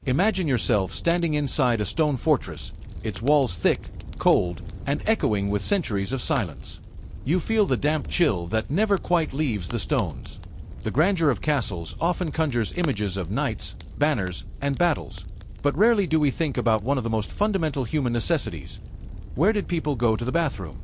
Imagine yourself standing inside a stone fortress, its walls thick, cold, and echoing with centuries of silence. You feel the damp chill that never quite leaves the stones. The grandeur of castles often conjures images of knights, banners, and battles, but rarely do we think about one of the most fundamental human necessities. Where did people go to the bathroom?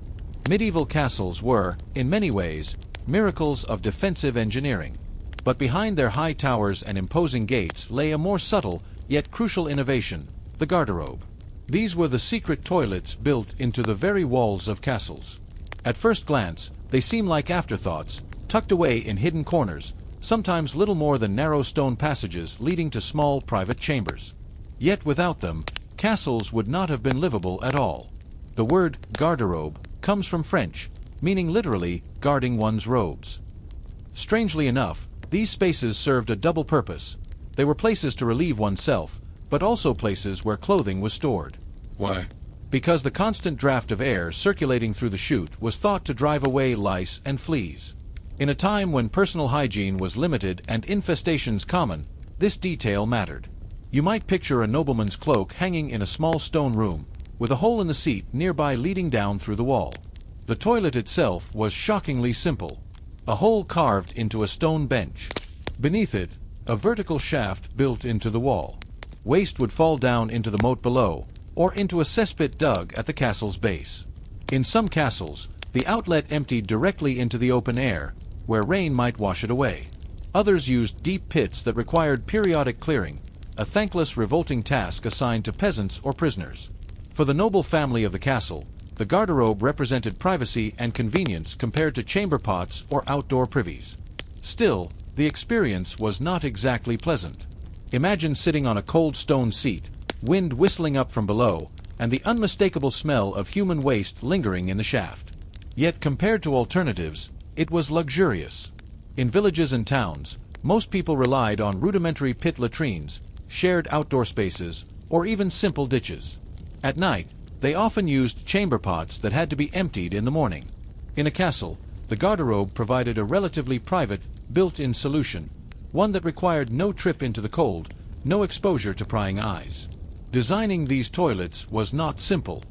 Medieval castles were, in many ways, miracles of defensive engineering. But behind their high towers and imposing gates lay a more subtle, yet crucial innovation: the garderobe. These were the secret toilets built into the very walls of castles. At first glance, they seem like afterthoughts, tucked away in hidden corners, sometimes little more than narrow stone passages leading to small private chambers. Yet without them, castles would not have been livable at all. The word garderobe comes from French, meaning literally guarding one's robes. Strangely enough, these spaces served a double purpose. They were places to relieve oneself, but also places where clothing was stored. Why? Because the constant draft of air circulating through the chute was thought to drive away lice and fleas. In a time when personal hygiene was limited and infestations common, this detail mattered. You might picture a nobleman's cloak hanging in a small stone room, with a hole in the seat nearby leading down through the wall. The toilet itself was shockingly simple: a hole carved into a stone bench. Beneath it, a vertical shaft built into the wall. Waste would fall down into the moat below, or into a cesspit dug at the castle's base. In some castles, the outlet emptied directly into the open air, where rain might wash it away. Others used deep pits that required periodic clearing, a thankless, revolting task assigned to peasants or prisoners. For the noble family of the castle, the garderobe represented privacy and convenience compared to chamber pots or outdoor privies. Still, the experience was not exactly pleasant. Imagine sitting on a cold stone seat, wind whistling up from below, and the unmistakable smell of human waste lingering in the shaft. Yet compared to alternatives, it was luxurious. In villages and towns, most people relied on rudimentary pit latrines, shared outdoor spaces, or even simple ditches. At night, they often used chamber pots that had to be emptied in the morning. In a castle, the garderobe provided a relatively private, built-in solution, one that required no trip into the cold, no exposure to prying eyes. Designing these toilets was not simple.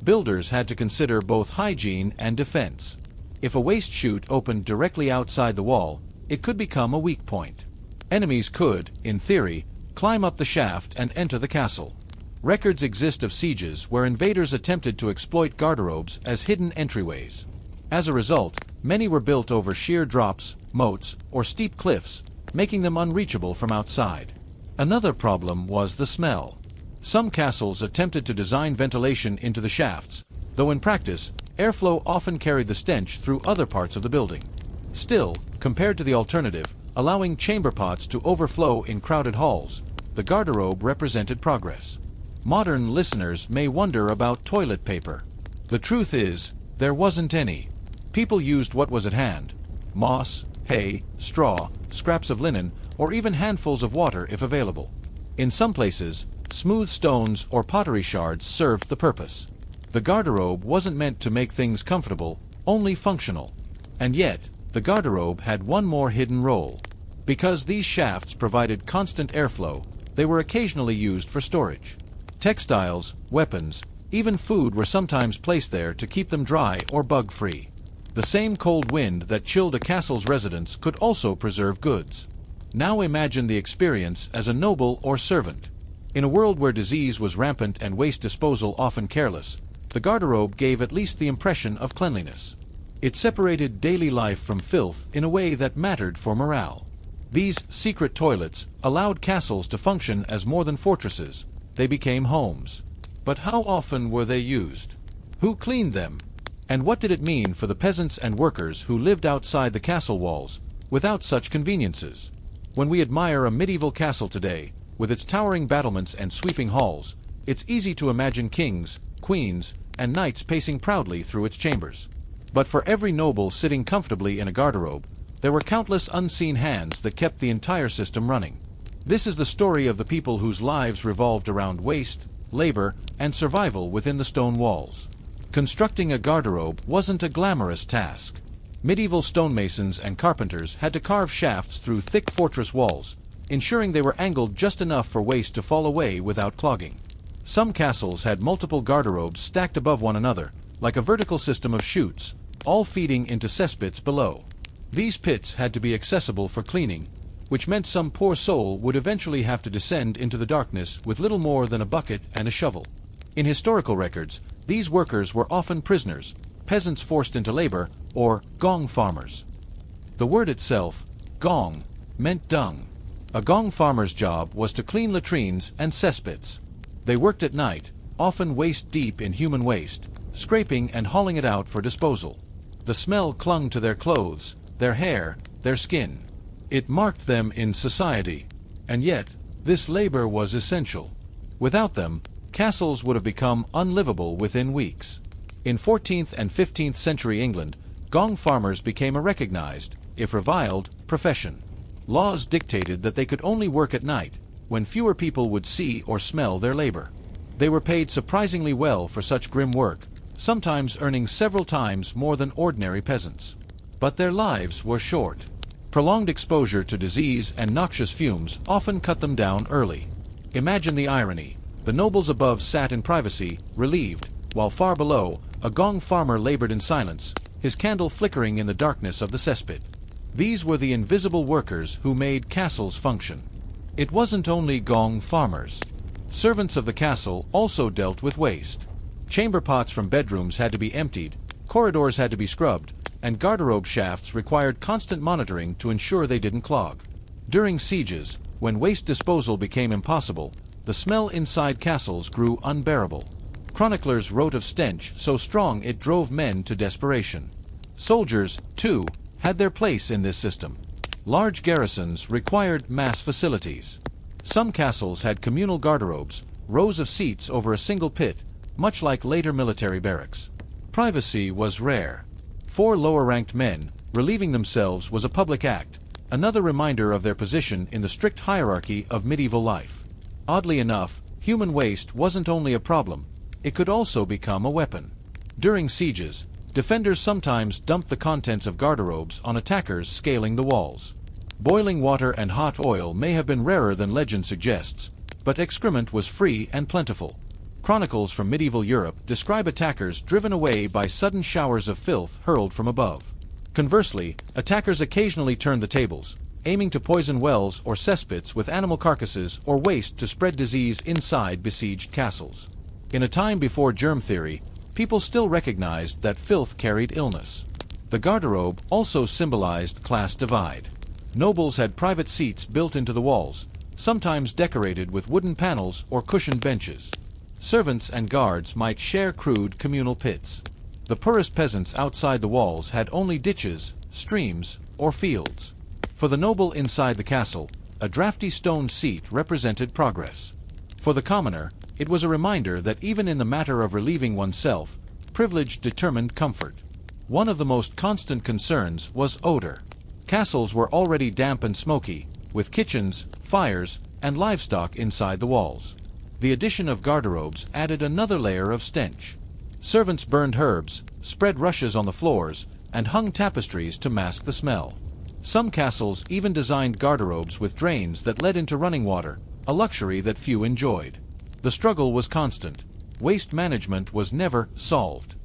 Builders had to consider both hygiene and defense. If a waste chute opened directly outside the wall, it could become a weak point. Enemies could, in theory, climb up the shaft and enter the castle. Records exist of sieges where invaders attempted to exploit garderobes as hidden entryways. As a result, many were built over sheer drops, moats, or steep cliffs, making them unreachable from outside. Another problem was the smell. Some castles attempted to design ventilation into the shafts, though in practice, airflow often carried the stench through other parts of the building. Still, compared to the alternative, allowing chamber pots to overflow in crowded halls, the garderobe represented progress. Modern listeners may wonder about toilet paper. The truth is, there wasn't any. People used what was at hand: moss, hay, straw, scraps of linen, or even handfuls of water if available. In some places, smooth stones or pottery shards served the purpose. The garderobe wasn't meant to make things comfortable, only functional. And yet, the garderobe had one more hidden role. Because these shafts provided constant airflow, they were occasionally used for storage. Textiles, weapons, even food were sometimes placed there to keep them dry or bug-free. The same cold wind that chilled a castle's residents could also preserve goods. Now imagine the experience as a noble or servant. In a world where disease was rampant and waste disposal often careless, the garderobe gave at least the impression of cleanliness. It separated daily life from filth in a way that mattered for morale. These secret toilets allowed castles to function as more than fortresses. They became homes. But how often were they used? Who cleaned them? And what did it mean for the peasants and workers who lived outside the castle walls, without such conveniences? When we admire a medieval castle today, with its towering battlements and sweeping halls, it's easy to imagine kings, queens, and knights pacing proudly through its chambers. But for every noble sitting comfortably in a garderobe, there were countless unseen hands that kept the entire system running. This is the story of the people whose lives revolved around waste, labor, and survival within the stone walls. Constructing a garderobe wasn't a glamorous task. Medieval stonemasons and carpenters had to carve shafts through thick fortress walls, ensuring they were angled just enough for waste to fall away without clogging. Some castles had multiple garderobes stacked above one another, like a vertical system of chutes, all feeding into cesspits below. These pits had to be accessible for cleaning, which meant some poor soul would eventually have to descend into the darkness with little more than a bucket and a shovel. In historical records, these workers were often prisoners, peasants forced into labor, or gong farmers. The word itself, gong, meant dung. A gong farmer's job was to clean latrines and cesspits. They worked at night, often waist-deep in human waste, scraping and hauling it out for disposal. The smell clung to their clothes, their hair, their skin. It marked them in society. And yet, this labor was essential. Without them, castles would have become unlivable within weeks. In 14th and 15th century England, gong farmers became a recognized, if reviled, profession. Laws dictated that they could only work at night, when fewer people would see or smell their labor. They were paid surprisingly well for such grim work, sometimes earning several times more than ordinary peasants. But their lives were short. Prolonged exposure to disease and noxious fumes often cut them down early. Imagine the irony. The nobles above sat in privacy, relieved, while far below, a gong farmer labored in silence, his candle flickering in the darkness of the cesspit. These were the invisible workers who made castles function. It wasn't only gong farmers. Servants of the castle also dealt with waste. Chamber pots from bedrooms had to be emptied, corridors had to be scrubbed, and garderobe shafts required constant monitoring to ensure they didn't clog. During sieges, when waste disposal became impossible, the smell inside castles grew unbearable. Chroniclers wrote of stench so strong it drove men to desperation. Soldiers, too, had their place in this system. Large garrisons required mass facilities. Some castles had communal garderobes, rows of seats over a single pit, much like later military barracks. Privacy was rare. 4 lower-ranked men, relieving themselves was a public act, another reminder of their position in the strict hierarchy of medieval life. Oddly enough, human waste wasn't only a problem, it could also become a weapon. During sieges, defenders sometimes dumped the contents of garderobes on attackers scaling the walls. Boiling water and hot oil may have been rarer than legend suggests, but excrement was free and plentiful. Chronicles from medieval Europe describe attackers driven away by sudden showers of filth hurled from above. Conversely, attackers occasionally turned the tables, aiming to poison wells or cesspits with animal carcasses or waste to spread disease inside besieged castles. In a time before germ theory, people still recognized that filth carried illness. The garderobe also symbolized class divide. Nobles had private seats built into the walls, sometimes decorated with wooden panels or cushioned benches. Servants and guards might share crude communal pits. The poorest peasants outside the walls had only ditches, streams, or fields. For the noble inside the castle, a drafty stone seat represented progress. For the commoner, it was a reminder that even in the matter of relieving oneself, privilege determined comfort. One of the most constant concerns was odor. Castles were already damp and smoky, with kitchens, fires, and livestock inside the walls. The addition of garderobes added another layer of stench. Servants burned herbs, spread rushes on the floors, and hung tapestries to mask the smell. Some castles even designed garderobes with drains that led into running water, a luxury that few enjoyed. The struggle was constant. Waste management was never solved.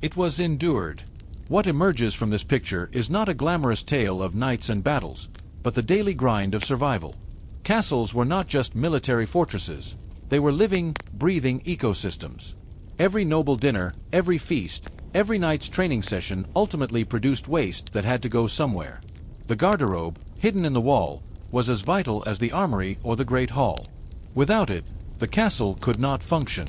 It was endured. What emerges from this picture is not a glamorous tale of knights and battles, but the daily grind of survival. Castles were not just military fortresses. They were living, breathing ecosystems. Every noble dinner, every feast, every night's training session ultimately produced waste that had to go somewhere. The garderobe, hidden in the wall, was as vital as the armory or the great hall. Without it, the castle could not function.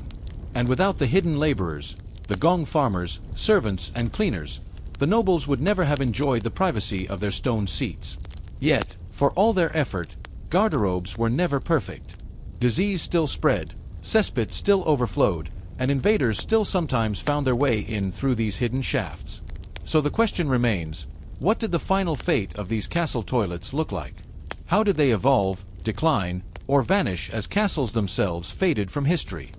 And without the hidden laborers, the gong farmers, servants, and cleaners, the nobles would never have enjoyed the privacy of their stone seats. Yet, for all their effort, garderobes were never perfect. Disease still spread, cesspits still overflowed, and invaders still sometimes found their way in through these hidden shafts. So the question remains, what did the final fate of these castle toilets look like? How did they evolve, decline, or vanish as castles themselves faded from history?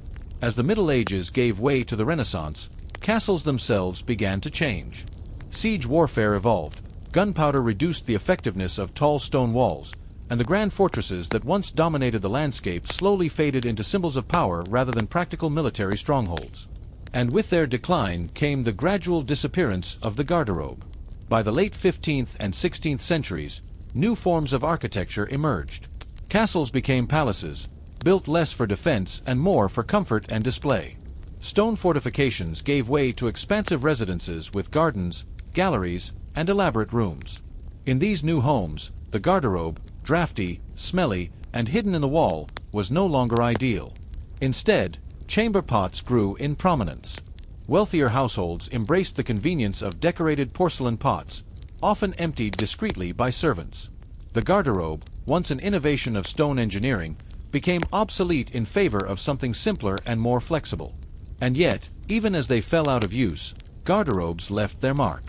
As the Middle Ages gave way to the Renaissance, castles themselves began to change. Siege warfare evolved, gunpowder reduced the effectiveness of tall stone walls, and the grand fortresses that once dominated the landscape slowly faded into symbols of power rather than practical military strongholds. And with their decline came the gradual disappearance of the garderobe. By the late 15th and 16th centuries, new forms of architecture emerged. Castles became palaces, built less for defense and more for comfort and display. Stone fortifications gave way to expansive residences with gardens, galleries, and elaborate rooms. In these new homes, the garderobe, drafty, smelly, and hidden in the wall, was no longer ideal. Instead, chamber pots grew in prominence. Wealthier households embraced the convenience of decorated porcelain pots, often emptied discreetly by servants. The garderobe, once an innovation of stone engineering, became obsolete in favor of something simpler and more flexible. And yet, even as they fell out of use, garderobes left their mark.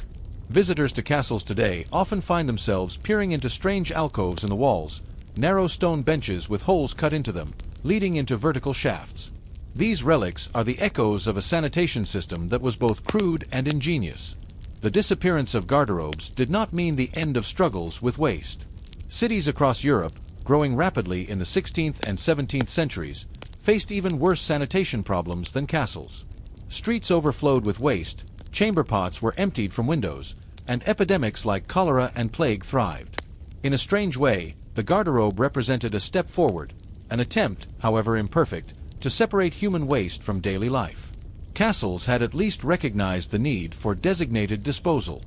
Visitors to castles today often find themselves peering into strange alcoves in the walls, narrow stone benches with holes cut into them, leading into vertical shafts. These relics are the echoes of a sanitation system that was both crude and ingenious. The disappearance of garderobes did not mean the end of struggles with waste. Cities across Europe, growing rapidly in the 16th and 17th centuries, faced even worse sanitation problems than castles. Streets overflowed with waste, chamber pots were emptied from windows, and epidemics like cholera and plague thrived. In a strange way, the garderobe represented a step forward, an attempt, however imperfect, to separate human waste from daily life. Castles had at least recognized the need for designated disposal.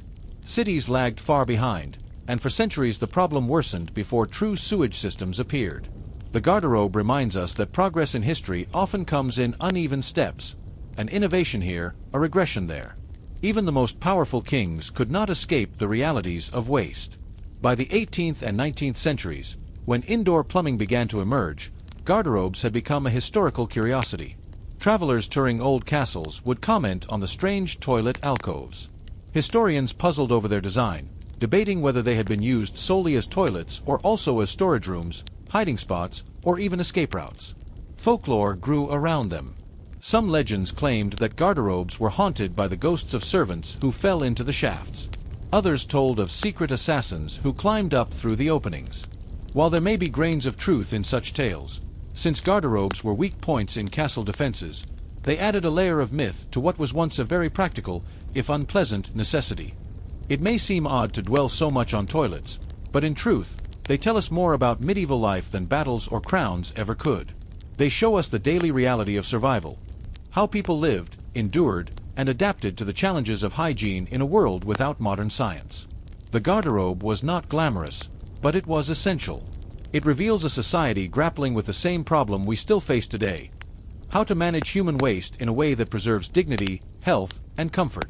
Cities lagged far behind, and for centuries the problem worsened before true sewage systems appeared. The garderobe reminds us that progress in history often comes in uneven steps, an innovation here, a regression there. Even the most powerful kings could not escape the realities of waste. By the 18th and 19th centuries, when indoor plumbing began to emerge, garderobes had become a historical curiosity. Travelers touring old castles would comment on the strange toilet alcoves. Historians puzzled over their design, debating whether they had been used solely as toilets or also as storage rooms, hiding spots, or even escape routes. Folklore grew around them. Some legends claimed that garderobes were haunted by the ghosts of servants who fell into the shafts. Others told of secret assassins who climbed up through the openings. While there may be grains of truth in such tales, since garderobes were weak points in castle defenses, they added a layer of myth to what was once a very practical, if unpleasant, necessity. It may seem odd to dwell so much on toilets, but in truth, they tell us more about medieval life than battles or crowns ever could. They show us the daily reality of survival, how people lived, endured, and adapted to the challenges of hygiene in a world without modern science. The garderobe was not glamorous, but it was essential. It reveals a society grappling with the same problem we still face today: how to manage human waste in a way that preserves dignity, health, and comfort.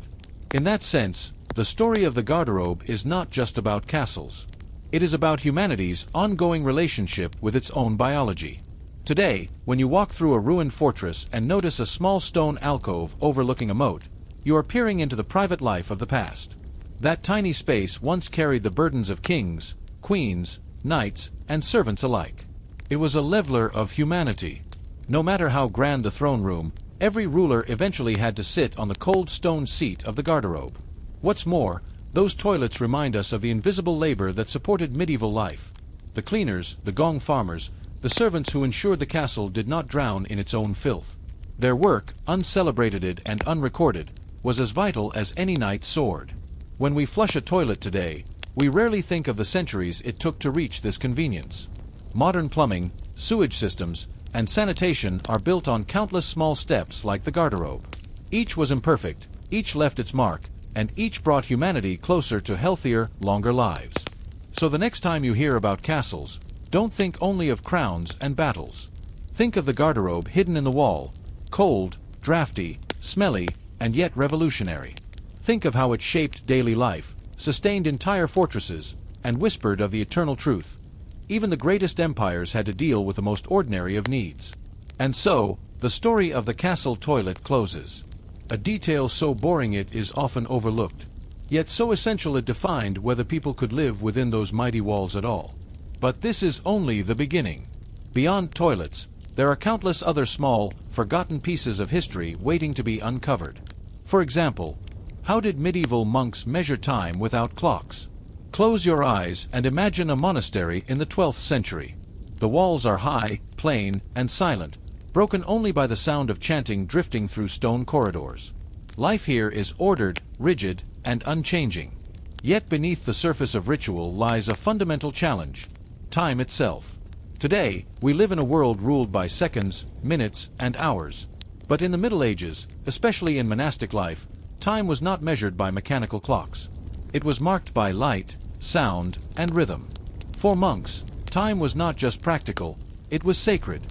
In that sense, the story of the garderobe is not just about castles. It is about humanity's ongoing relationship with its own biology. Today, when you walk through a ruined fortress and notice a small stone alcove overlooking a moat, you are peering into the private life of the past. That tiny space once carried the burdens of kings, queens, knights, and servants alike. It was a leveler of humanity. No matter how grand the throne room, every ruler eventually had to sit on the cold stone seat of the garderobe. What's more, those toilets remind us of the invisible labor that supported medieval life. The cleaners, the gong farmers, the servants who ensured the castle did not drown in its own filth. Their work, uncelebrated and unrecorded, was as vital as any knight's sword. When we flush a toilet today, we rarely think of the centuries it took to reach this convenience. Modern plumbing, sewage systems, and sanitation are built on countless small steps like the garderobe. Each was imperfect, each left its mark, and each brought humanity closer to healthier, longer lives. So the next time you hear about castles, don't think only of crowns and battles. Think of the garderobe hidden in the wall, cold, drafty, smelly, and yet revolutionary. Think of how it shaped daily life, sustained entire fortresses, and whispered of the eternal truth. Even the greatest empires had to deal with the most ordinary of needs. And so, the story of the castle toilet closes. A detail so boring it is often overlooked, yet so essential it defined whether people could live within those mighty walls at all. But this is only the beginning. Beyond toilets, there are countless other small, forgotten pieces of history waiting to be uncovered. For example, how did medieval monks measure time without clocks? Close your eyes and imagine a monastery in the 12th century. The walls are high, plain, and silent, broken only by the sound of chanting drifting through stone corridors. Life here is ordered, rigid, and unchanging. Yet beneath the surface of ritual lies a fundamental challenge: time itself. Today, we live in a world ruled by seconds, minutes, and hours. But in the Middle Ages, especially in monastic life, time was not measured by mechanical clocks. It was marked by light, sound, and rhythm. For monks, time was not just practical, it was sacred.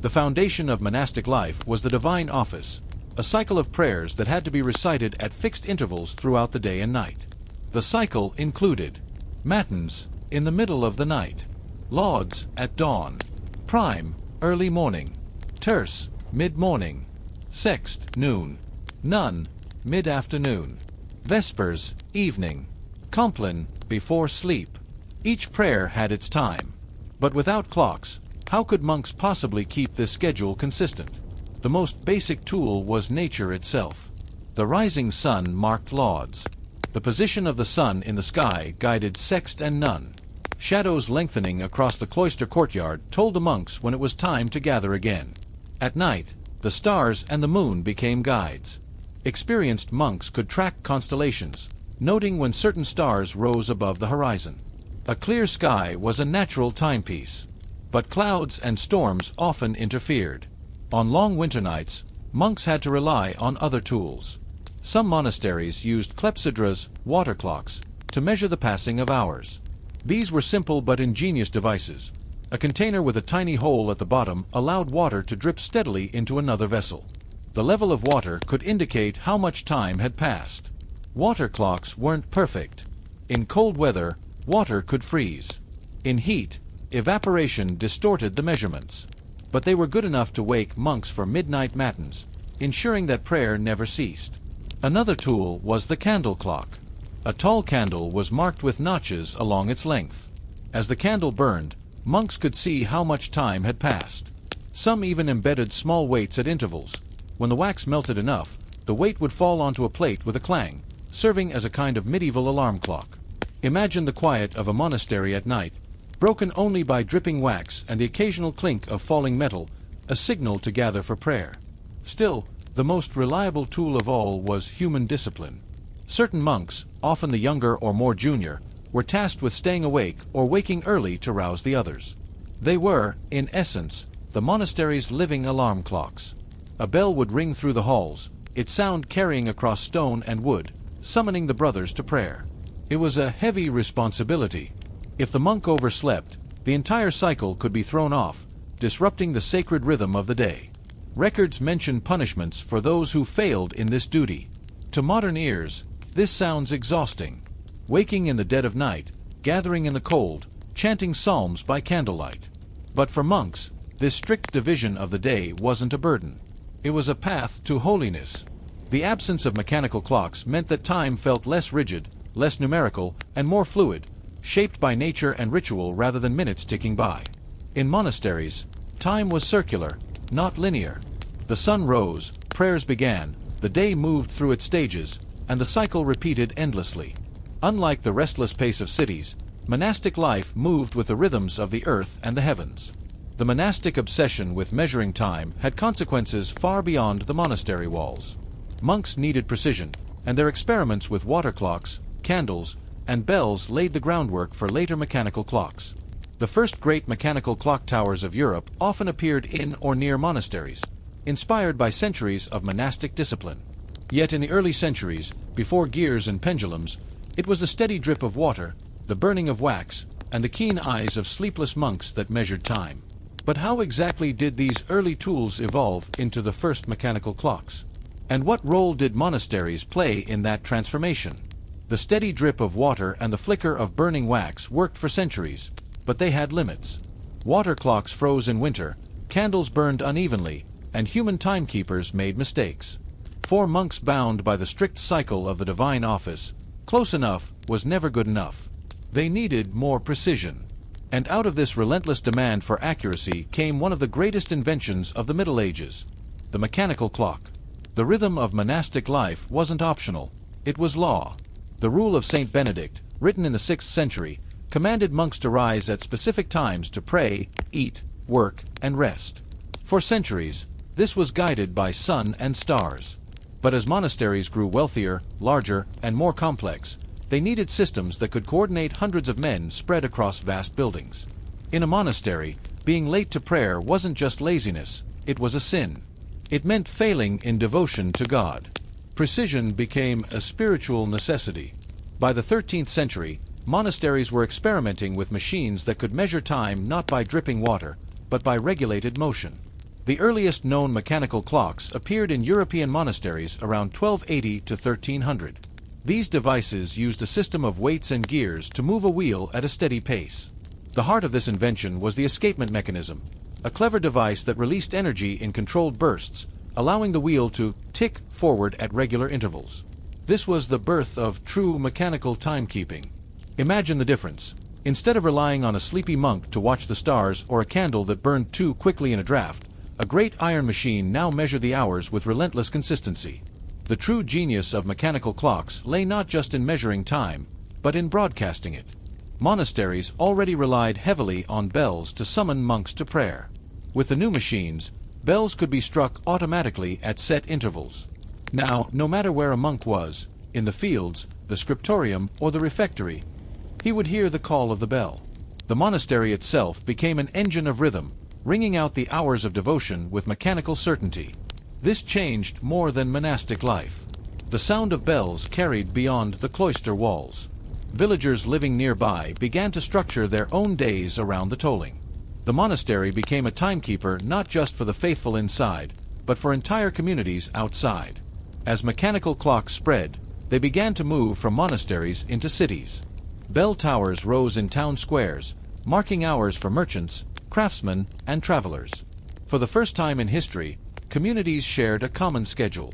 The foundation of monastic life was the divine office, a cycle of prayers that had to be recited at fixed intervals throughout the day and night. The cycle included matins, in the middle of the night; lauds, at dawn; prime, early morning; terce, mid-morning; sext, noon; none, mid-afternoon; vespers, evening; compline, before sleep. Each prayer had its time. But without clocks, how could monks possibly keep this schedule consistent? The most basic tool was nature itself. The rising sun marked lauds. The position of the sun in the sky guided sext and none. Shadows lengthening across the cloister courtyard told the monks when it was time to gather again. At night, the stars and the moon became guides. Experienced monks could track constellations, noting when certain stars rose above the horizon. A clear sky was a natural timepiece. But clouds and storms often interfered. On long winter nights, monks had to rely on other tools. Some monasteries used clepsydras, water clocks, to measure the passing of hours. These were simple but ingenious devices. A container with a tiny hole at the bottom allowed water to drip steadily into another vessel. The level of water could indicate how much time had passed. Water clocks weren't perfect. In cold weather, water could freeze. In heat, evaporation distorted the measurements. But they were good enough to wake monks for midnight matins, ensuring that prayer never ceased. Another tool was the candle clock. A tall candle was marked with notches along its length. As the candle burned, monks could see how much time had passed. Some even embedded small weights at intervals. When the wax melted enough, the weight would fall onto a plate with a clang, serving as a kind of medieval alarm clock. Imagine the quiet of a monastery at night, broken only by dripping wax and the occasional clink of falling metal, a signal to gather for prayer. Still, the most reliable tool of all was human discipline. Certain monks, often the younger or more junior, were tasked with staying awake or waking early to rouse the others. They were, in essence, the monastery's living alarm clocks. A bell would ring through the halls, its sound carrying across stone and wood, summoning the brothers to prayer. It was a heavy responsibility. If the monk overslept, the entire cycle could be thrown off, disrupting the sacred rhythm of the day. Records mention punishments for those who failed in this duty. To modern ears, this sounds exhausting. Waking in the dead of night, gathering in the cold, chanting psalms by candlelight. But for monks, this strict division of the day wasn't a burden. It was a path to holiness. The absence of mechanical clocks meant that time felt less rigid, less numerical, and more fluid, shaped by nature and ritual rather than minutes ticking by. In monasteries, time was circular, not linear. The sun rose, prayers began, the day moved through its stages, and the cycle repeated endlessly. Unlike the restless pace of cities, monastic life moved with the rhythms of the earth and the heavens. The monastic obsession with measuring time had consequences far beyond the monastery walls. Monks needed precision, and their experiments with water clocks, candles, and bells laid the groundwork for later mechanical clocks. The first great mechanical clock towers of Europe often appeared in or near monasteries, inspired by centuries of monastic discipline. Yet in the early centuries, before gears and pendulums, it was the steady drip of water, the burning of wax, and the keen eyes of sleepless monks that measured time. But how exactly did these early tools evolve into the first mechanical clocks? And what role did monasteries play in that transformation? The steady drip of water and the flicker of burning wax worked for centuries, but they had limits. Water clocks froze in winter, candles burned unevenly, and human timekeepers made mistakes. For monks bound by the strict cycle of the divine office, close enough was never good enough. They needed more precision. And out of this relentless demand for accuracy came one of the greatest inventions of the Middle Ages, the mechanical clock. The rhythm of monastic life wasn't optional, it was law. The rule of Saint Benedict, written in the 6th century, commanded monks to rise at specific times to pray, eat, work, and rest. For centuries, this was guided by sun and stars. But as monasteries grew wealthier, larger, and more complex, they needed systems that could coordinate hundreds of men spread across vast buildings. In a monastery, being late to prayer wasn't just laziness, it was a sin. It meant failing in devotion to God. Precision became a spiritual necessity. By the 13th century, monasteries were experimenting with machines that could measure time not by dripping water, but by regulated motion. The earliest known mechanical clocks appeared in European monasteries around 1280 to 1300. These devices used a system of weights and gears to move a wheel at a steady pace. The heart of this invention was the escapement mechanism, a clever device that released energy in controlled bursts, allowing the wheel to tick forward at regular intervals. This was the birth of true mechanical timekeeping. Imagine the difference. Instead of relying on a sleepy monk to watch the stars or a candle that burned too quickly in a draft, a great iron machine now measured the hours with relentless consistency. The true genius of mechanical clocks lay not just in measuring time, but in broadcasting it. Monasteries already relied heavily on bells to summon monks to prayer. With the new machines, bells could be struck automatically at set intervals. Now, no matter where a monk was, in the fields, the scriptorium, or the refectory, he would hear the call of the bell. The monastery itself became an engine of rhythm, ringing out the hours of devotion with mechanical certainty. This changed more than monastic life. The sound of bells carried beyond the cloister walls. Villagers living nearby began to structure their own days around the tolling. The monastery became a timekeeper not just for the faithful inside, but for entire communities outside. As mechanical clocks spread, they began to move from monasteries into cities. Bell towers rose in town squares, marking hours for merchants, craftsmen, and travelers. For the first time in history, communities shared a common schedule.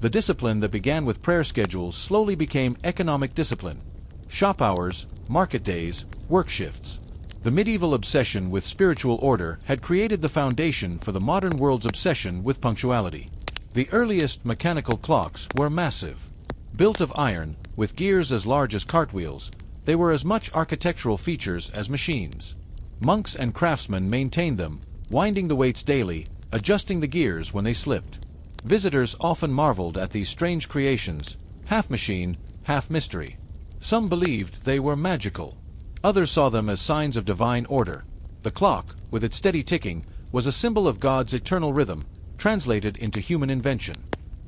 The discipline that began with prayer schedules slowly became economic discipline. Shop hours, market days, work shifts. The medieval obsession with spiritual order had created the foundation for the modern world's obsession with punctuality. The earliest mechanical clocks were massive. Built of iron, with gears as large as cartwheels, they were as much architectural features as machines. Monks and craftsmen maintained them, winding the weights daily, adjusting the gears when they slipped. Visitors often marveled at these strange creations, half machine, half mystery. Some believed they were magical. Others saw them as signs of divine order. The clock, with its steady ticking, was a symbol of God's eternal rhythm, translated into human invention.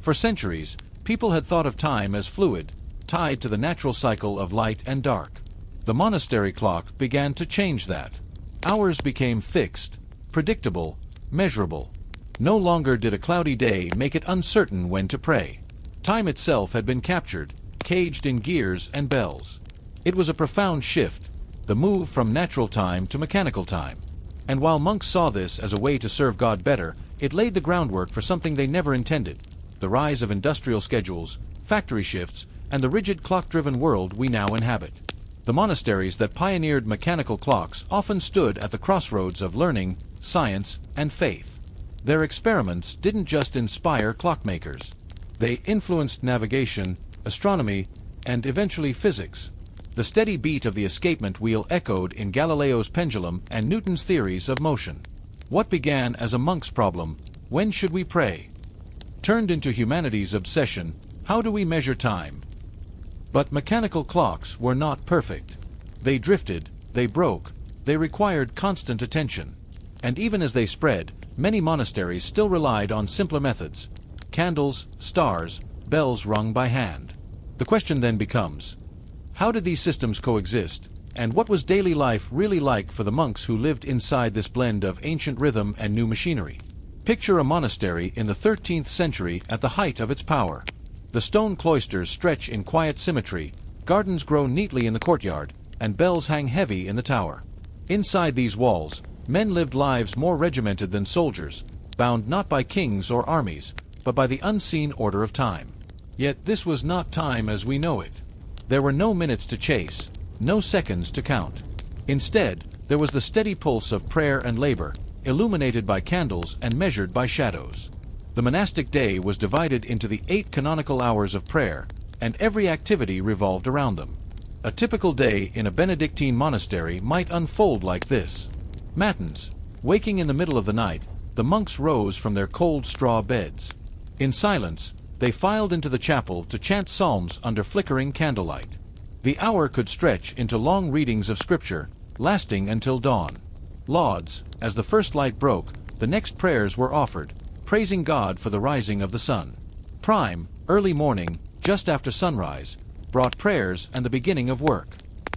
For centuries, people had thought of time as fluid, tied to the natural cycle of light and dark. The monastery clock began to change that. Hours became fixed, predictable, measurable. No longer did a cloudy day make it uncertain when to pray. Time itself had been captured, caged in gears and bells. It was a profound shift, the move from natural time to mechanical time. And while monks saw this as a way to serve God better, it laid the groundwork for something they never intended: the rise of industrial schedules, factory shifts, and the rigid clock-driven world we now inhabit. The monasteries that pioneered mechanical clocks often stood at the crossroads of learning, science, and faith. Their experiments didn't just inspire clockmakers. They influenced navigation, astronomy, and eventually physics. The steady beat of the escapement wheel echoed in Galileo's pendulum and Newton's theories of motion. What began as a monk's problem, when should we pray, turned into humanity's obsession: how do we measure time? But mechanical clocks were not perfect. They drifted, they broke, they required constant attention. And even as they spread, many monasteries still relied on simpler methods: candles, stars, bells rung by hand. The question then becomes, how did these systems coexist, and what was daily life really like for the monks who lived inside this blend of ancient rhythm and new machinery? Picture a monastery in the 13th century at the height of its power. The stone cloisters stretch in quiet symmetry, gardens grow neatly in the courtyard, and bells hang heavy in the tower. Inside these walls, men lived lives more regimented than soldiers, bound not by kings or armies, but by the unseen order of time. Yet this was not time as we know it. There were no minutes to chase, no seconds to count. Instead, there was the steady pulse of prayer and labor, illuminated by candles and measured by shadows. The monastic day was divided into the 8 canonical hours of prayer, and every activity revolved around them. A typical day in a Benedictine monastery might unfold like this. Matins. Waking in the middle of the night, the monks rose from their cold straw beds. In silence, they filed into the chapel to chant psalms under flickering candlelight. The hour could stretch into long readings of scripture, lasting until dawn. Lauds. As the first light broke, the next prayers were offered, praising God for the rising of the sun. Prime. Early morning, just after sunrise, brought prayers and the beginning of work.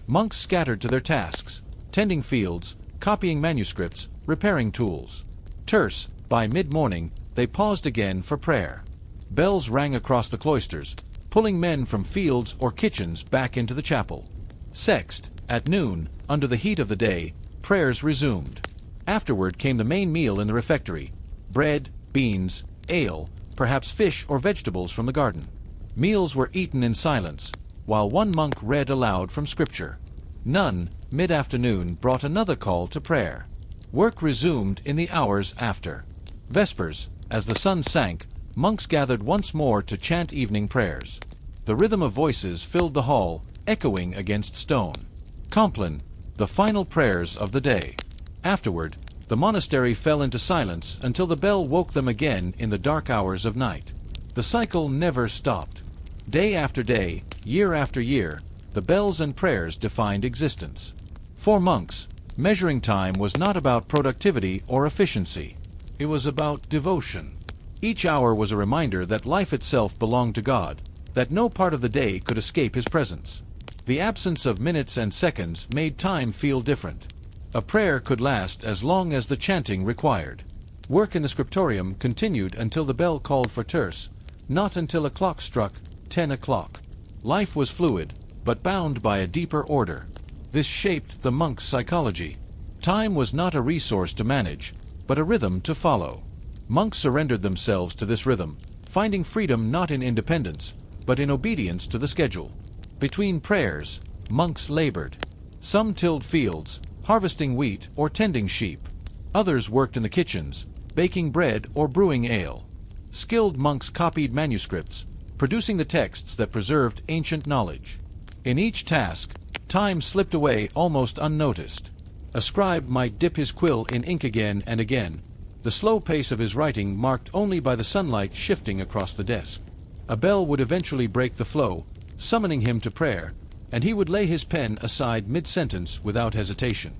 Monks scattered to their tasks, tending fields, copying manuscripts, repairing tools. Terce. By mid-morning, they paused again for prayer. Bells rang across the cloisters, pulling men from fields or kitchens back into the chapel. Sext. At noon, under the heat of the day, prayers resumed. Afterward came the main meal in the refectory: bread, beans, ale, perhaps fish or vegetables from the garden. Meals were eaten in silence, while one monk read aloud from scripture. None, mid-afternoon, brought another call to prayer. Work resumed in the hours after. Vespers. As the sun sank, monks gathered once more to chant evening prayers. The rhythm of voices filled the hall, echoing against stone. Compline. The final prayers of the day. Afterward, the monastery fell into silence until the bell woke them again in the dark hours of night. The cycle never stopped. Day after day, year after year, the bells and prayers defined existence. For monks, measuring time was not about productivity or efficiency. It was about devotion. Each hour was a reminder that life itself belonged to God, that no part of the day could escape His presence. The absence of minutes and seconds made time feel different. A prayer could last as long as the chanting required. Work in the scriptorium continued until the bell called for terce, not until a clock struck 10 o'clock. Life was fluid, but bound by a deeper order. This shaped the monk's psychology. Time was not a resource to manage, but a rhythm to follow. Monks surrendered themselves to this rhythm, finding freedom not in independence, but in obedience to the schedule. Between prayers, monks labored. Some tilled fields, harvesting wheat or tending sheep. Others worked in the kitchens, baking bread or brewing ale. Skilled monks copied manuscripts, producing the texts that preserved ancient knowledge. In each task, time slipped away almost unnoticed. A scribe might dip his quill in ink again and again, the slow pace of his writing marked only by the sunlight shifting across the desk. A bell would eventually break the flow, summoning him to prayer, and he would lay his pen aside mid-sentence without hesitation.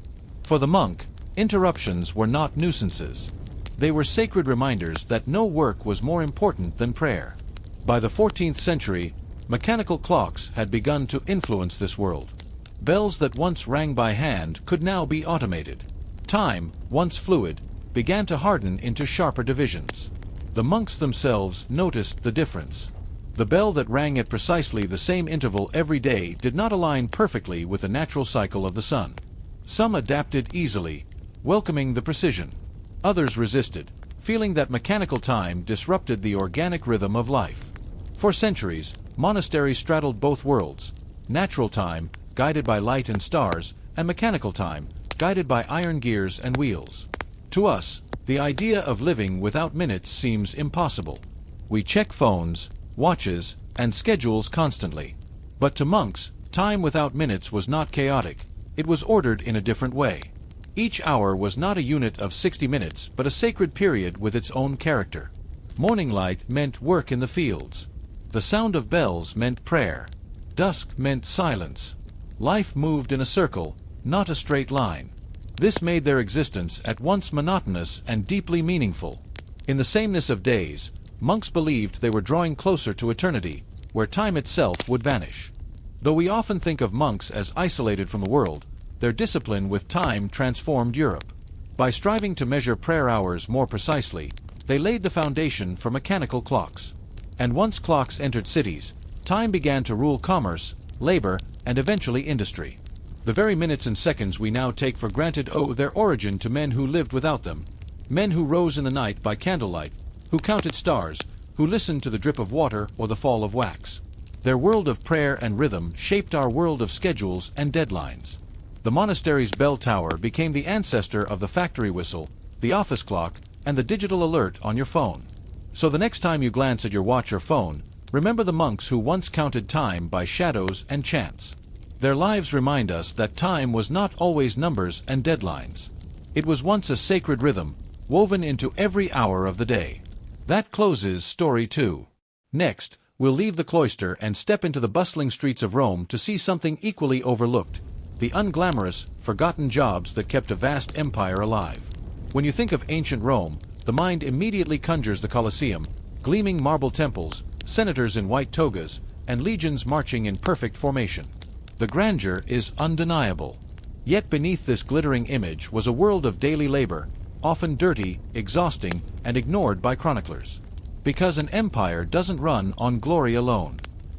For the monk, interruptions were not nuisances. They were sacred reminders that no work was more important than prayer. By the 14th century, mechanical clocks had begun to influence this world. Bells that once rang by hand could now be automated. Time, once fluid, began to harden into sharper divisions. The monks themselves noticed the difference. The bell that rang at precisely the same interval every day did not align perfectly with the natural cycle of the sun. Some adapted easily, welcoming the precision. Others resisted, feeling that mechanical time disrupted the organic rhythm of life. For centuries, monasteries straddled both worlds: natural time, guided by light and stars, and mechanical time, guided by iron gears and wheels. To us, the idea of living without minutes seems impossible. We check phones, watches, and schedules constantly. But to monks, time without minutes was not chaotic. It was ordered in a different way. Each hour was not a unit of 60 minutes, but a sacred period with its own character. Morning light meant work in the fields. The sound of bells meant prayer. Dusk meant silence. Life moved in a circle, not a straight line. This made their existence at once monotonous and deeply meaningful. In the sameness of days, monks believed they were drawing closer to eternity, where time itself would vanish. Though we often think of monks as isolated from the world, their discipline with time transformed Europe. By striving to measure prayer hours more precisely, they laid the foundation for mechanical clocks. And once clocks entered cities, time began to rule commerce, labor, and eventually industry. The very minutes and seconds we now take for granted owe their origin to men who lived without them, men who rose in the night by candlelight, who counted stars, who listened to the drip of water or the fall of wax. Their world of prayer and rhythm shaped our world of schedules and deadlines. The monastery's bell tower became the ancestor of the factory whistle, the office clock, and the digital alert on your phone. So the next time you glance at your watch or phone, remember the monks who once counted time by shadows and chants. Their lives remind us that time was not always numbers and deadlines. It was once a sacred rhythm, woven into every hour of the day. That closes Story 2. Next, we'll leave the cloister and step into the bustling streets of Rome to see something equally overlooked: the unglamorous, forgotten jobs that kept a vast empire alive. When you think of ancient Rome, the mind immediately conjures the Colosseum, gleaming marble temples, senators in white togas, and legions marching in perfect formation. The grandeur is undeniable. Yet beneath this glittering image was a world of daily labor, often dirty, exhausting, and ignored by chroniclers. Because an empire doesn't run on glory alone.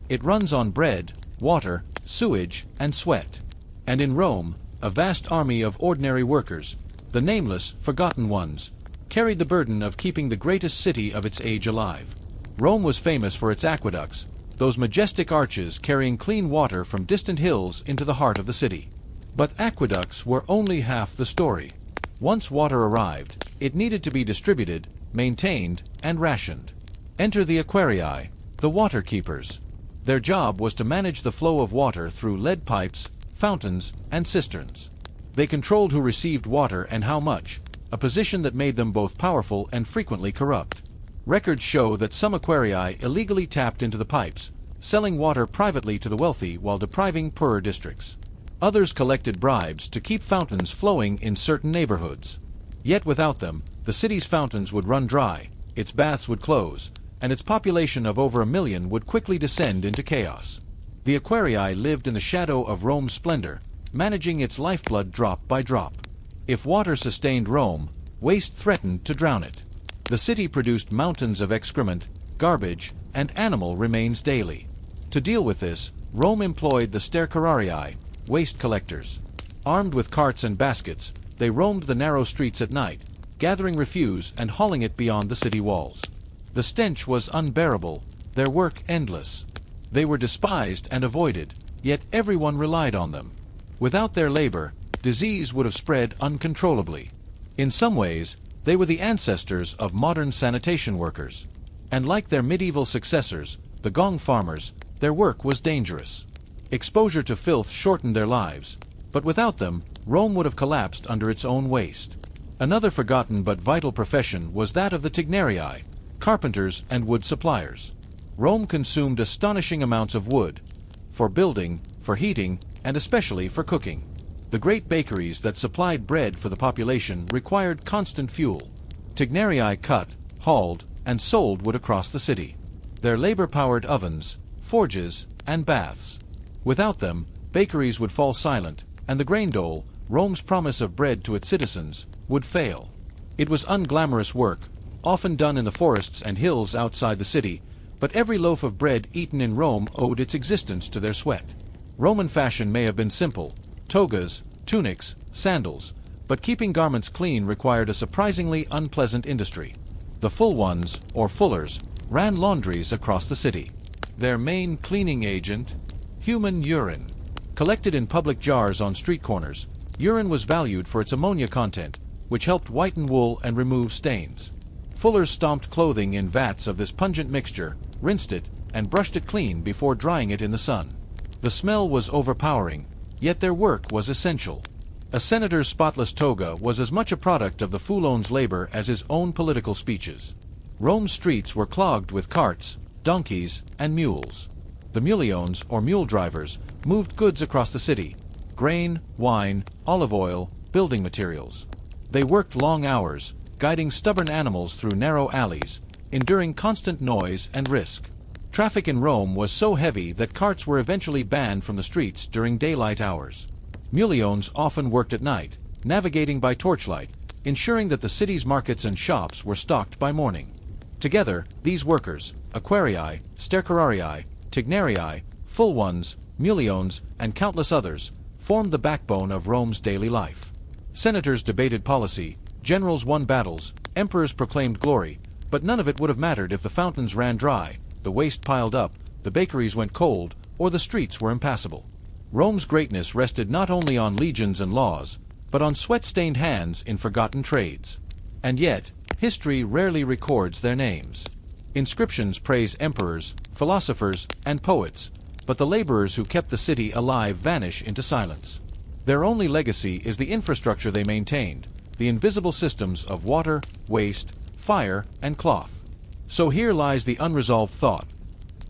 It runs on bread, water, sewage, and sweat. And in Rome, a vast army of ordinary workers, the nameless, forgotten ones, carried the burden of keeping the greatest city of its age alive. Rome was famous for its aqueducts, those majestic arches carrying clean water from distant hills into the heart of the city. But aqueducts were only half the story. Once water arrived, it needed to be distributed, maintained, and rationed. Enter the aquarii, the water keepers. Their job was to manage the flow of water through lead pipes, fountains, and cisterns. They controlled who received water and how much, a position that made them both powerful and frequently corrupt. Records show that some aquarii illegally tapped into the pipes, selling water privately to the wealthy while depriving poorer districts. Others collected bribes to keep fountains flowing in certain neighborhoods. Yet without them, the city's fountains would run dry, its baths would close, and its population of over 1 million would quickly descend into chaos. The aquarii lived in the shadow of Rome's splendor, managing its lifeblood drop by drop. If water sustained Rome, waste threatened to drown it. The city produced mountains of excrement, garbage, and animal remains daily. To deal with this, Rome employed the stercorarii, waste collectors. Armed with carts and baskets, they roamed the narrow streets at night, gathering refuse and hauling it beyond the city walls. The stench was unbearable, their work endless. They were despised and avoided, yet everyone relied on them. Without their labor, disease would have spread uncontrollably. In some ways, they were the ancestors of modern sanitation workers. And like their medieval successors, the gong farmers, their work was dangerous. Exposure to filth shortened their lives, but without them, Rome would have collapsed under its own waste. Another forgotten but vital profession was that of the tignarii, carpenters and wood suppliers. Rome consumed astonishing amounts of wood, for building, for heating, and especially for cooking. The great bakeries that supplied bread for the population required constant fuel. Tignarii cut, hauled, and sold wood across the city. Their labor-powered ovens, forges, and baths. Without them, bakeries would fall silent, and the grain dole, Rome's promise of bread to its citizens, would fail. It was unglamorous work, often done in the forests and hills outside the city, but every loaf of bread eaten in Rome owed its existence to their sweat. Roman fashion may have been simple: togas, tunics, sandals, but keeping garments clean required a surprisingly unpleasant industry. The full ones, or fullers, ran laundries across the city. Their main cleaning agent? Human urine. Collected in public jars on street corners, urine was valued for its ammonia content, which helped whiten wool and remove stains. Fullers stomped clothing in vats of this pungent mixture, rinsed it, and brushed it clean before drying it in the sun. The smell was overpowering, yet their work was essential. A senator's spotless toga was as much a product of the fulon's labor as his own political speeches. Rome's streets were clogged with carts, donkeys, and mules. The muliones, or mule drivers, moved goods across the city: grain, wine, olive oil, building materials. They worked long hours, guiding stubborn animals through narrow alleys, enduring constant noise and risk. Traffic in Rome was so heavy that carts were eventually banned from the streets during daylight hours. Muliones often worked at night, navigating by torchlight, ensuring that the city's markets and shops were stocked by morning. Together, these workers, aquarii, stercorarii, tignarii, full ones, muliones, and countless others, formed the backbone of Rome's daily life. Senators debated policy, generals won battles, emperors proclaimed glory, but none of it would have mattered if the fountains ran dry, the waste piled up, the bakeries went cold, or the streets were impassable. Rome's greatness rested not only on legions and laws, but on sweat-stained hands in forgotten trades. And yet, history rarely records their names. Inscriptions praise emperors, philosophers, and poets, but the laborers who kept the city alive vanish into silence. Their only legacy is the infrastructure they maintained, the invisible systems of water, waste, fire, and cloth. So here lies the unresolved thought.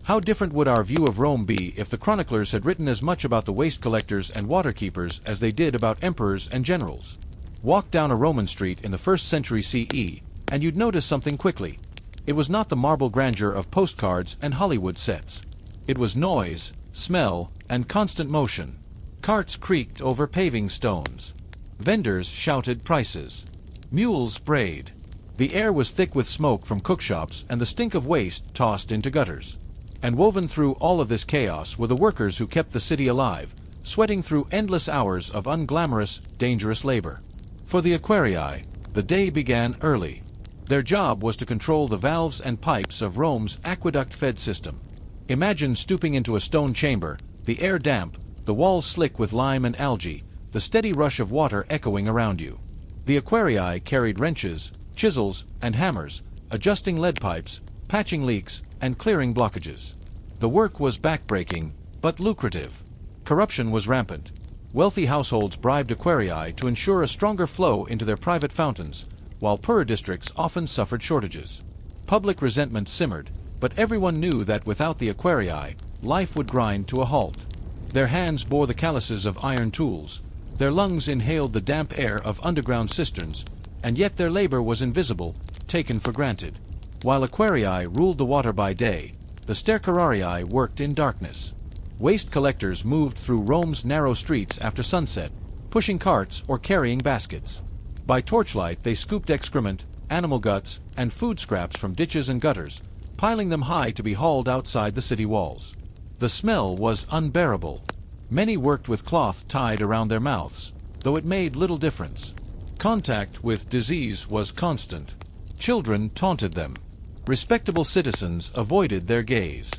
How different would our view of Rome be if the chroniclers had written as much about the waste collectors and water keepers as they did about emperors and generals? Walk down a Roman street in the 1st century CE, and you'd notice something quickly. It was not the marble grandeur of postcards and Hollywood sets. It was noise, smell, and constant motion. Carts creaked over paving stones. Vendors shouted prices. Mules brayed. The air was thick with smoke from cookshops and the stink of waste tossed into gutters. And woven through all of this chaos were the workers who kept the city alive, sweating through endless hours of unglamorous, dangerous labor. For the Aquarii, the day began early. Their job was to control the valves and pipes of Rome's aqueduct-fed system. Imagine stooping into a stone chamber, the air damp, the walls slick with lime and algae, the steady rush of water echoing around you. The Aquarii carried wrenches, chisels, and hammers, adjusting lead pipes, patching leaks, and clearing blockages. The work was backbreaking, but lucrative. Corruption was rampant. Wealthy households bribed Aquarii to ensure a stronger flow into their private fountains, while poorer districts often suffered shortages. Public resentment simmered, but everyone knew that without the Aquarii, life would grind to a halt. Their hands bore the calluses of iron tools, their lungs inhaled the damp air of underground cisterns, and yet their labor was invisible, taken for granted. While Aquarii ruled the water by day, the Stercorarii worked in darkness. Waste collectors moved through Rome's narrow streets after sunset, pushing carts or carrying baskets. By torchlight they scooped excrement, animal guts, and food scraps from ditches and gutters, piling them high to be hauled outside the city walls. The smell was unbearable. Many worked with cloth tied around their mouths, though it made little difference. Contact with disease was constant. Children taunted them. Respectable citizens avoided their gaze.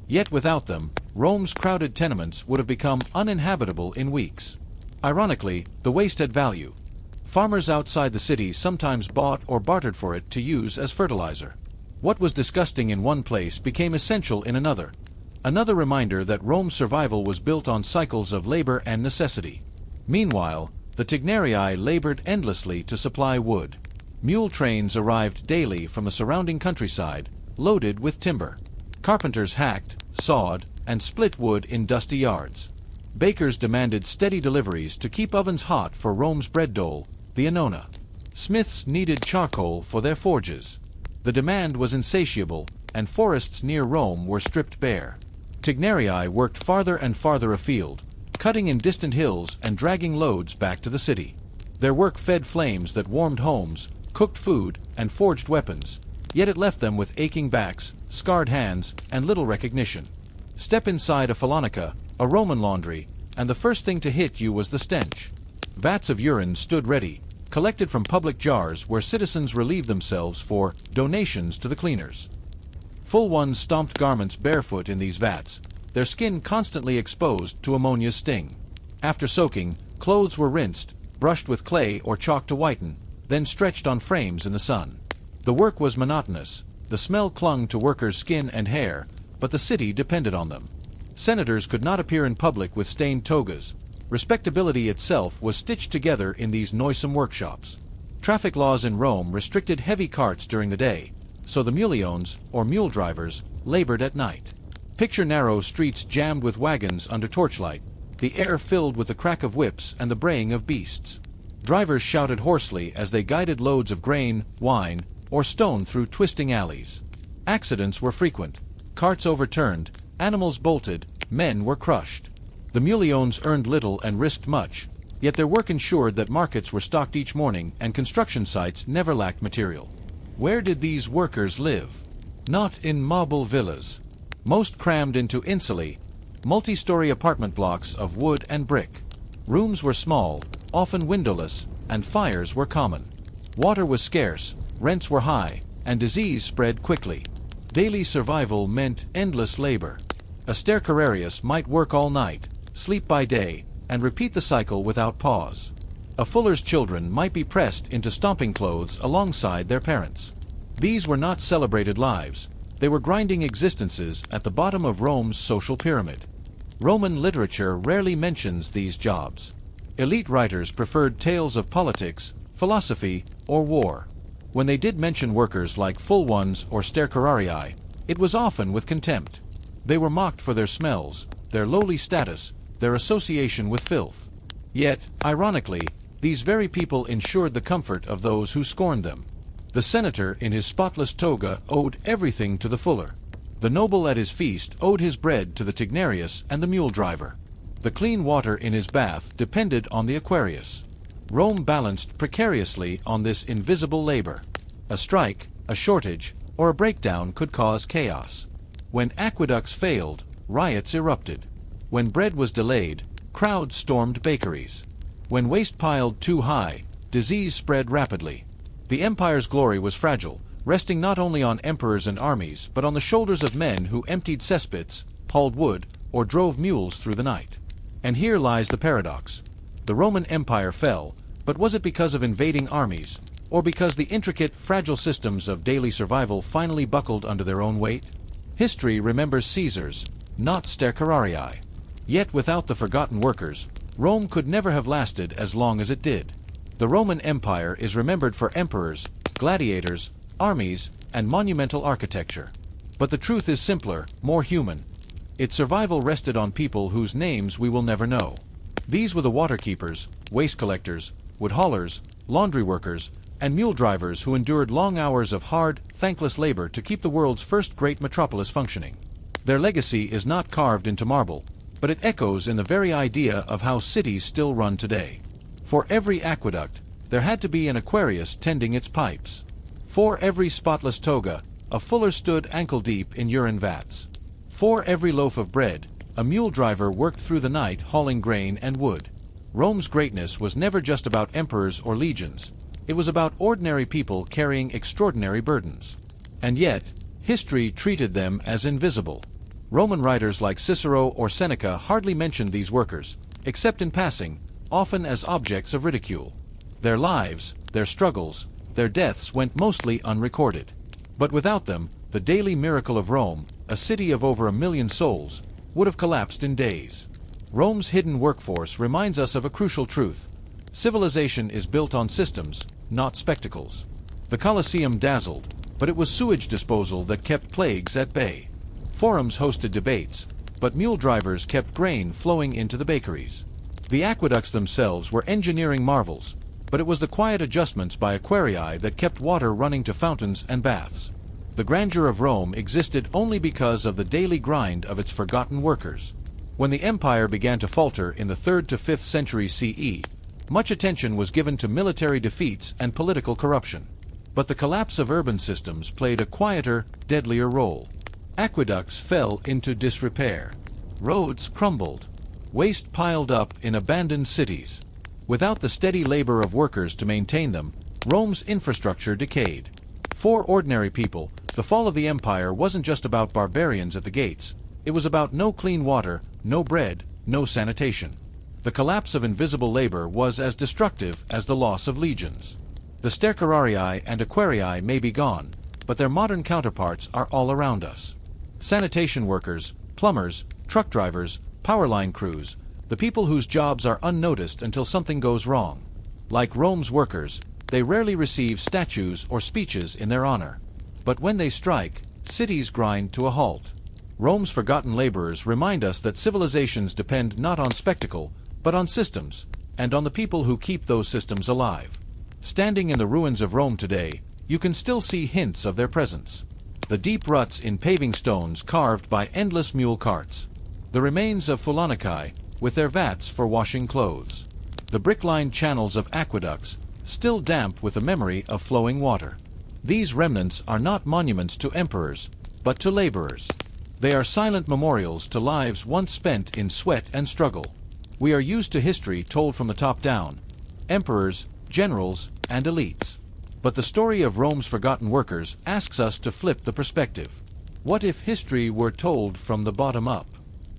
Yet without them, Rome's crowded tenements would have become uninhabitable in weeks. Ironically, the waste had value. Farmers outside the city sometimes bought or bartered for it to use as fertilizer. What was disgusting in one place became essential in another. Another reminder that Rome's survival was built on cycles of labor and necessity. Meanwhile, the Tignarii labored endlessly to supply wood. Mule trains arrived daily from the surrounding countryside, loaded with timber. Carpenters hacked, sawed, and split wood in dusty yards. Bakers demanded steady deliveries to keep ovens hot for Rome's bread dole, the annona. Smiths needed charcoal for their forges. The demand was insatiable, and forests near Rome were stripped bare. Tignarii worked farther and farther afield, cutting in distant hills and dragging loads back to the city. Their work fed flames that warmed homes, cooked food, and forged weapons, yet it left them with aching backs, scarred hands, and little recognition. Step inside a Phalanca, a Roman laundry, and the first thing to hit you was the stench. Vats of urine stood ready, collected from public jars where citizens relieved themselves for donations to the cleaners. Full ones stomped garments barefoot in these vats, their skin constantly exposed to ammonia's sting. After soaking, clothes were rinsed, brushed with clay or chalk to whiten, then stretched on frames in the sun. The work was monotonous, the smell clung to workers' skin and hair, but the city depended on them. Senators could not appear in public with stained togas. Respectability itself was stitched together in these noisome workshops. Traffic laws in Rome restricted heavy carts during the day, so the muliones, or mule drivers, labored at night. Picture narrow streets jammed with wagons under torchlight, the air filled with the crack of whips and the braying of beasts. Drivers shouted hoarsely as they guided loads of grain, wine, or stone through twisting alleys. Accidents were frequent. Carts overturned, animals bolted, men were crushed. The muliones earned little and risked much, yet their work ensured that markets were stocked each morning and construction sites never lacked material. Where did these workers live? Not in marble villas. Most crammed into insulae, multi-story apartment blocks of wood and brick. Rooms were small, often windowless, and fires were common. Water was scarce, rents were high, and disease spread quickly. Daily survival meant endless labor. A stercorarius might work all night, sleep by day, and repeat the cycle without pause. A fuller's children might be pressed into stomping clothes alongside their parents. These were not celebrated lives. They were grinding existences at the bottom of Rome's social pyramid. Roman literature rarely mentions these jobs. Elite writers preferred tales of politics, philosophy, or war. When they did mention workers like full ones or stercorarii, it was often with contempt. They were mocked for their smells, their lowly status, their association with filth. Yet, ironically, these very people ensured the comfort of those who scorned them. The senator in his spotless toga owed everything to the fuller. The noble at his feast owed his bread to the tignarius and the mule driver. The clean water in his bath depended on the Aquarius. Rome balanced precariously on this invisible labor. A strike, a shortage, or a breakdown could cause chaos. When aqueducts failed, riots erupted. When bread was delayed, crowds stormed bakeries. When waste piled too high, disease spread rapidly. The empire's glory was fragile, resting not only on emperors and armies, but on the shoulders of men who emptied cesspits, hauled wood, or drove mules through the night. And here lies the paradox. The Roman Empire fell, but was it because of invading armies, or because the intricate, fragile systems of daily survival finally buckled under their own weight? History remembers Caesars, not stercorarii. Yet without the forgotten workers, Rome could never have lasted as long as it did. The Roman Empire is remembered for emperors, gladiators, armies, and monumental architecture. But the truth is simpler, more human. Its survival rested on people whose names we will never know. These were the waterkeepers, waste collectors, wood haulers, laundry workers, and mule drivers who endured long hours of hard, thankless labor to keep the world's first great metropolis functioning. Their legacy is not carved into marble, but it echoes in the very idea of how cities still run today. For every aqueduct, there had to be an Aquarius tending its pipes. For every spotless toga, a fuller stood ankle-deep in urine vats. For every loaf of bread, a mule driver worked through the night hauling grain and wood. Rome's greatness was never just about emperors or legions. It was about ordinary people carrying extraordinary burdens. And yet, history treated them as invisible. Roman writers like Cicero or Seneca hardly mentioned these workers, except in passing, often as objects of ridicule. Their lives, their struggles, their deaths went mostly unrecorded. But without them, the daily miracle of Rome, a city of over 1 million souls, would have collapsed in days. Rome's hidden workforce reminds us of a crucial truth. Civilization is built on systems, not spectacles. The Colosseum dazzled, but it was sewage disposal that kept plagues at bay. Forums hosted debates, but mule drivers kept grain flowing into the bakeries. The aqueducts themselves were engineering marvels, but it was the quiet adjustments by Aquarii that kept water running to fountains and baths. The grandeur of Rome existed only because of the daily grind of its forgotten workers. When the empire began to falter in the 3rd to 5th centuries CE, much attention was given to military defeats and political corruption. But the collapse of urban systems played a quieter, deadlier role. Aqueducts fell into disrepair. Roads crumbled. Waste piled up in abandoned cities. Without the steady labor of workers to maintain them, Rome's infrastructure decayed. For ordinary people, the fall of the empire wasn't just about barbarians at the gates. It was about no clean water, no bread, no sanitation. The collapse of invisible labor was as destructive as the loss of legions. The stercorarii and aquarii may be gone, but their modern counterparts are all around us. Sanitation workers, plumbers, truck drivers, power line crews, the people whose jobs are unnoticed until something goes wrong. Like Rome's workers, they rarely receive statues or speeches in their honor. But when they strike, cities grind to a halt. Rome's forgotten laborers remind us that civilizations depend not on spectacle, but on systems, and on the people who keep those systems alive. Standing in the ruins of Rome today, you can still see hints of their presence. The deep ruts in paving stones carved by endless mule carts. The remains of fulanicae, with their vats for washing clothes. The brick-lined channels of aqueducts, still damp with the memory of flowing water. These remnants are not monuments to emperors, but to laborers. They are silent memorials to lives once spent in sweat and struggle. We are used to history told from the top down, emperors, generals, and elites. But the story of Rome's forgotten workers asks us to flip the perspective. What if history were told from the bottom up?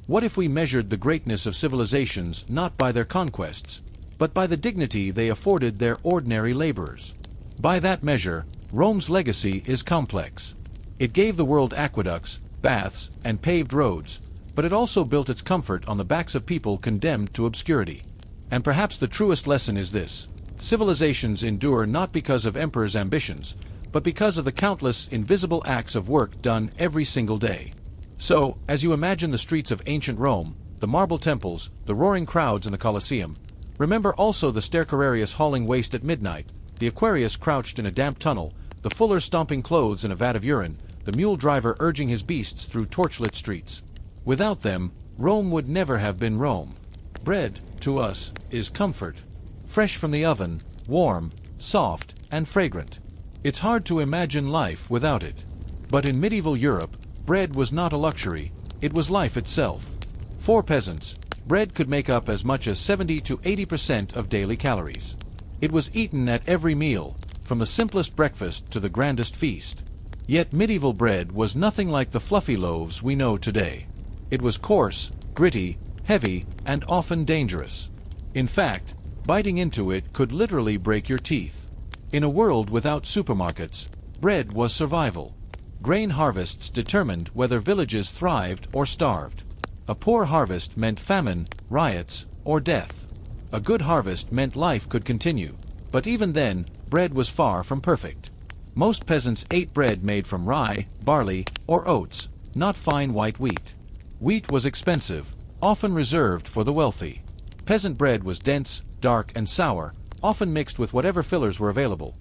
What if we measured the greatness of civilizations not by their conquests, but by the dignity they afforded their ordinary laborers? By that measure, Rome's legacy is complex. It gave the world aqueducts, baths, and paved roads, but it also built its comfort on the backs of people condemned to obscurity. And perhaps the truest lesson is this: civilizations endure not because of emperors' ambitions, but because of the countless invisible acts of work done every single day. So, as you imagine the streets of ancient Rome, the marble temples, the roaring crowds in the Colosseum, remember also the Stercorarius hauling waste at midnight, the Aquarius crouched in a damp tunnel, the fuller stomping clothes in a vat of urine, the mule driver urging his beasts through torchlit streets. Without them, Rome would never have been Rome. Bread, to us, is comfort. Fresh from the oven, warm, soft, and fragrant. It's hard to imagine life without it. But in medieval Europe, bread was not a luxury, it was life itself. For peasants, bread could make up as much as 70 to 80% of daily calories. It was eaten at every meal, from the simplest breakfast to the grandest feast. Yet medieval bread was nothing like the fluffy loaves we know today. It was coarse, gritty, heavy, and often dangerous. In fact, biting into it could literally break your teeth. In a world without supermarkets, bread was survival. Grain harvests determined whether villages thrived or starved. A poor harvest meant famine, riots, or death. A good harvest meant life could continue, but even then, bread was far from perfect. Most peasants ate bread made from rye, barley, or oats, not fine white wheat. Wheat was expensive, often reserved for the wealthy. Peasant bread was dense, dark, and sour, often mixed with whatever fillers were available.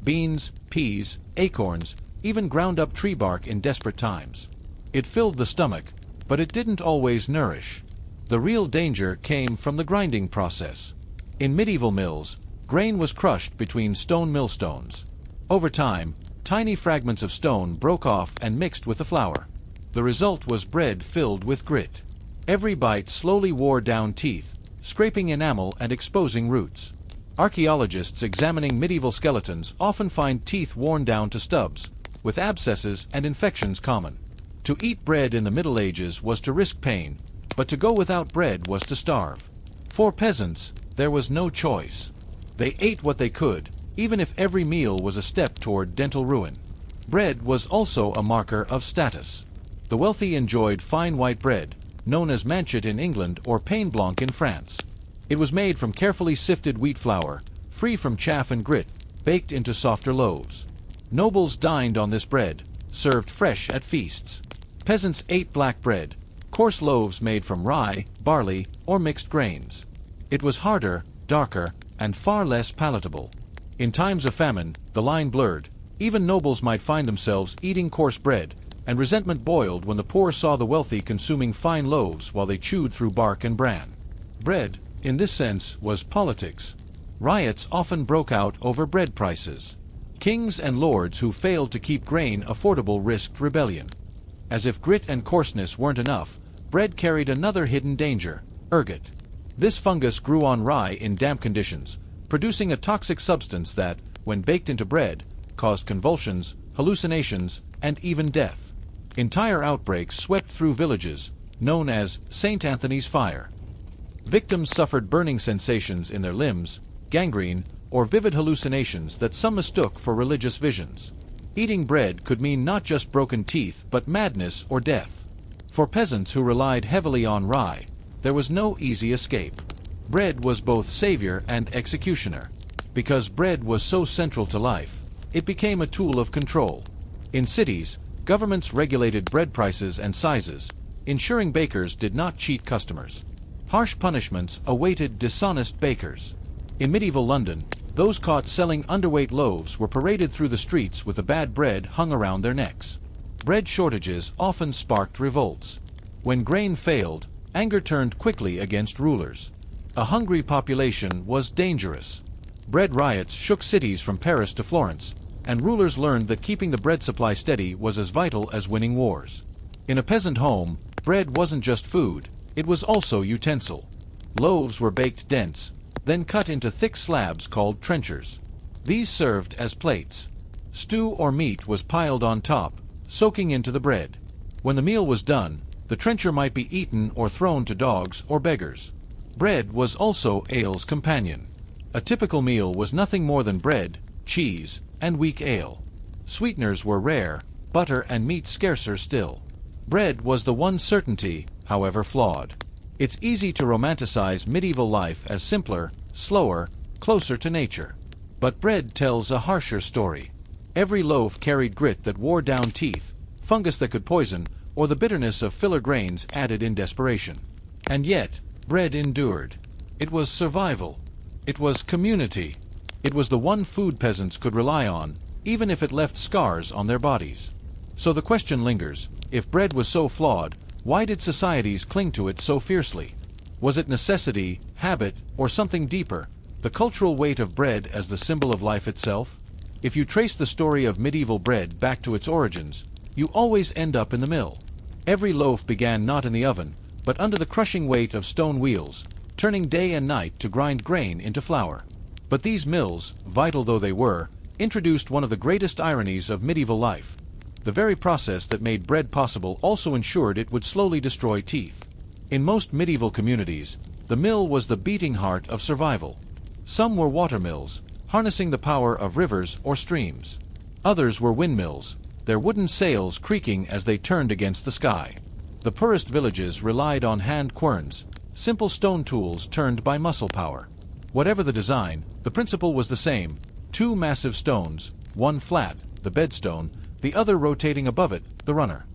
Beans, peas, acorns, even ground-up tree bark in desperate times. It filled the stomach, but it didn't always nourish. The real danger came from the grinding process. In medieval mills, grain was crushed between stone millstones. Over time, tiny fragments of stone broke off and mixed with the flour. The result was bread filled with grit. Every bite slowly wore down teeth, scraping enamel and exposing roots. Archaeologists examining medieval skeletons often find teeth worn down to stubs, with abscesses and infections common. To eat bread in the Middle Ages was to risk pain, but to go without bread was to starve. For peasants, there was no choice. They ate what they could, even if every meal was a step toward dental ruin. Bread was also a marker of status. The wealthy enjoyed fine white bread, known as manchet in England or pain blanc in France. It was made from carefully sifted wheat flour, free from chaff and grit, baked into softer loaves. Nobles dined on this bread, served fresh at feasts. Peasants ate black bread, coarse loaves made from rye, barley, or mixed grains. It was harder, darker, and far less palatable. In times of famine, the line blurred. Even nobles might find themselves eating coarse bread, and resentment boiled when the poor saw the wealthy consuming fine loaves while they chewed through bark and bran. Bread, in this sense, was politics. Riots often broke out over bread prices. Kings and lords who failed to keep grain affordable risked rebellion. As if grit and coarseness weren't enough, bread carried another hidden danger: ergot. This fungus grew on rye in damp conditions, producing a toxic substance that, when baked into bread, caused convulsions, hallucinations, and even death. Entire outbreaks swept through villages, known as St. Anthony's Fire. Victims suffered burning sensations in their limbs, gangrene, or vivid hallucinations that some mistook for religious visions. Eating bread could mean not just broken teeth but madness or death. For peasants who relied heavily on rye, there was no easy escape. Bread was both savior and executioner. Because bread was so central to life, it became a tool of control. In cities, governments regulated bread prices and sizes, ensuring bakers did not cheat customers. Harsh punishments awaited dishonest bakers. In medieval London, those caught selling underweight loaves were paraded through the streets with the bad bread hung around their necks. Bread shortages often sparked revolts. When grain failed, anger turned quickly against rulers. A hungry population was dangerous. Bread riots shook cities from Paris to Florence, and rulers learned that keeping the bread supply steady was as vital as winning wars. In a peasant home, bread wasn't just food, it was also utensil. Loaves were baked dense, then cut into thick slabs called trenchers. These served as plates. Stew or meat was piled on top, soaking into the bread. When the meal was done, the trencher might be eaten or thrown to dogs or beggars. Bread was also ale's companion. A typical meal was nothing more than bread, cheese, and weak ale. Sweeteners were rare, butter and meat scarcer still. Bread was the one certainty, however flawed. It's easy to romanticize medieval life as simpler, slower, closer to nature. But bread tells a harsher story. Every loaf carried grit that wore down teeth, fungus that could poison, or the bitterness of filler grains added in desperation. And yet, bread endured. It was survival. It was community. It was the one food peasants could rely on, even if it left scars on their bodies. So the question lingers, if bread was so flawed, why did societies cling to it so fiercely? Was it necessity, habit, or something deeper, the cultural weight of bread as the symbol of life itself? If you trace the story of medieval bread back to its origins, you always end up in the mill. Every loaf began not in the oven, but under the crushing weight of stone wheels, turning day and night to grind grain into flour. But these mills, vital though they were, introduced one of the greatest ironies of medieval life. The very process that made bread possible also ensured it would slowly destroy teeth. In most medieval communities, the mill was the beating heart of survival. Some were water mills, harnessing the power of rivers or streams. Others were windmills, their wooden sails creaking as they turned against the sky. The poorest villages relied on hand querns, simple stone tools turned by muscle power. Whatever the design, the principle was the same: two massive stones, one flat, the bedstone, the other rotating above it, the runner.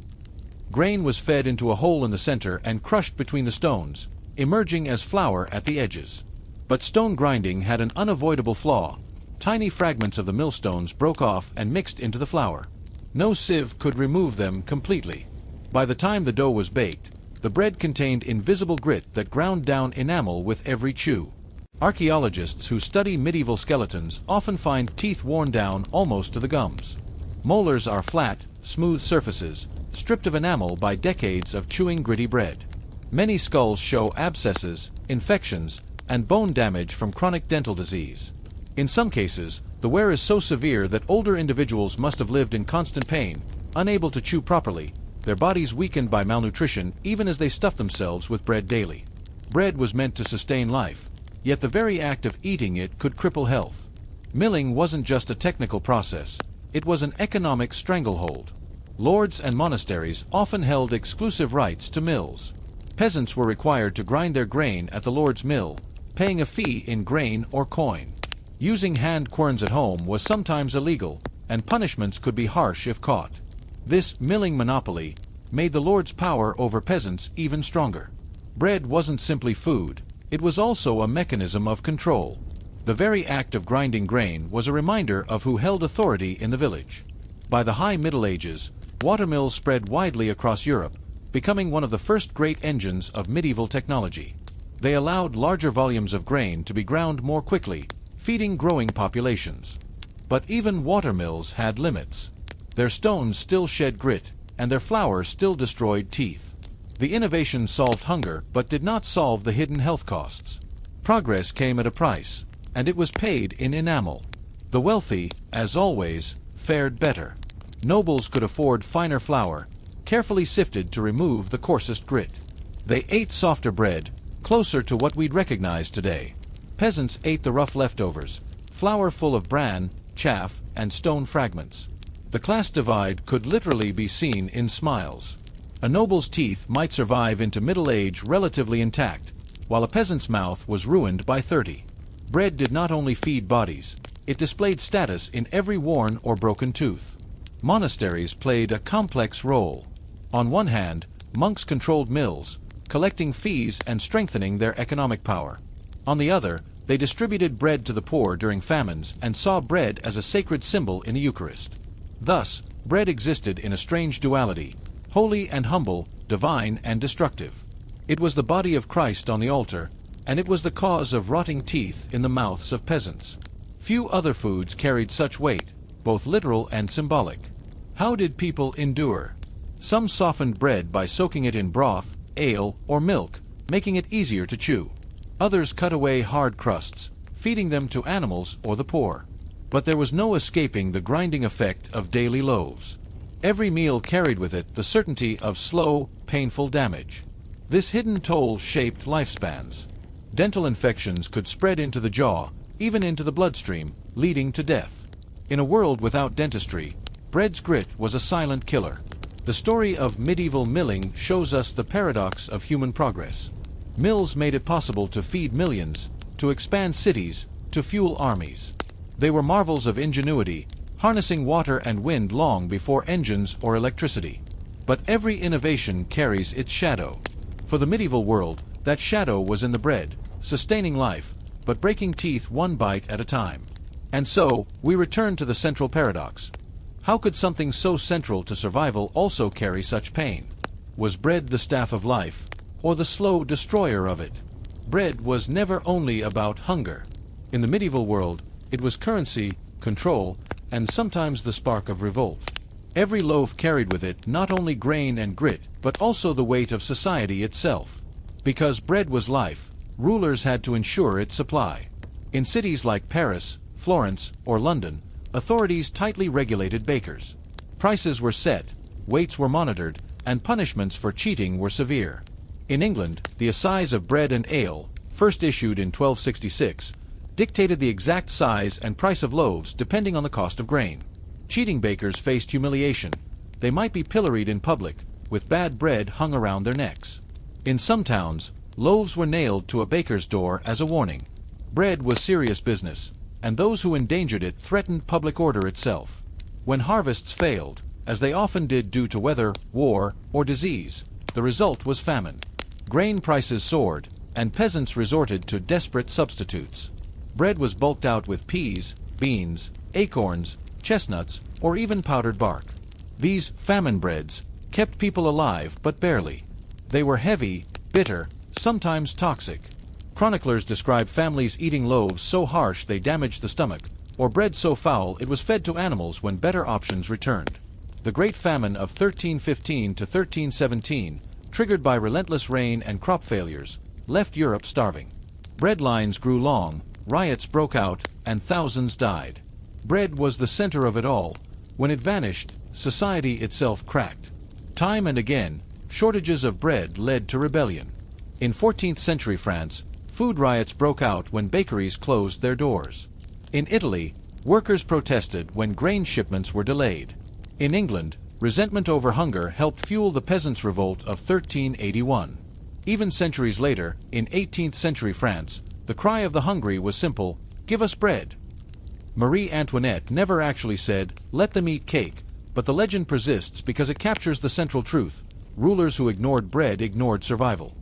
Grain was fed into a hole in the center and crushed between the stones, emerging as flour at the edges. But stone grinding had an unavoidable flaw. Tiny fragments of the millstones broke off and mixed into the flour. No sieve could remove them completely. By the time the dough was baked, the bread contained invisible grit that ground down enamel with every chew. Archaeologists who study medieval skeletons often find teeth worn down almost to the gums. Molars are flat, smooth surfaces, stripped of enamel by decades of chewing gritty bread. Many skulls show abscesses, infections, and bone damage from chronic dental disease. In some cases, the wear is so severe that older individuals must have lived in constant pain, unable to chew properly, their bodies weakened by malnutrition even as they stuffed themselves with bread daily. Bread was meant to sustain life, yet the very act of eating it could cripple health. Milling wasn't just a technical process, it was an economic stranglehold. Lords and monasteries often held exclusive rights to mills. Peasants were required to grind their grain at the lord's mill, paying a fee in grain or coin. Using hand querns at home was sometimes illegal, and punishments could be harsh if caught. This milling monopoly made the lord's power over peasants even stronger. Bread wasn't simply food, it was also a mechanism of control. The very act of grinding grain was a reminder of who held authority in the village. By the High Middle Ages, watermills spread widely across Europe, becoming one of the first great engines of medieval technology. They allowed larger volumes of grain to be ground more quickly, feeding growing populations. But even watermills had limits. Their stones still shed grit, and their flour still destroyed teeth. The innovation solved hunger but did not solve the hidden health costs. Progress came at a price, and it was paid in enamel. The wealthy, as always, fared better. Nobles could afford finer flour, carefully sifted to remove the coarsest grit. They ate softer bread, closer to what we'd recognize today. Peasants ate the rough leftovers, flour full of bran, chaff, and stone fragments. The class divide could literally be seen in smiles. A noble's teeth might survive into middle age relatively intact, while a peasant's mouth was ruined by 30. Bread did not only feed bodies, it displayed status in every worn or broken tooth. Monasteries played a complex role. On one hand, monks controlled mills, collecting fees and strengthening their economic power. On the other, they distributed bread to the poor during famines and saw bread as a sacred symbol in the Eucharist. Thus, bread existed in a strange duality, holy and humble, divine and destructive. It was the body of Christ on the altar, and it was the cause of rotting teeth in the mouths of peasants. Few other foods carried such weight, both literal and symbolic. How did people endure? Some softened bread by soaking it in broth, ale, or milk, making it easier to chew. Others cut away hard crusts, feeding them to animals or the poor. But there was no escaping the grinding effect of daily loaves. Every meal carried with it the certainty of slow, painful damage. This hidden toll shaped lifespans. Dental infections could spread into the jaw, even into the bloodstream, leading to death. In a world without dentistry, bread's grit was a silent killer. The story of medieval milling shows us the paradox of human progress. Mills made it possible to feed millions, to expand cities, to fuel armies. They were marvels of ingenuity, harnessing water and wind long before engines or electricity. But every innovation carries its shadow. For the medieval world, that shadow was in the bread, sustaining life, but breaking teeth one bite at a time. And so, we return to the central paradox. How could something so central to survival also carry such pain? Was bread the staff of life, or the slow destroyer of it? Bread was never only about hunger. In the medieval world, it was currency, control, and sometimes the spark of revolt. Every loaf carried with it not only grain and grit, but also the weight of society itself. Because bread was life, rulers had to ensure its supply. In cities like Paris, Florence, or London, authorities tightly regulated bakers. Prices were set, weights were monitored, and punishments for cheating were severe. In England, the Assize of Bread and Ale, first issued in 1266, dictated the exact size and price of loaves depending on the cost of grain. Cheating bakers faced humiliation. They might be pilloried in public, with bad bread hung around their necks. In some towns, loaves were nailed to a baker's door as a warning. Bread was serious business, and those who endangered it threatened public order itself. When harvests failed, as they often did due to weather, war, or disease, the result was famine. Grain prices soared, and peasants resorted to desperate substitutes. Bread was bulked out with peas, beans, acorns, chestnuts, or even powdered bark. These famine breads kept people alive but barely. They were heavy, bitter, sometimes toxic. Chroniclers describe families eating loaves so harsh they damaged the stomach, or bread so foul it was fed to animals when better options returned. The Great Famine of 1315 to 1317, triggered by relentless rain and crop failures, left Europe starving. Bread lines grew long, riots broke out, and thousands died. Bread was the center of it all. When it vanished, society itself cracked. Time and again, shortages of bread led to rebellion. In 14th century France, food riots broke out when bakeries closed their doors. In Italy, workers protested when grain shipments were delayed. In England, resentment over hunger helped fuel the peasants' revolt of 1381. Even centuries later, in 18th century France, the cry of the hungry was simple: "Give us bread." Marie Antoinette never actually said, "Let them eat cake," but the legend persists because it captures the central truth: rulers who ignored bread ignored survival.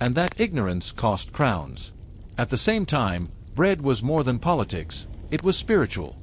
And that ignorance cost crowns. At the same time, bread was more than politics, it was spiritual.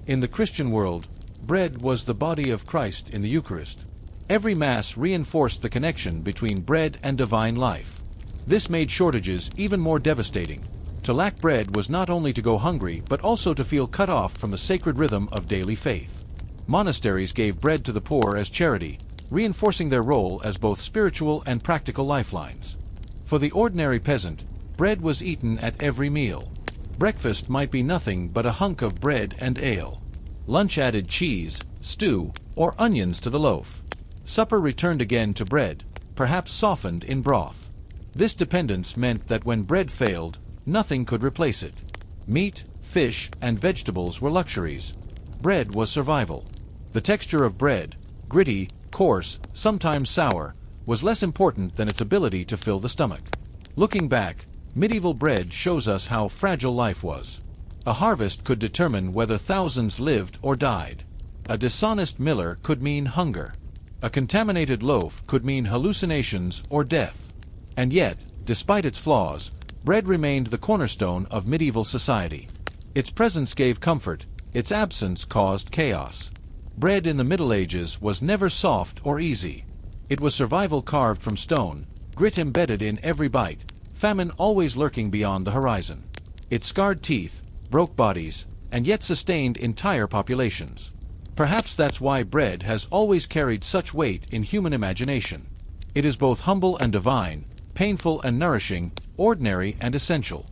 In the Christian world, bread was the body of Christ in the Eucharist. Every Mass reinforced the connection between bread and divine life. This made shortages even more devastating. To lack bread was not only to go hungry but also to feel cut off from the sacred rhythm of daily faith. Monasteries gave bread to the poor as charity, reinforcing their role as both spiritual and practical lifelines. For the ordinary peasant, bread was eaten at every meal. Breakfast might be nothing but a hunk of bread and ale. Lunch added cheese, stew, or onions to the loaf. Supper returned again to bread, perhaps softened in broth. This dependence meant that when bread failed, nothing could replace it. Meat, fish, and vegetables were luxuries. Bread was survival. The texture of bread, gritty, coarse, sometimes sour, was less important than its ability to fill the stomach. Looking back, medieval bread shows us how fragile life was. A harvest could determine whether thousands lived or died. A dishonest miller could mean hunger. A contaminated loaf could mean hallucinations or death. And yet, despite its flaws, bread remained the cornerstone of medieval society. Its presence gave comfort, its absence caused chaos. Bread in the Middle Ages was never soft or easy. It was survival carved from stone, grit embedded in every bite, famine always lurking beyond the horizon. It scarred teeth, broke bodies, and yet sustained entire populations. Perhaps that's why bread has always carried such weight in human imagination. It is both humble and divine, painful and nourishing, ordinary and essential.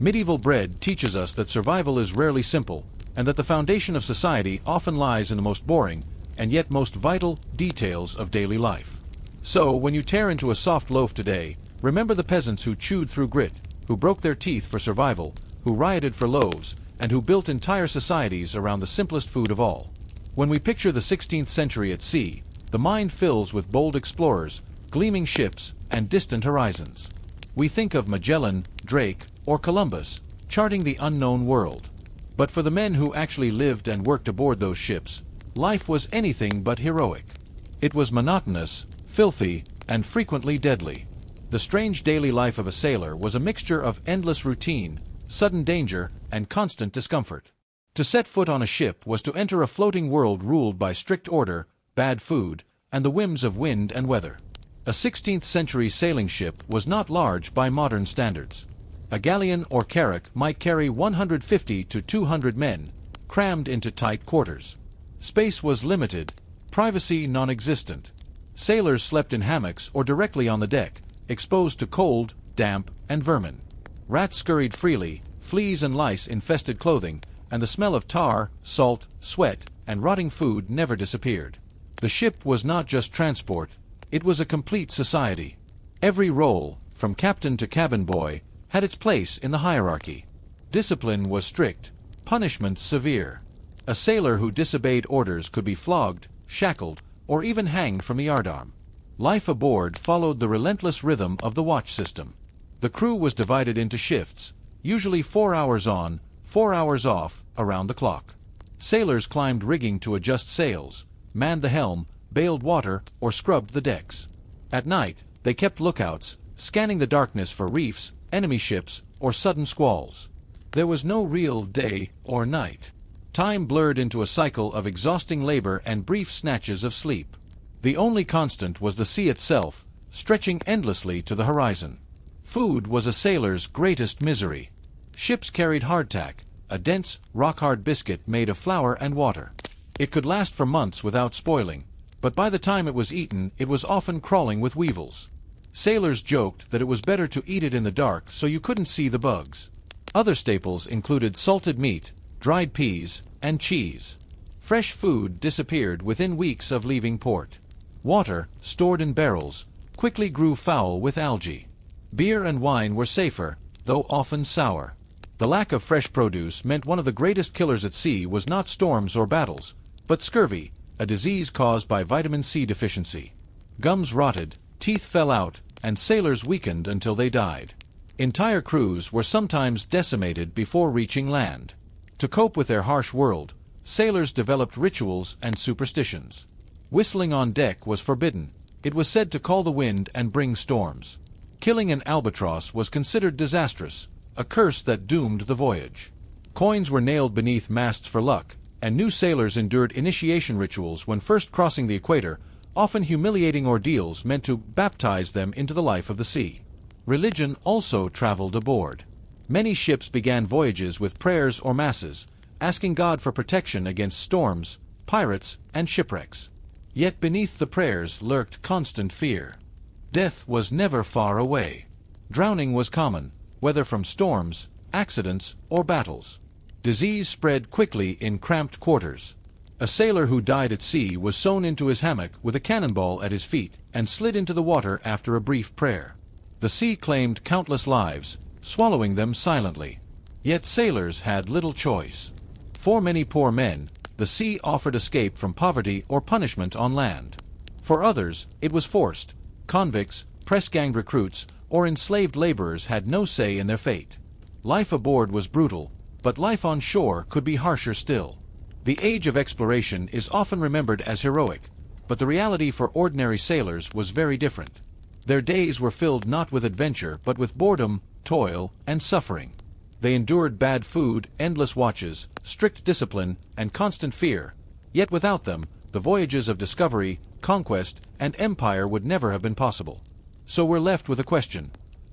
Medieval bread teaches us that survival is rarely simple, and that the foundation of society often lies in the most boring, and yet most vital, details of daily life. So, when you tear into a soft loaf today, remember the peasants who chewed through grit, who broke their teeth for survival, who rioted for loaves, and who built entire societies around the simplest food of all. When we picture the 16th century at sea, The mind fills with bold explorers, gleaming ships, and distant horizons. We think of Magellan, Drake, or Columbus, charting the unknown world. But for the men who actually lived and worked aboard those ships, life was anything but heroic. It was monotonous, filthy, and frequently deadly. The strange daily life of a sailor was a mixture of endless routine, sudden danger, and constant discomfort. To set foot on a ship was to enter a floating world ruled by strict order, bad food, and the whims of wind and weather. A 16th-century sailing ship was not large by modern standards. A galleon or carrack might carry 150 to 200 men, crammed into tight quarters. Space was limited, privacy non-existent. Sailors slept in hammocks or directly on the deck, exposed to cold, damp, and vermin. Rats scurried freely, fleas and lice infested clothing, and the smell of tar, salt, sweat, and rotting food never disappeared. The ship was not just transport, it was a complete society. Every role, from captain to cabin boy, had its place in the hierarchy. Discipline was strict, punishment severe. A sailor who disobeyed orders could be flogged, shackled, or even hanged from the yardarm. Life aboard followed the relentless rhythm of the watch system. The crew was divided into shifts, usually 4 hours on, 4 hours off, around the clock. Sailors climbed rigging to adjust sails, manned the helm, bailed water, or scrubbed the decks. At night, they kept lookouts, scanning the darkness for reefs, enemy ships, or sudden squalls. There was no real day or night. Time blurred into a cycle of exhausting labor and brief snatches of sleep. The only constant was the sea itself, stretching endlessly to the horizon. Food was a sailor's greatest misery. Ships carried hardtack, a dense, rock-hard biscuit made of flour and water. It could last for months without spoiling, but by the time it was eaten, it was often crawling with weevils. Sailors joked that it was better to eat it in the dark so you couldn't see the bugs. Other staples included salted meat, dried peas, and cheese. Fresh food disappeared within weeks of leaving port. Water, stored in barrels, quickly grew foul with algae. Beer and wine were safer, though often sour. The lack of fresh produce meant one of the greatest killers at sea was not storms or battles, but scurvy, a disease caused by vitamin C deficiency. Gums rotted, teeth fell out, and sailors weakened until they died. Entire crews were sometimes decimated before reaching land. To cope with their harsh world, sailors developed rituals and superstitions. Whistling on deck was forbidden. It was said to call the wind and bring storms. Killing an albatross was considered disastrous, a curse that doomed the voyage. Coins were nailed beneath masts for luck, and new sailors endured initiation rituals when first crossing the equator, often humiliating ordeals meant to baptize them into the life of the sea. Religion also traveled aboard. Many ships began voyages with prayers or masses, asking God for protection against storms, pirates, and shipwrecks. Yet beneath the prayers lurked constant fear. Death was never far away. Drowning was common, whether from storms, accidents, or battles. Disease spread quickly in cramped quarters. A sailor who died at sea was sewn into his hammock with a cannonball at his feet and slid into the water after a brief prayer. The sea claimed countless lives, swallowing them silently. Yet sailors had little choice. For many poor men, the sea offered escape from poverty or punishment on land. For others, it was forced. Convicts, press-gang recruits, or enslaved laborers had no say in their fate. Life aboard was brutal, but life on shore could be harsher still. The age of exploration is often remembered as heroic, but the reality for ordinary sailors was very different. Their days were filled not with adventure but with boredom, toil, and suffering. They endured bad food, endless watches, strict discipline, and constant fear, yet without them, the voyages of discovery, conquest, and empire would never have been possible. So we're left with a question.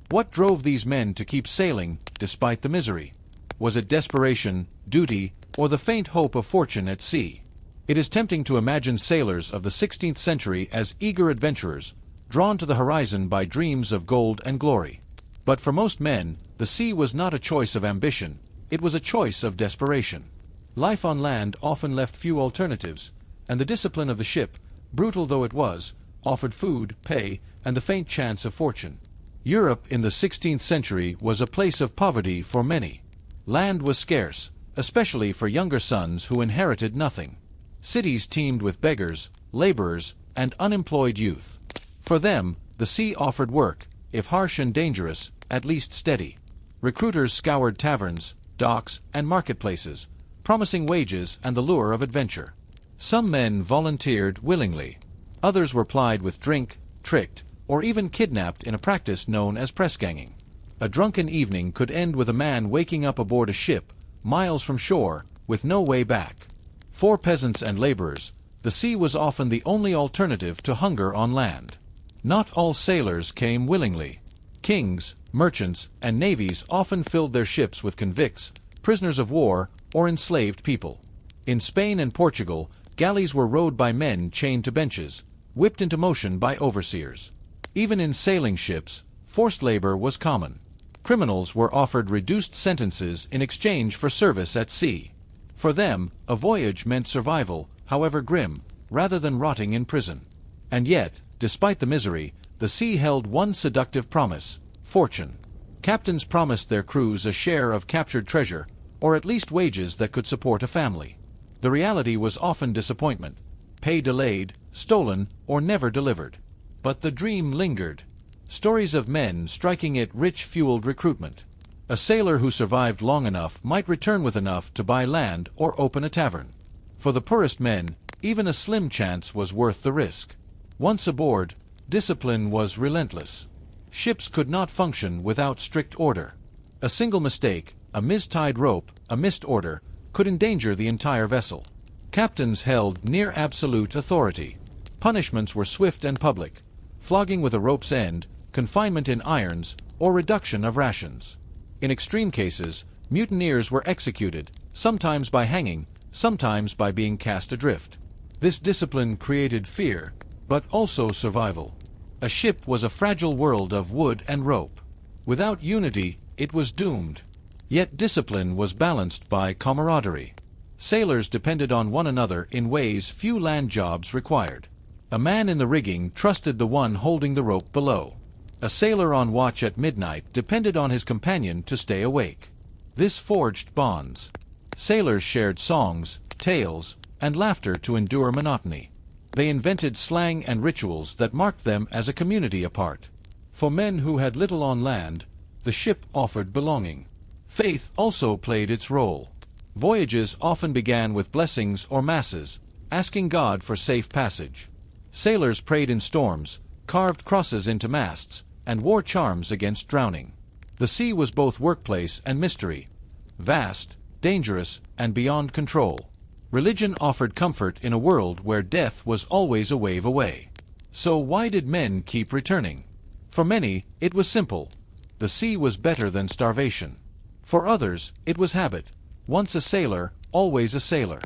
What drove these men to keep sailing, despite the misery? Was it desperation, duty, or the faint hope of fortune at sea? It is tempting to imagine sailors of the 16th century as eager adventurers, drawn to the horizon by dreams of gold and glory. But for most men, the sea was not a choice of ambition, it was a choice of desperation. Life on land often left few alternatives, and the discipline of the ship, brutal though it was, offered food, pay, and the faint chance of fortune. Europe in the 16th century was a place of poverty for many. Land was scarce, especially for younger sons who inherited nothing. Cities teemed with beggars, laborers, and unemployed youth. For them, the sea offered work, if harsh and dangerous, at least steady. Recruiters scoured taverns, docks, and marketplaces, promising wages and the lure of adventure. Some men volunteered willingly. Others were plied with drink, tricked, or even kidnapped in a practice known as pressganging. A drunken evening could end with a man waking up aboard a ship, miles from shore, with no way back. For peasants and laborers, the sea was often the only alternative to hunger on land. Not all sailors came willingly. Kings, merchants, and navies often filled their ships with convicts, prisoners of war, or enslaved people. In Spain and Portugal, galleys were rowed by men chained to benches, whipped into motion by overseers. Even in sailing ships, forced labor was common. Criminals were offered reduced sentences in exchange for service at sea. For them, a voyage meant survival, however grim, rather than rotting in prison. And yet, despite the misery, the sea held one seductive promise: fortune. Captains promised their crews a share of captured treasure, or at least wages that could support a family. The reality was often disappointment: pay delayed, stolen, or never delivered. But the dream lingered. Stories of men striking it rich fueled recruitment. A sailor who survived long enough might return with enough to buy land or open a tavern. For the poorest men, even a slim chance was worth the risk. Once aboard, discipline was relentless. Ships could not function without strict order. A single mistake, a mistied rope, a missed order, could endanger the entire vessel. Captains held near absolute authority. Punishments were swift and public: flogging with a rope's end, confinement in irons, or reduction of rations. In extreme cases, mutineers were executed, sometimes by hanging, sometimes by being cast adrift. This discipline created fear, but also survival. A ship was a fragile world of wood and rope. Without unity, it was doomed. Yet discipline was balanced by camaraderie. Sailors depended on one another in ways few land jobs required. A man in the rigging trusted the one holding the rope below. A sailor on watch at midnight depended on his companion to stay awake. This forged bonds. Sailors shared songs, tales, and laughter to endure monotony. They invented slang and rituals that marked them as a community apart. For men who had little on land, the ship offered belonging. Faith also played its role. Voyages often began with blessings or masses, asking God for safe passage. Sailors prayed in storms, carved crosses into masts, and wore charms against drowning. The sea was both workplace and mystery, vast, dangerous, and beyond control. Religion offered comfort in a world where death was always a wave away. So why did men keep returning? For many, it was simple: the sea was better than starvation. For others, it was habit: once a sailor, always a sailor.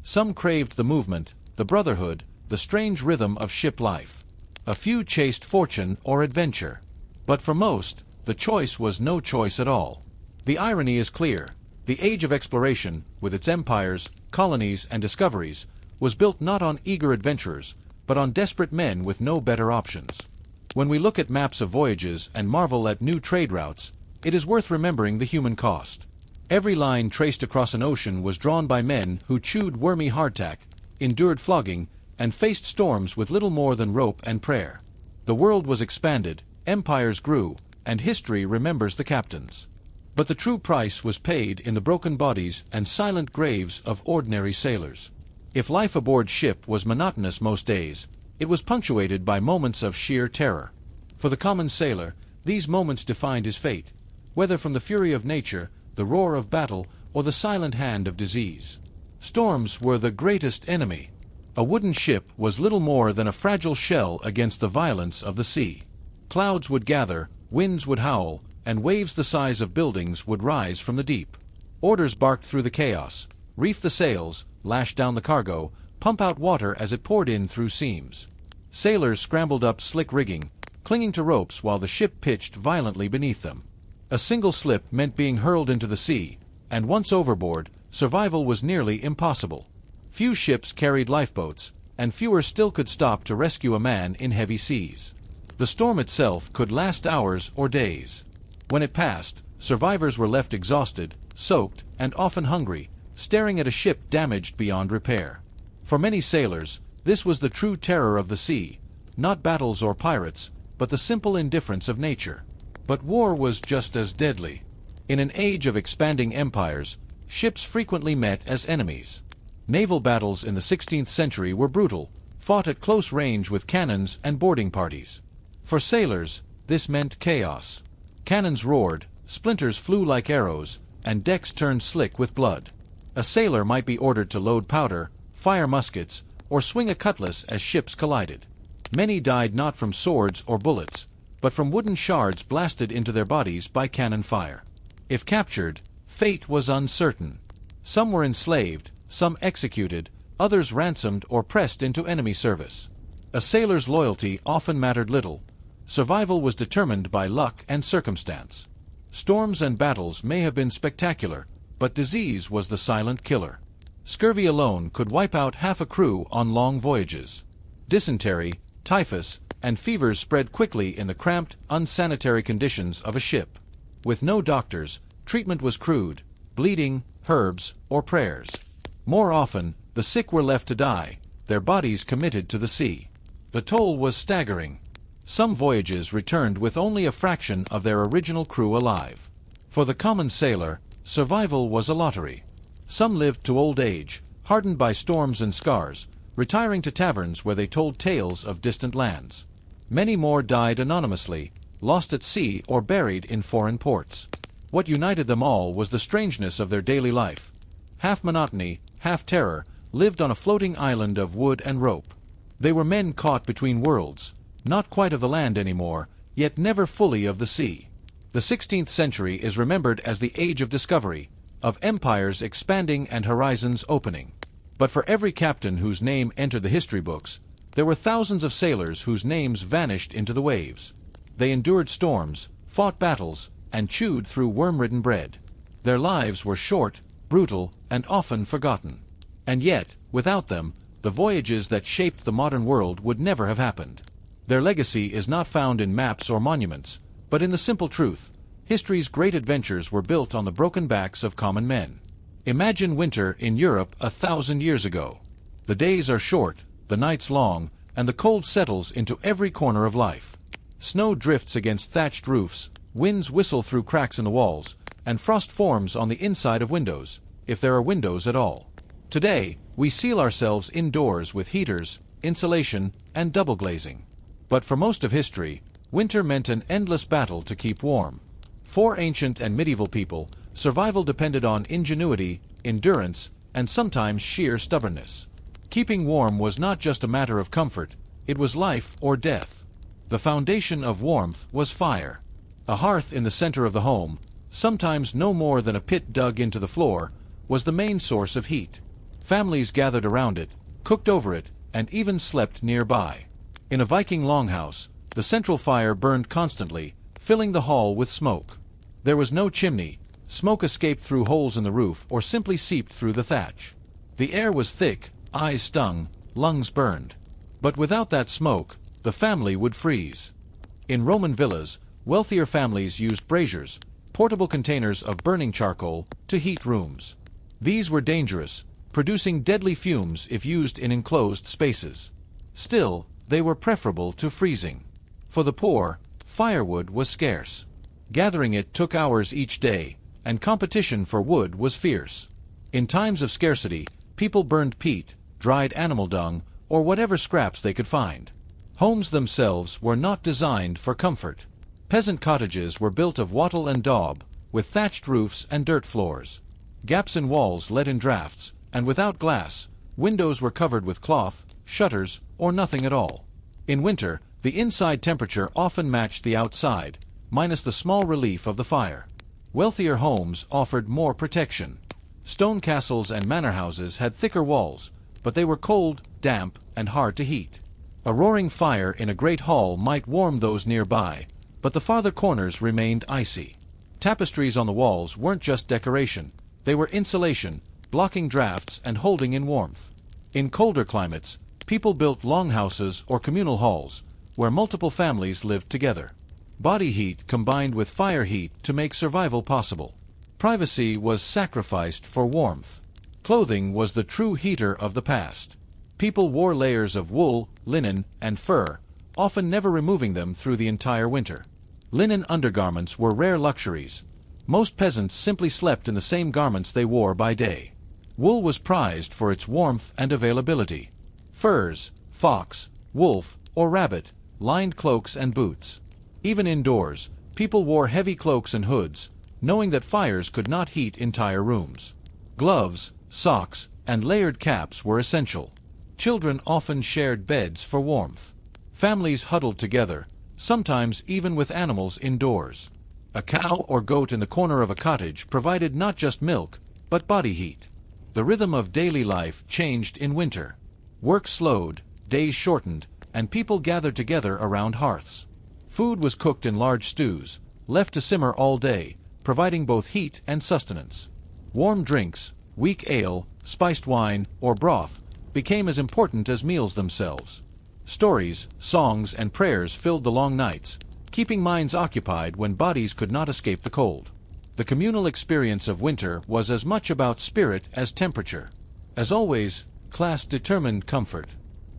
Some craved the movement, the brotherhood, the strange rhythm of ship life. A few chased fortune or adventure. But for most, the choice was no choice at all. The irony is clear. The age of exploration, with its empires, colonies, and discoveries, was built not on eager adventurers, but on desperate men with no better options. When we look at maps of voyages and marvel at new trade routes, it is worth remembering the human cost. Every line traced across an ocean was drawn by men who chewed wormy hardtack, endured flogging, and faced storms with little more than rope and prayer. The world was expanded, empires grew, and history remembers the captains. But the true price was paid in the broken bodies and silent graves of ordinary sailors. If life aboard ship was monotonous most days, it was punctuated by moments of sheer terror. For the common sailor, these moments defined his fate, whether from the fury of nature, the roar of battle, or the silent hand of disease. Storms were the greatest enemy. A wooden ship was little more than a fragile shell against the violence of the sea. Clouds would gather, winds would howl, and waves the size of buildings would rise from the deep. Orders barked through the chaos: reef the sails, lash down the cargo, pump out water as it poured in through seams. Sailors scrambled up slick rigging, clinging to ropes while the ship pitched violently beneath them. A single slip meant being hurled into the sea, and once overboard, survival was nearly impossible. Few ships carried lifeboats, and fewer still could stop to rescue a man in heavy seas. The storm itself could last hours or days. When it passed, survivors were left exhausted, soaked, and often hungry, staring at a ship damaged beyond repair. For many sailors, This was the true terror of the sea, not battles or pirates, but the simple indifference of nature. But war was just as deadly. In an age of expanding empires, ships frequently met as enemies. Naval battles in the 16th century were brutal, fought at close range with cannons and boarding parties. For sailors, this meant chaos. Cannons roared, splinters flew like arrows, and decks turned slick with blood. A sailor might be ordered to load powder, fire muskets, or swing a cutlass as ships collided. Many died not from swords or bullets, but from wooden shards blasted into their bodies by cannon fire. If captured, fate was uncertain. Some were enslaved, some executed, others ransomed or pressed into enemy service. A sailor's loyalty often mattered little. Survival was determined by luck and circumstance. Storms and battles may have been spectacular, but disease was the silent killer. Scurvy alone could wipe out half a crew on long voyages. Dysentery, typhus, and fevers spread quickly in the cramped, unsanitary conditions of a ship. With no doctors, treatment was crude, bleeding, herbs, or prayers. More often, the sick were left to die, their bodies committed to the sea. The toll was staggering. Some voyages returned with only a fraction of their original crew alive. For the common sailor, survival was a lottery. Some lived to old age, hardened by storms and scars, retiring to taverns where they told tales of distant lands. Many more died anonymously, lost at sea or buried in foreign ports. What united them all was the strangeness of their daily life. Half monotony, half terror, lived on a floating island of wood and rope. They were men caught between worlds, not quite of the land anymore, yet never fully of the sea. The 16th century is remembered as the age of discovery, of empires expanding and horizons opening. But for every captain whose name entered the history books, there were thousands of sailors whose names vanished into the waves. They endured storms, fought battles, and chewed through worm-ridden bread. Their lives were short, brutal, and often forgotten. And yet, without them, the voyages that shaped the modern world would never have happened. Their legacy is not found in maps or monuments, but in the simple truth: history's great adventures were built on the broken backs of common men. Imagine winter in Europe 1,000 years ago. The days are short, the nights long, and the cold settles into every corner of life. Snow drifts against thatched roofs, winds whistle through cracks in the walls, and frost forms on the inside of windows, if there are windows at all. Today, we seal ourselves indoors with heaters, insulation, and double glazing. But for most of history, winter meant an endless battle to keep warm. For ancient and medieval people, survival depended on ingenuity, endurance, and sometimes sheer stubbornness. Keeping warm was not just a matter of comfort, it was life or death. The foundation of warmth was fire. A hearth in the center of the home, sometimes no more than a pit dug into the floor, was the main source of heat. Families gathered around it, cooked over it, and even slept nearby. In a Viking longhouse, the central fire burned constantly, filling the hall with smoke. There was no chimney. Smoke escaped through holes in the roof or simply seeped through the thatch. The air was thick, eyes stung, lungs burned. But without that smoke, the family would freeze. In Roman villas, wealthier families used braziers, portable containers of burning charcoal, to heat rooms. These were dangerous, producing deadly fumes if used in enclosed spaces. Still, they were preferable to freezing. For the poor, firewood was scarce. Gathering it took hours each day, and competition for wood was fierce. In times of scarcity, people burned peat, dried animal dung, or whatever scraps they could find. Homes themselves were not designed for comfort. Peasant cottages were built of wattle and daub, with thatched roofs and dirt floors. Gaps in walls let in drafts, and without glass, windows were covered with cloth, shutters, or nothing at all. In winter, the inside temperature often matched the outside, minus the small relief of the fire. Wealthier homes offered more protection. Stone castles and manor houses had thicker walls, but they were cold, damp, and hard to heat. A roaring fire in a great hall might warm those nearby, but the farther corners remained icy. Tapestries on the walls weren't just decoration, they were insulation, blocking drafts and holding in warmth. In colder climates, people built longhouses or communal halls, where multiple families lived together. Body heat combined with fire heat to make survival possible. Privacy was sacrificed for warmth. Clothing was the true heater of the past. People wore layers of wool, linen, and fur, often never removing them through the entire winter. Linen undergarments were rare luxuries. Most peasants simply slept in the same garments they wore by day. Wool was prized for its warmth and availability. Furs, fox, wolf, or rabbit, lined cloaks and boots. Even indoors, people wore heavy cloaks and hoods, knowing that fires could not heat entire rooms. Gloves, socks, and layered caps were essential. Children often shared beds for warmth. Families huddled together, sometimes even with animals indoors. A cow or goat in the corner of a cottage provided not just milk, but body heat. The rhythm of daily life changed in winter. Work slowed, days shortened, and people gathered together around hearths. Food was cooked in large stews, left to simmer all day, providing both heat and sustenance. Warm drinks, weak ale, spiced wine, or broth, became as important as meals themselves. Stories, songs, and prayers filled the long nights, keeping minds occupied when bodies could not escape the cold. The communal experience of winter was as much about spirit as temperature. As always, class determined comfort.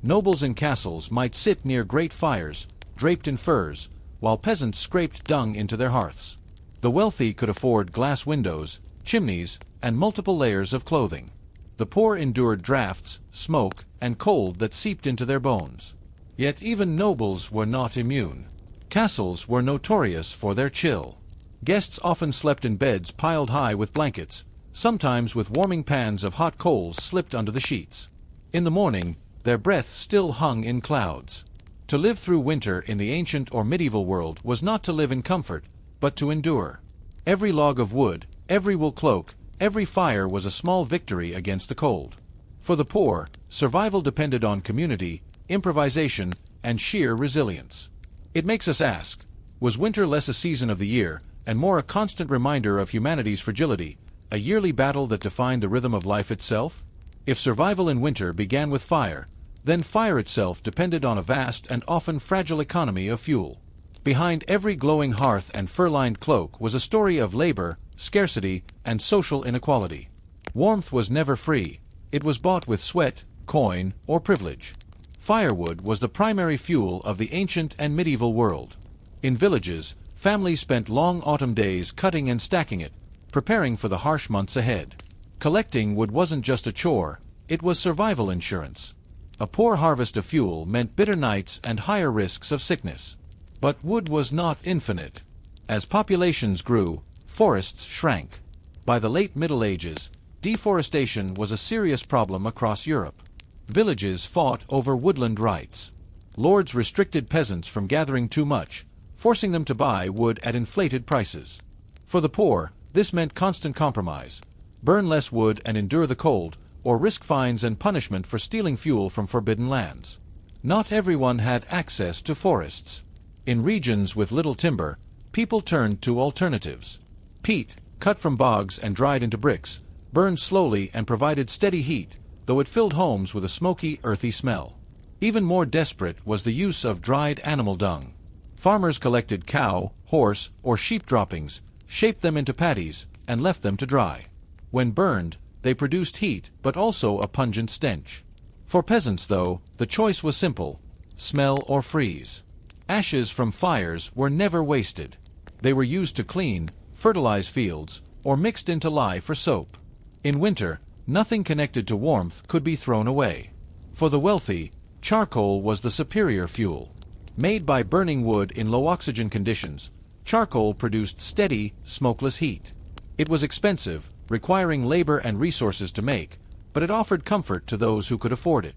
Nobles in castles might sit near great fires, draped in furs, while peasants scraped dung into their hearths. The wealthy could afford glass windows, chimneys, and multiple layers of clothing. The poor endured drafts, smoke, and cold that seeped into their bones. Yet even nobles were not immune. Castles were notorious for their chill. Guests often slept in beds piled high with blankets, sometimes with warming pans of hot coals slipped under the sheets. In the morning, their breath still hung in clouds. To live through winter in the ancient or medieval world was not to live in comfort, but to endure. Every log of wood, every wool cloak, every fire was a small victory against the cold. For the poor, survival depended on community, improvisation, and sheer resilience. It makes us ask, was winter less a season of the year, and more a constant reminder of humanity's fragility, a yearly battle that defined the rhythm of life itself? If survival in winter began with fire, then fire itself depended on a vast and often fragile economy of fuel. Behind every glowing hearth and fur-lined cloak was a story of labor, scarcity, and social inequality. Warmth was never free. It was bought with sweat, coin, or privilege. Firewood was the primary fuel of the ancient and medieval world. In villages, families spent long autumn days cutting and stacking it, preparing for the harsh months ahead. Collecting wood wasn't just a chore, it was survival insurance. A poor harvest of fuel meant bitter nights and higher risks of sickness. But wood was not infinite. As populations grew, forests shrank. By the late Middle Ages, deforestation was a serious problem across Europe. Villages fought over woodland rights. Lords restricted peasants from gathering too much, forcing them to buy wood at inflated prices. For the poor, this meant constant compromise. Burn less wood and endure the cold, or risk fines and punishment for stealing fuel from forbidden lands. Not everyone had access to forests. In regions with little timber, people turned to alternatives. Peat, cut from bogs and dried into bricks, burned slowly and provided steady heat, though it filled homes with a smoky, earthy smell. Even more desperate was the use of dried animal dung. Farmers collected cow, horse, or sheep droppings, shaped them into patties, and left them to dry. When burned, they produced heat, but also a pungent stench. For peasants, though, the choice was simple: smell or freeze. Ashes from fires were never wasted. They were used to clean, fertilize fields, or mixed into lye for soap. In winter, nothing connected to warmth could be thrown away. For the wealthy, charcoal was the superior fuel. Made by burning wood in low-oxygen conditions, charcoal produced steady, smokeless heat. It was expensive, requiring labor and resources to make, but it offered comfort to those who could afford it.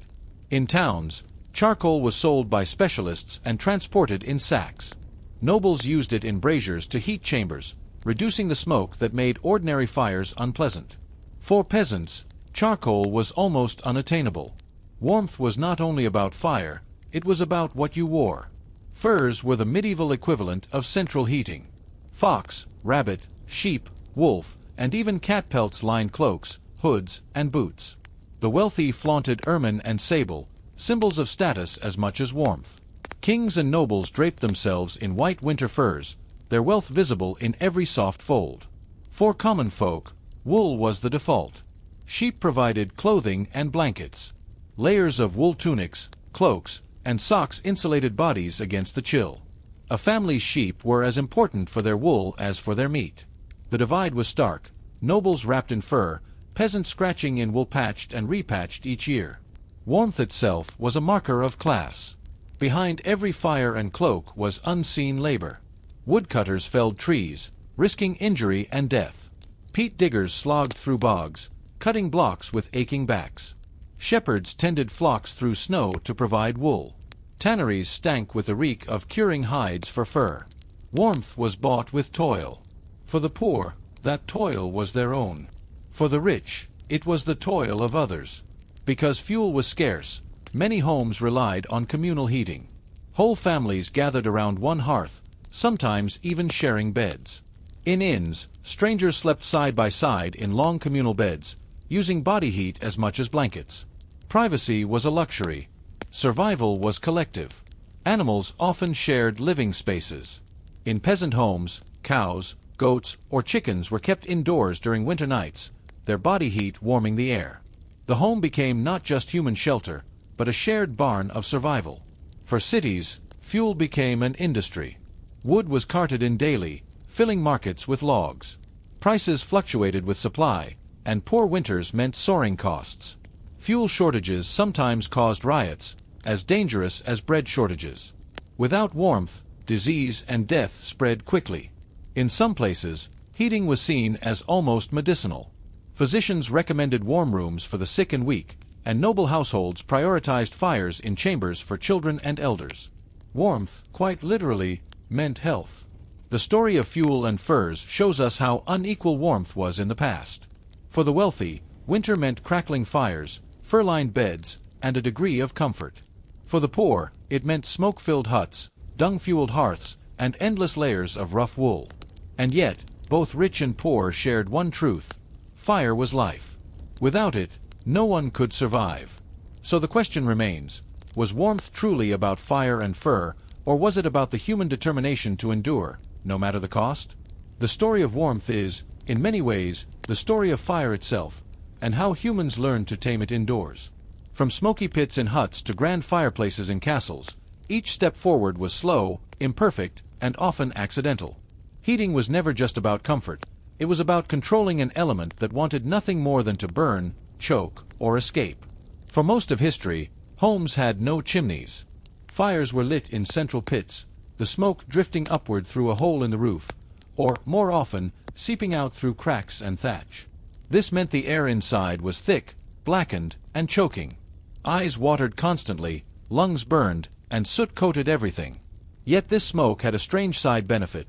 In towns, charcoal was sold by specialists and transported in sacks. Nobles used it in braziers to heat chambers, reducing the smoke that made ordinary fires unpleasant. For peasants, charcoal was almost unattainable. Warmth was not only about fire, it was about what you wore. Furs were the medieval equivalent of central heating. Fox, rabbit, sheep, wolf, and even cat pelts lined cloaks, hoods, and boots. The wealthy flaunted ermine and sable, symbols of status as much as warmth. Kings and nobles draped themselves in white winter furs, their wealth visible in every soft fold. For common folk, wool was the default. Sheep provided clothing and blankets. Layers of wool tunics, cloaks, and socks insulated bodies against the chill. A family's sheep were as important for their wool as for their meat. The divide was stark: nobles wrapped in fur, peasants scratching in wool patched and repatched each year. Warmth itself was a marker of class. Behind every fire and cloak was unseen labor. Woodcutters felled trees, risking injury and death. Peat diggers slogged through bogs, cutting blocks with aching backs. Shepherds tended flocks through snow to provide wool. Tanneries stank with the reek of curing hides for fur. Warmth was bought with toil. For the poor, that toil was their own. For the rich, it was the toil of others. Because fuel was scarce, many homes relied on communal heating. Whole families gathered around one hearth, sometimes even sharing beds. In inns, strangers slept side by side in long communal beds, using body heat as much as blankets. Privacy was a luxury. Survival was collective. Animals often shared living spaces. In peasant homes, cows, goats, or chickens were kept indoors during winter nights, their body heat warming the air. The home became not just human shelter, but a shared barn of survival. For cities, fuel became an industry. Wood was carted in daily, filling markets with logs. Prices fluctuated with supply, and poor winters meant soaring costs. Fuel shortages sometimes caused riots, as dangerous as bread shortages. Without warmth, disease and death spread quickly. In some places, heating was seen as almost medicinal. Physicians recommended warm rooms for the sick and weak, and noble households prioritized fires in chambers for children and elders. Warmth, quite literally, meant health. The story of fuel and furs shows us how unequal warmth was in the past. For the wealthy, winter meant crackling fires, fur-lined beds, and a degree of comfort. For the poor, it meant smoke-filled huts, dung-fueled hearths, and endless layers of rough wool. And yet, both rich and poor shared one truth: fire was life. Without it, no one could survive. So the question remains: was warmth truly about fire and fur, or was it about the human determination to endure, no matter the cost? The story of warmth is, in many ways, the story of fire itself, and how humans learned to tame it indoors. From smoky pits in huts to grand fireplaces in castles, each step forward was slow, imperfect, and often accidental. Heating was never just about comfort. It was about controlling an element that wanted nothing more than to burn, choke, or escape. For most of history, homes had no chimneys. Fires were lit in central pits, the smoke drifting upward through a hole in the roof, or, more often, seeping out through cracks and thatch. This meant the air inside was thick, blackened, and choking. Eyes watered constantly, lungs burned, and soot coated everything. Yet this smoke had a strange side benefit.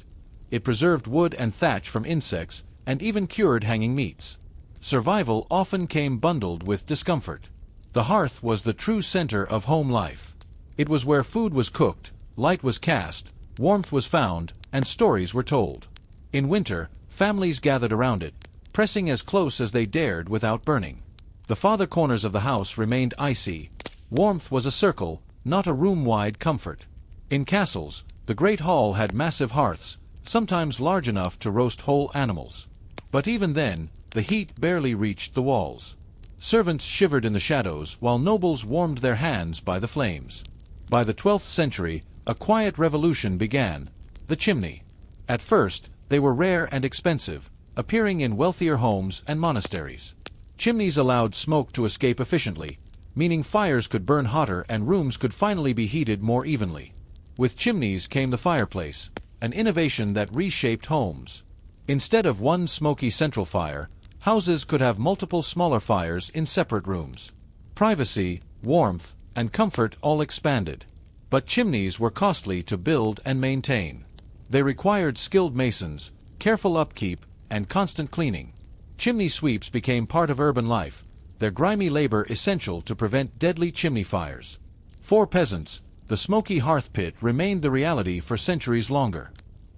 It preserved wood and thatch from insects, and even cured hanging meats. Survival often came bundled with discomfort. The hearth was the true center of home life. It was where food was cooked, light was cast, warmth was found, and stories were told. In winter, families gathered around it, pressing as close as they dared without burning. The farther corners of the house remained icy. Warmth was a circle, not a room-wide comfort. In castles, the great hall had massive hearths, sometimes large enough to roast whole animals. But even then, the heat barely reached the walls. Servants shivered in the shadows while nobles warmed their hands by the flames. By the 12th century, a quiet revolution began: the chimney. At first, they were rare and expensive, appearing in wealthier homes and monasteries. Chimneys allowed smoke to escape efficiently, meaning fires could burn hotter and rooms could finally be heated more evenly. With chimneys came the fireplace, an innovation that reshaped homes. Instead of one smoky central fire, houses could have multiple smaller fires in separate rooms. Privacy, warmth, and comfort all expanded. But chimneys were costly to build and maintain. They required skilled masons, careful upkeep, and constant cleaning. Chimney sweeps became part of urban life, their grimy labor essential to prevent deadly chimney fires. For peasants, the smoky hearth pit remained the reality for centuries longer.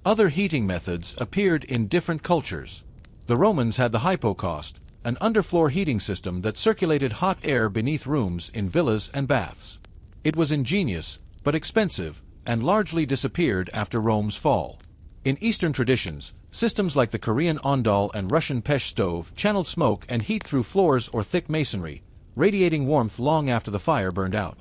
Other heating methods appeared in different cultures. The Romans had the hypocaust, an underfloor heating system that circulated hot air beneath rooms in villas and baths. It was ingenious, but expensive, and largely disappeared after Rome's fall. In Eastern traditions, systems like the Korean ondol and Russian pesh stove channeled smoke and heat through floors or thick masonry, radiating warmth long after the fire burned out.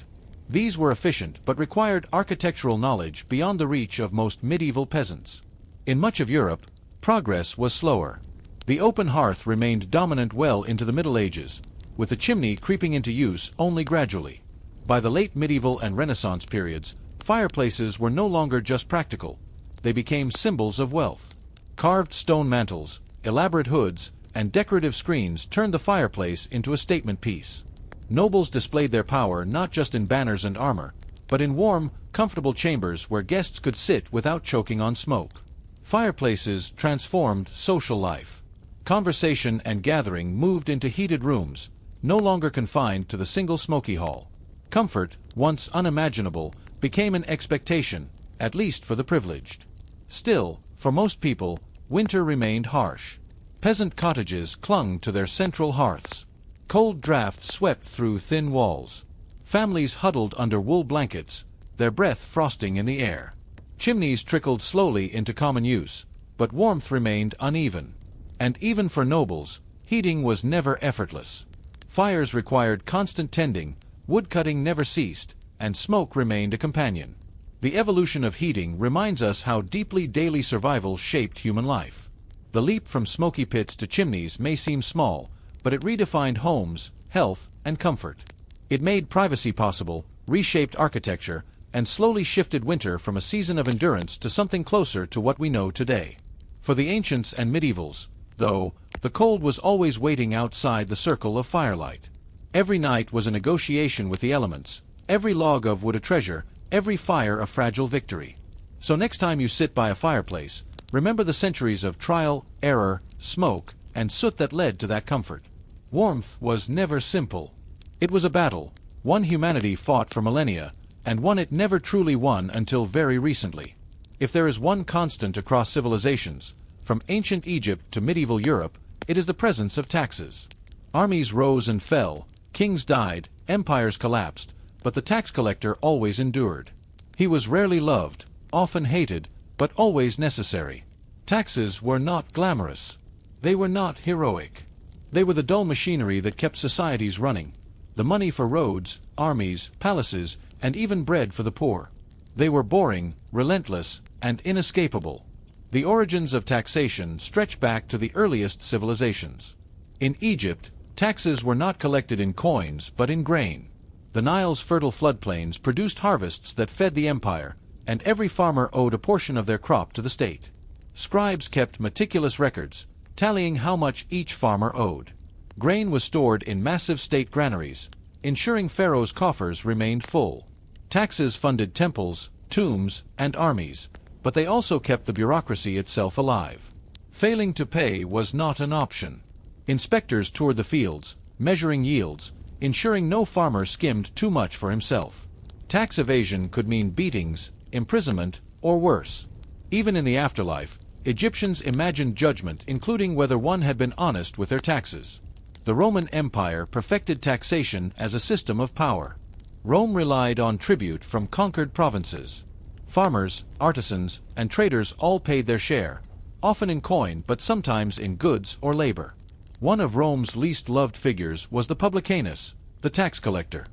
These were efficient but required architectural knowledge beyond the reach of most medieval peasants. In much of Europe, progress was slower. The open hearth remained dominant well into the Middle Ages, with the chimney creeping into use only gradually. By the late medieval and Renaissance periods, fireplaces were no longer just practical. They became symbols of wealth. Carved stone mantels, elaborate hoods, and decorative screens turned the fireplace into a statement piece. Nobles displayed their power not just in banners and armor, but in warm, comfortable chambers where guests could sit without choking on smoke. Fireplaces transformed social life. Conversation and gathering moved into heated rooms, no longer confined to the single smoky hall. Comfort, once unimaginable, became an expectation, at least for the privileged. Still, for most people, winter remained harsh. Peasant cottages clung to their central hearths. Cold drafts swept through thin walls. Families huddled under wool blankets, their breath frosting in the air. Chimneys trickled slowly into common use, but warmth remained uneven. And even for nobles, heating was never effortless. Fires required constant tending, woodcutting never ceased, and smoke remained a companion. The evolution of heating reminds us how deeply daily survival shaped human life. The leap from smoky pits to chimneys may seem small, but it redefined homes, health, and comfort. It made privacy possible, reshaped architecture, and slowly shifted winter from a season of endurance to something closer to what we know today. For the ancients and medievals, though, the cold was always waiting outside the circle of firelight. Every night was a negotiation with the elements, every log of wood a treasure, every fire a fragile victory. So next time you sit by a fireplace, remember the centuries of trial, error, smoke, and soot that led to that comfort. Warmth was never simple. It was a battle, one humanity fought for millennia, and one it never truly won until very recently. If there is one constant across civilizations, from ancient Egypt to medieval Europe, it is the presence of taxes. Armies rose and fell, kings died, empires collapsed, but the tax collector always endured. He was rarely loved, often hated, but always necessary. Taxes were not glamorous. They were not heroic. They were the dull machinery that kept societies running, the money for roads, armies, palaces, and even bread for the poor. They were boring, relentless, and inescapable. The origins of taxation stretch back to the earliest civilizations. In Egypt, taxes were not collected in coins but in grain. The Nile's fertile floodplains produced harvests that fed the empire, and every farmer owed a portion of their crop to the state. Scribes kept meticulous records, tallying how much each farmer owed. Grain was stored in massive state granaries, ensuring Pharaoh's coffers remained full. Taxes funded temples, tombs, and armies, but they also kept the bureaucracy itself alive. Failing to pay was not an option. Inspectors toured the fields, measuring yields, ensuring no farmer skimmed too much for himself. Tax evasion could mean beatings, imprisonment, or worse. Even in the afterlife, Egyptians imagined judgment, including whether one had been honest with their taxes. The Roman Empire perfected taxation as a system of power. Rome relied on tribute from conquered provinces. Farmers, artisans, and traders all paid their share, often in coin but sometimes in goods or labor. One of Rome's least loved figures was the publicanus, the tax collector.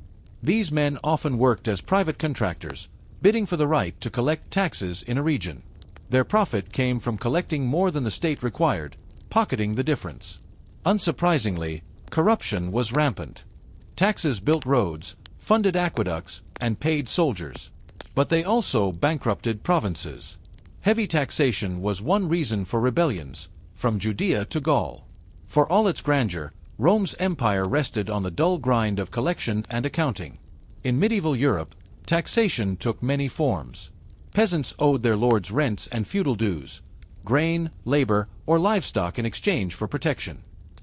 These men often worked as private contractors, bidding for the right to collect taxes in a region. Their profit came from collecting more than the state required, pocketing the difference. Unsurprisingly, corruption was rampant. Taxes built roads, funded aqueducts, and paid soldiers. But they also bankrupted provinces. Heavy taxation was one reason for rebellions, from Judea to Gaul. For all its grandeur, Rome's empire rested on the dull grind of collection and accounting. In medieval Europe, taxation took many forms. Peasants owed their lords rents and feudal dues, grain, labor, or livestock in exchange for protection.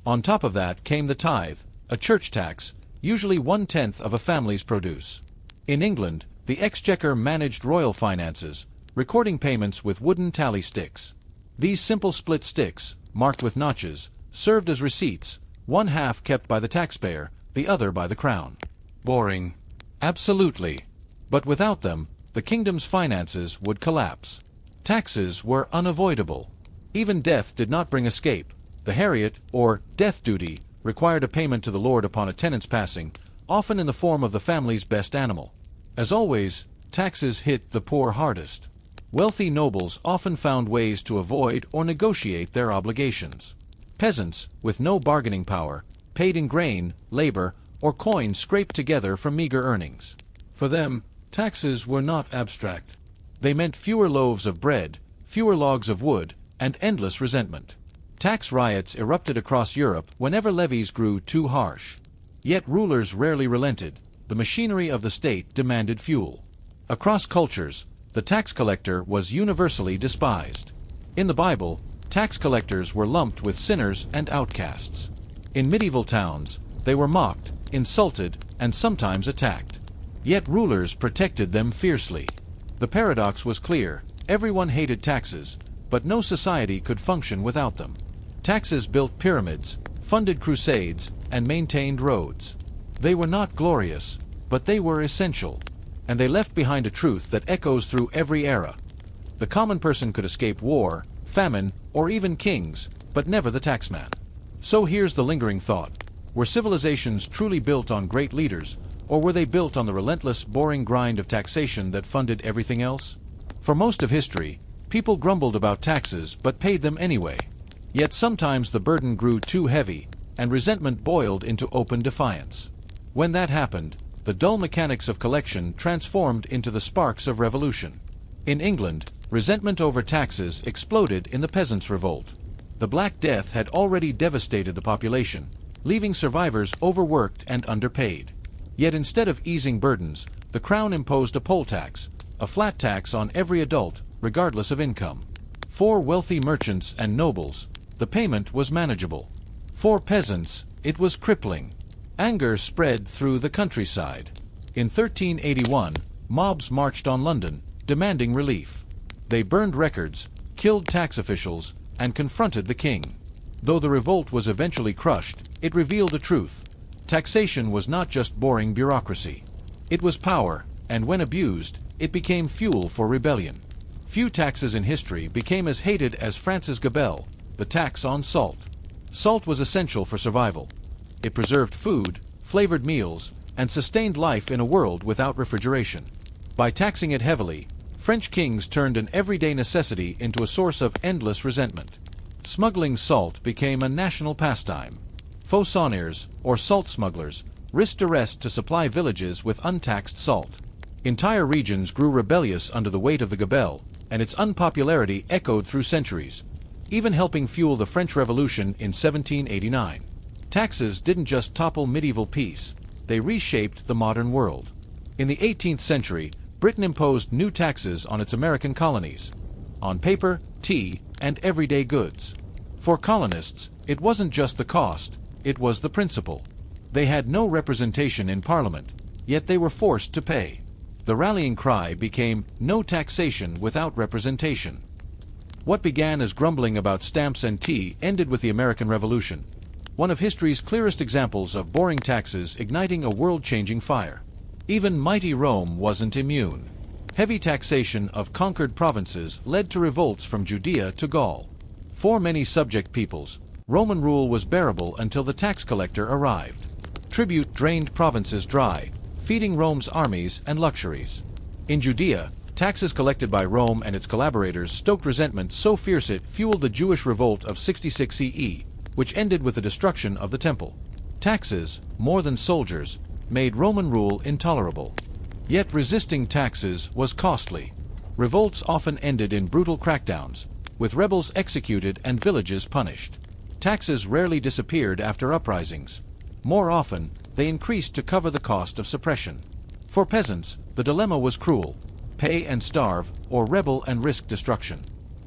On top of that came the tithe, a church tax, usually 1/10 of a family's produce. In England, the exchequer managed royal finances, recording payments with wooden tally sticks. These simple split sticks, marked with notches, served as receipts, one half kept by the taxpayer, the other by the crown. Boring. Absolutely. But without them, the kingdom's finances would collapse. Taxes were unavoidable. Even death did not bring escape. The Harriet, or death duty, required a payment to the lord upon a tenant's passing, often in the form of the family's best animal. As always, taxes hit the poor hardest. Wealthy nobles often found ways to avoid or negotiate their obligations. Peasants, with no bargaining power, paid in grain, labor, or coin scraped together from meager earnings. For them, taxes were not abstract. They meant fewer loaves of bread, fewer logs of wood, and endless resentment. Tax riots erupted across Europe whenever levies grew too harsh. Yet rulers rarely relented. The machinery of the state demanded fuel. Across cultures, the tax collector was universally despised. In the Bible, tax collectors were lumped with sinners and outcasts. In medieval towns, they were mocked, insulted, and sometimes attacked. Yet rulers protected them fiercely. The paradox was clear: everyone hated taxes, but no society could function without them. Taxes built pyramids, funded crusades, and maintained roads. They were not glorious, but they were essential. And they left behind a truth that echoes through every era. The common person could escape war, famine, or even kings, but never the taxman. So here's the lingering thought. Were civilizations truly built on great leaders, or were they built on the relentless, boring grind of taxation that funded everything else? For most of history, people grumbled about taxes but paid them anyway. Yet sometimes the burden grew too heavy, and resentment boiled into open defiance. When that happened, the dull mechanics of collection transformed into the sparks of revolution. In England, resentment over taxes exploded in the Peasants' Revolt. The Black Death had already devastated the population, leaving survivors overworked and underpaid. Yet instead of easing burdens, the Crown imposed a poll tax, a flat tax on every adult, regardless of income. For wealthy merchants and nobles, the payment was manageable. For peasants, it was crippling. Anger spread through the countryside. In 1381, mobs marched on London, demanding relief. They burned records, killed tax officials, and confronted the king. Though the revolt was eventually crushed, it revealed a truth. Taxation was not just boring bureaucracy. It was power, and when abused, it became fuel for rebellion. Few taxes in history became as hated as Francis Gabelle, the tax on salt. Salt was essential for survival. It preserved food, flavored meals, and sustained life in a world without refrigeration. By taxing it heavily, French kings turned an everyday necessity into a source of endless resentment. Smuggling salt became a national pastime. Fauconniers, or salt smugglers, risked arrest to supply villages with untaxed salt. Entire regions grew rebellious under the weight of the gabelle, and its unpopularity echoed through centuries, even helping fuel the French Revolution in 1789. Taxes didn't just topple medieval peace, they reshaped the modern world. In the 18th century, Britain imposed new taxes on its American colonies, on paper, tea, and everyday goods. For colonists, it wasn't just the cost, it was the principle. They had no representation in Parliament, yet they were forced to pay. The rallying cry became "no taxation without representation." What began as grumbling about stamps and tea ended with the American Revolution, one of history's clearest examples of boring taxes igniting a world-changing fire. Even mighty Rome wasn't immune. Heavy taxation of conquered provinces led to revolts from Judea to Gaul. For many subject peoples, Roman rule was bearable until the tax collector arrived. Tribute drained provinces dry, feeding Rome's armies and luxuries. In Judea, taxes collected by Rome and its collaborators stoked resentment so fierce it fueled the Jewish revolt of 66 CE, which ended with the destruction of the temple. Taxes, more than soldiers, made Roman rule intolerable. Yet resisting taxes was costly. Revolts often ended in brutal crackdowns, with rebels executed and villages punished. Taxes rarely disappeared after uprisings. More often, they increased to cover the cost of suppression. For peasants, the dilemma was cruel: pay and starve, or rebel and risk destruction.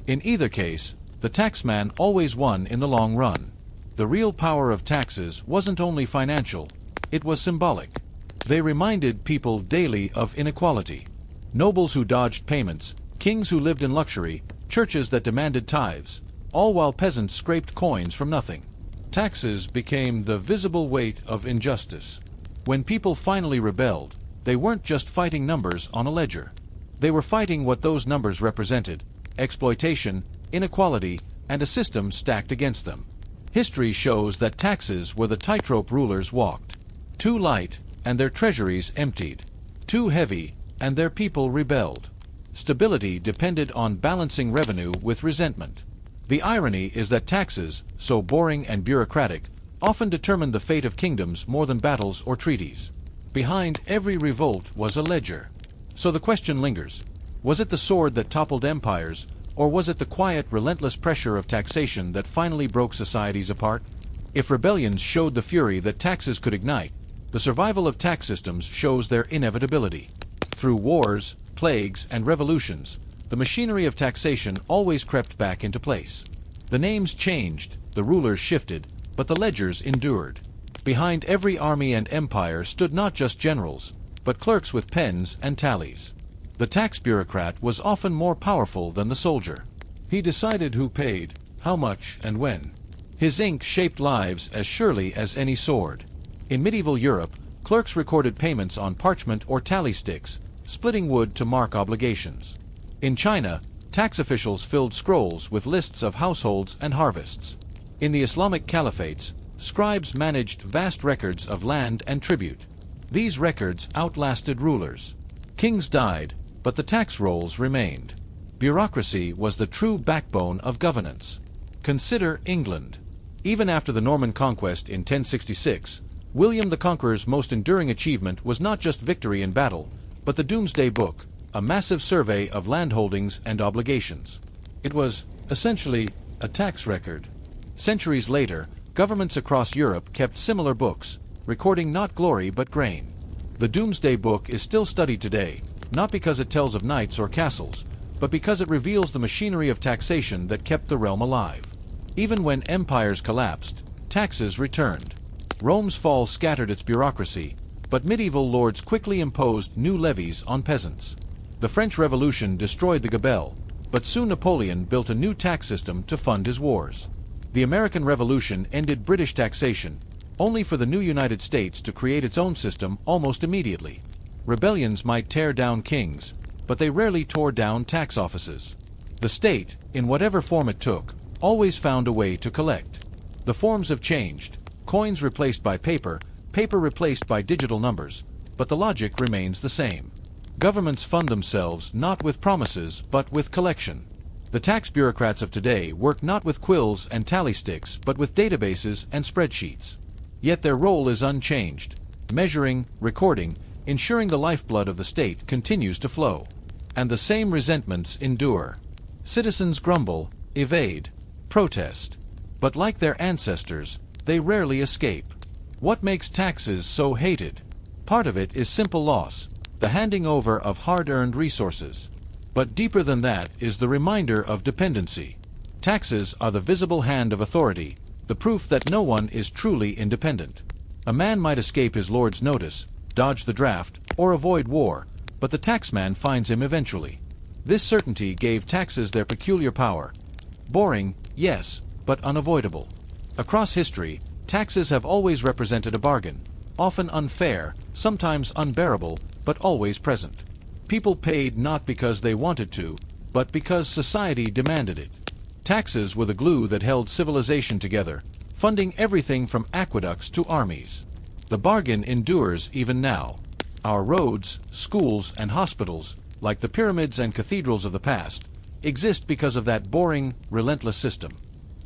In either case, the taxman always won in the long run. The real power of taxes wasn't only financial, it was symbolic. They reminded people daily of inequality. Nobles who dodged payments, kings who lived in luxury, churches that demanded tithes, all while peasants scraped coins from nothing. Taxes became the visible weight of injustice. When people finally rebelled, they weren't just fighting numbers on a ledger. They were fighting what those numbers represented: exploitation, inequality, and a system stacked against them. History shows that taxes were the tightrope rulers walked. Too light, and their treasuries emptied. Too heavy, and their people rebelled. Stability depended on balancing revenue with resentment. The irony is that taxes, so boring and bureaucratic, often determined the fate of kingdoms more than battles or treaties. Behind every revolt was a ledger. So the question lingers: was it the sword that toppled empires, or was it the quiet, relentless pressure of taxation that finally broke societies apart? If rebellions showed the fury that taxes could ignite, the survival of tax systems shows their inevitability. Through wars, plagues, and revolutions, the machinery of taxation always crept back into place. The names changed, the rulers shifted, but the ledgers endured. Behind every army and empire stood not just generals, but clerks with pens and tallies. The tax bureaucrat was often more powerful than the soldier. He decided who paid, how much, and when. His ink shaped lives as surely as any sword. In medieval Europe, clerks recorded payments on parchment or tally sticks, splitting wood to mark obligations. In China, tax officials filled scrolls with lists of households and harvests. In the Islamic caliphates, scribes managed vast records of land and tribute. These records outlasted rulers. Kings died, but the tax rolls remained. Bureaucracy was the true backbone of governance. Consider England. Even after the Norman conquest in 1066, William the Conqueror's most enduring achievement was not just victory in battle, but the Doomsday Book, a massive survey of landholdings and obligations. It was, essentially, a tax record. Centuries later, governments across Europe kept similar books, recording not glory but grain. The Doomsday Book is still studied today, not because it tells of knights or castles, but because it reveals the machinery of taxation that kept the realm alive. Even when empires collapsed, taxes returned. Rome's fall scattered its bureaucracy, but medieval lords quickly imposed new levies on peasants. The French Revolution destroyed the gabelle, but soon Napoleon built a new tax system to fund his wars. The American Revolution ended British taxation, only for the new United States to create its own system almost immediately. Rebellions might tear down kings, but they rarely tore down tax offices. The state, in whatever form it took, always found a way to collect. The forms have changed, coins replaced by paper, paper replaced by digital numbers, but the logic remains the same. Governments fund themselves not with promises but with collection. The tax bureaucrats of today work not with quills and tally sticks but with databases and spreadsheets. Yet their role is unchanged: measuring, recording, ensuring the lifeblood of the state continues to flow. And the same resentments endure. Citizens grumble, evade, protest. But like their ancestors, they rarely escape. What makes taxes so hated? Part of it is simple loss, the handing over of hard-earned resources. But deeper than that is the reminder of dependency. Taxes are the visible hand of authority, the proof that no one is truly independent. A man might escape his lord's notice, dodge the draft, or avoid war, but the taxman finds him eventually. This certainty gave taxes their peculiar power. Boring, yes, but unavoidable. Across history, taxes have always represented a bargain, often unfair, sometimes unbearable, but always present. People paid not because they wanted to, but because society demanded it. Taxes were the glue that held civilization together, funding everything from aqueducts to armies. The bargain endures even now. Our roads, schools, and hospitals, like the pyramids and cathedrals of the past, exist because of that boring, relentless system.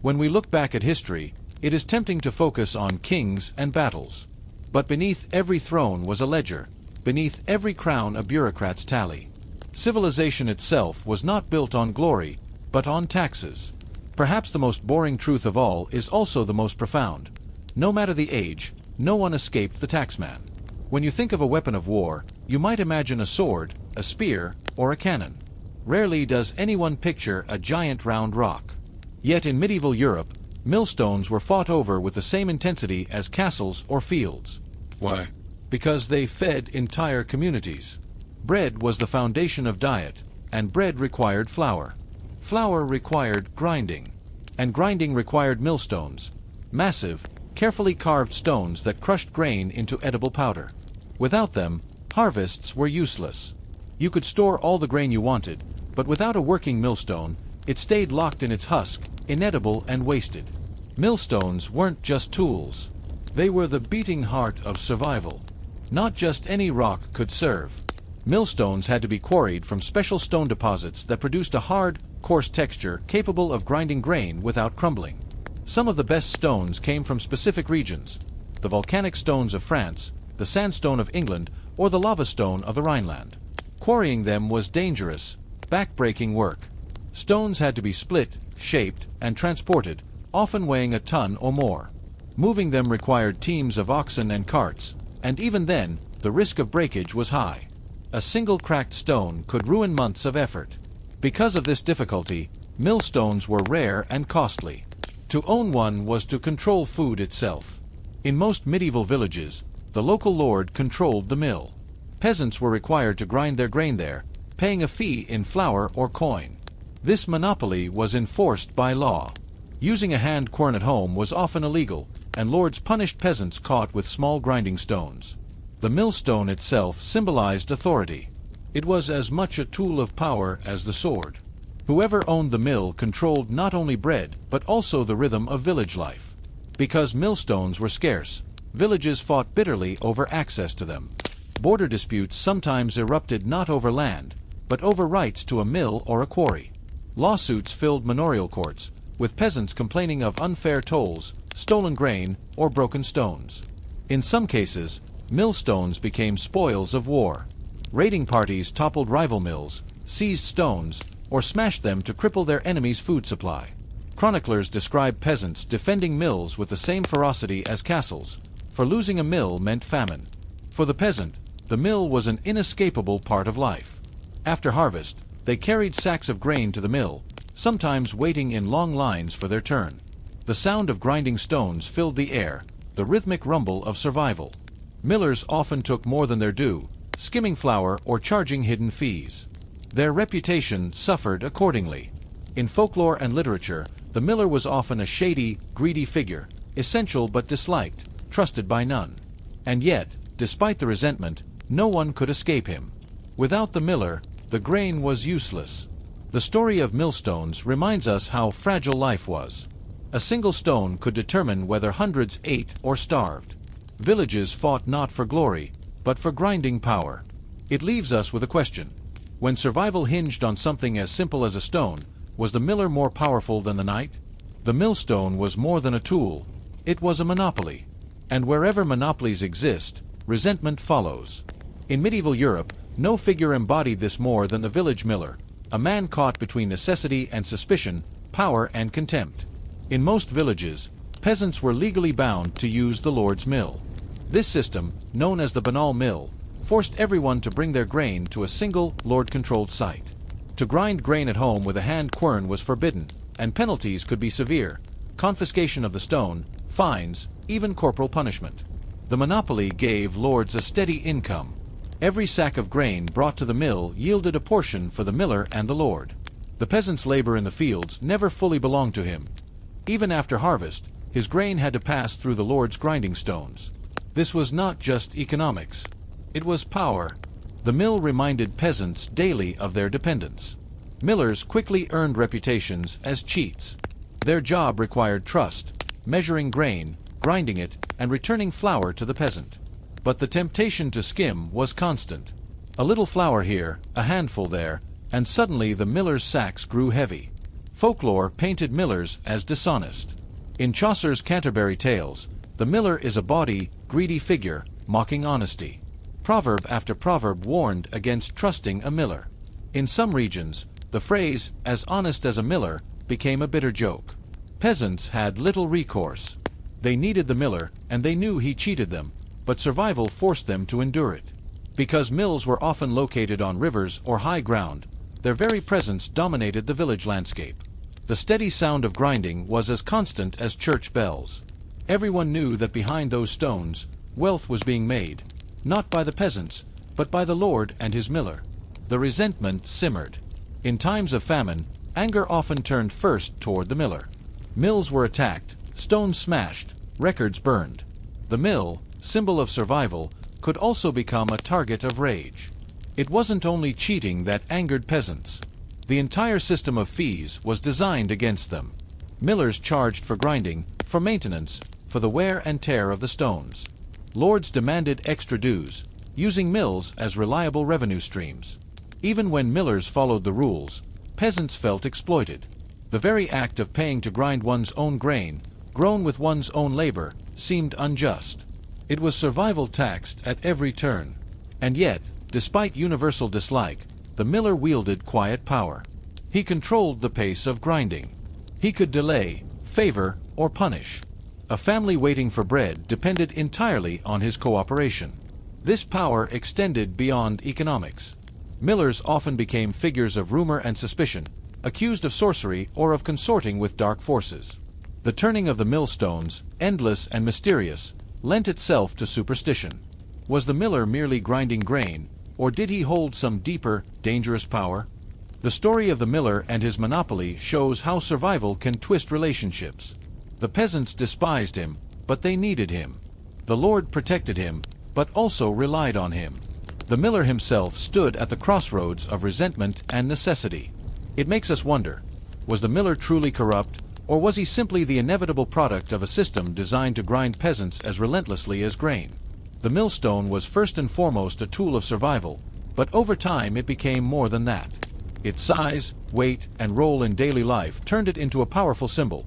When we look back at history, it is tempting to focus on kings and battles. But beneath every throne was a ledger, beneath every crown a bureaucrat's tally. Civilization itself was not built on glory, but on taxes. Perhaps the most boring truth of all is also the most profound. No matter the age, no one escaped the taxman. When you think of a weapon of war, you might imagine a sword, a spear, or a cannon. Rarely does anyone picture a giant round rock. Yet in medieval Europe, millstones were fought over with the same intensity as castles or fields. Why? Because they fed entire communities. Bread was the foundation of diet, and bread required flour. Flour required grinding, and grinding required millstones, massive, carefully carved stones that crushed grain into edible powder. Without them, harvests were useless. You could store all the grain you wanted, but without a working millstone, it stayed locked in its husk, inedible and wasted. Millstones weren't just tools. They were the beating heart of survival. Not just any rock could serve. Millstones had to be quarried from special stone deposits that produced a hard, coarse texture capable of grinding grain without crumbling. Some of the best stones came from specific regions: the volcanic stones of France, the sandstone of England, or the lava stone of the Rhineland. Quarrying them was dangerous, back-breaking work. Stones had to be split, shaped, and transported, often weighing a ton or more. Moving them required teams of oxen and carts, and even then, the risk of breakage was high. A single cracked stone could ruin months of effort. Because of this difficulty, millstones were rare and costly. To own one was to control food itself. In most medieval villages, the local lord controlled the mill. Peasants were required to grind their grain there, paying a fee in flour or coin. This monopoly was enforced by law. Using a hand quern at home was often illegal, and lords punished peasants caught with small grinding stones. The millstone itself symbolized authority. It was as much a tool of power as the sword. Whoever owned the mill controlled not only bread, but also the rhythm of village life. Because millstones were scarce, villages fought bitterly over access to them. Border disputes sometimes erupted not over land, but over rights to a mill or a quarry. Lawsuits filled manorial courts, with peasants complaining of unfair tolls, stolen grain, or broken stones. In some cases, millstones became spoils of war. Raiding parties toppled rival mills, seized stones, or smashed them to cripple their enemies' food supply. Chroniclers describe peasants defending mills with the same ferocity as castles, for losing a mill meant famine. For the peasant, the mill was an inescapable part of life. After harvest, they carried sacks of grain to the mill, sometimes waiting in long lines for their turn. The sound of grinding stones filled the air, the rhythmic rumble of survival. Millers often took more than their due, skimming flour or charging hidden fees. Their reputation suffered accordingly. In folklore and literature, the miller was often a shady, greedy figure, essential but disliked, trusted by none. And yet, despite the resentment, no one could escape him. Without the miller, the grain was useless. The story of millstones reminds us how fragile life was. A single stone could determine whether hundreds ate or starved. Villages fought not for glory, but for grinding power. It leaves us with a question. When survival hinged on something as simple as a stone, was the miller more powerful than the knight? The millstone was more than a tool. It was a monopoly. And wherever monopolies exist, resentment follows. In medieval Europe, no figure embodied this more than the village miller, a man caught between necessity and suspicion, power and contempt. In most villages, peasants were legally bound to use the lord's mill. This system, known as the banal mill, forced everyone to bring their grain to a single, lord-controlled site. To grind grain at home with a hand quern was forbidden, and penalties could be severe: confiscation of the stone, fines, even corporal punishment. The monopoly gave lords a steady income. Every sack of grain brought to the mill yielded a portion for the miller and the lord. The peasant's labor in the fields never fully belonged to him. Even after harvest, his grain had to pass through the lord's grinding stones. This was not just economics. It was power. The mill reminded peasants daily of their dependence. Millers quickly earned reputations as cheats. Their job required trust, measuring grain, grinding it, and returning flour to the peasant. But the temptation to skim was constant. A little flour here, a handful there, and suddenly the miller's sacks grew heavy. Folklore painted millers as dishonest. In Chaucer's Canterbury Tales, the miller is a bawdy, greedy figure, mocking honesty. Proverb after proverb warned against trusting a miller. In some regions, the phrase, "as honest as a miller," became a bitter joke. Peasants had little recourse. They needed the miller, and they knew he cheated them, but survival forced them to endure it. Because mills were often located on rivers or high ground, their very presence dominated the village landscape. The steady sound of grinding was as constant as church bells. Everyone knew that behind those stones, wealth was being made, not by the peasants, but by the lord and his miller. The resentment simmered. In times of famine, anger often turned first toward the miller. Mills were attacked, stones smashed, records burned. The mill, symbol of survival, could also become a target of rage. It wasn't only cheating that angered peasants. The entire system of fees was designed against them. Millers charged for grinding, for maintenance, for the wear and tear of the stones. Lords demanded extra dues, using mills as reliable revenue streams. Even when millers followed the rules, peasants felt exploited. The very act of paying to grind one's own grain, grown with one's own labor, seemed unjust. It was survival taxed at every turn. And yet, despite universal dislike, the miller wielded quiet power. He controlled the pace of grinding. He could delay, favor, or punish. A family waiting for bread depended entirely on his cooperation. This power extended beyond economics. Millers often became figures of rumor and suspicion, accused of sorcery or of consorting with dark forces. The turning of the millstones, endless and mysterious, lent itself to superstition. Was the miller merely grinding grain, or did he hold some deeper, dangerous power? The story of the miller and his monopoly shows how survival can twist relationships. The peasants despised him, but they needed him. The Lord protected him, but also relied on him. The miller himself stood at the crossroads of resentment and necessity. It makes us wonder, was the miller truly corrupt, or was he simply the inevitable product of a system designed to grind peasants as relentlessly as grain? The millstone was first and foremost a tool of survival, but over time it became more than that. Its size, weight, and role in daily life turned it into a powerful symbol,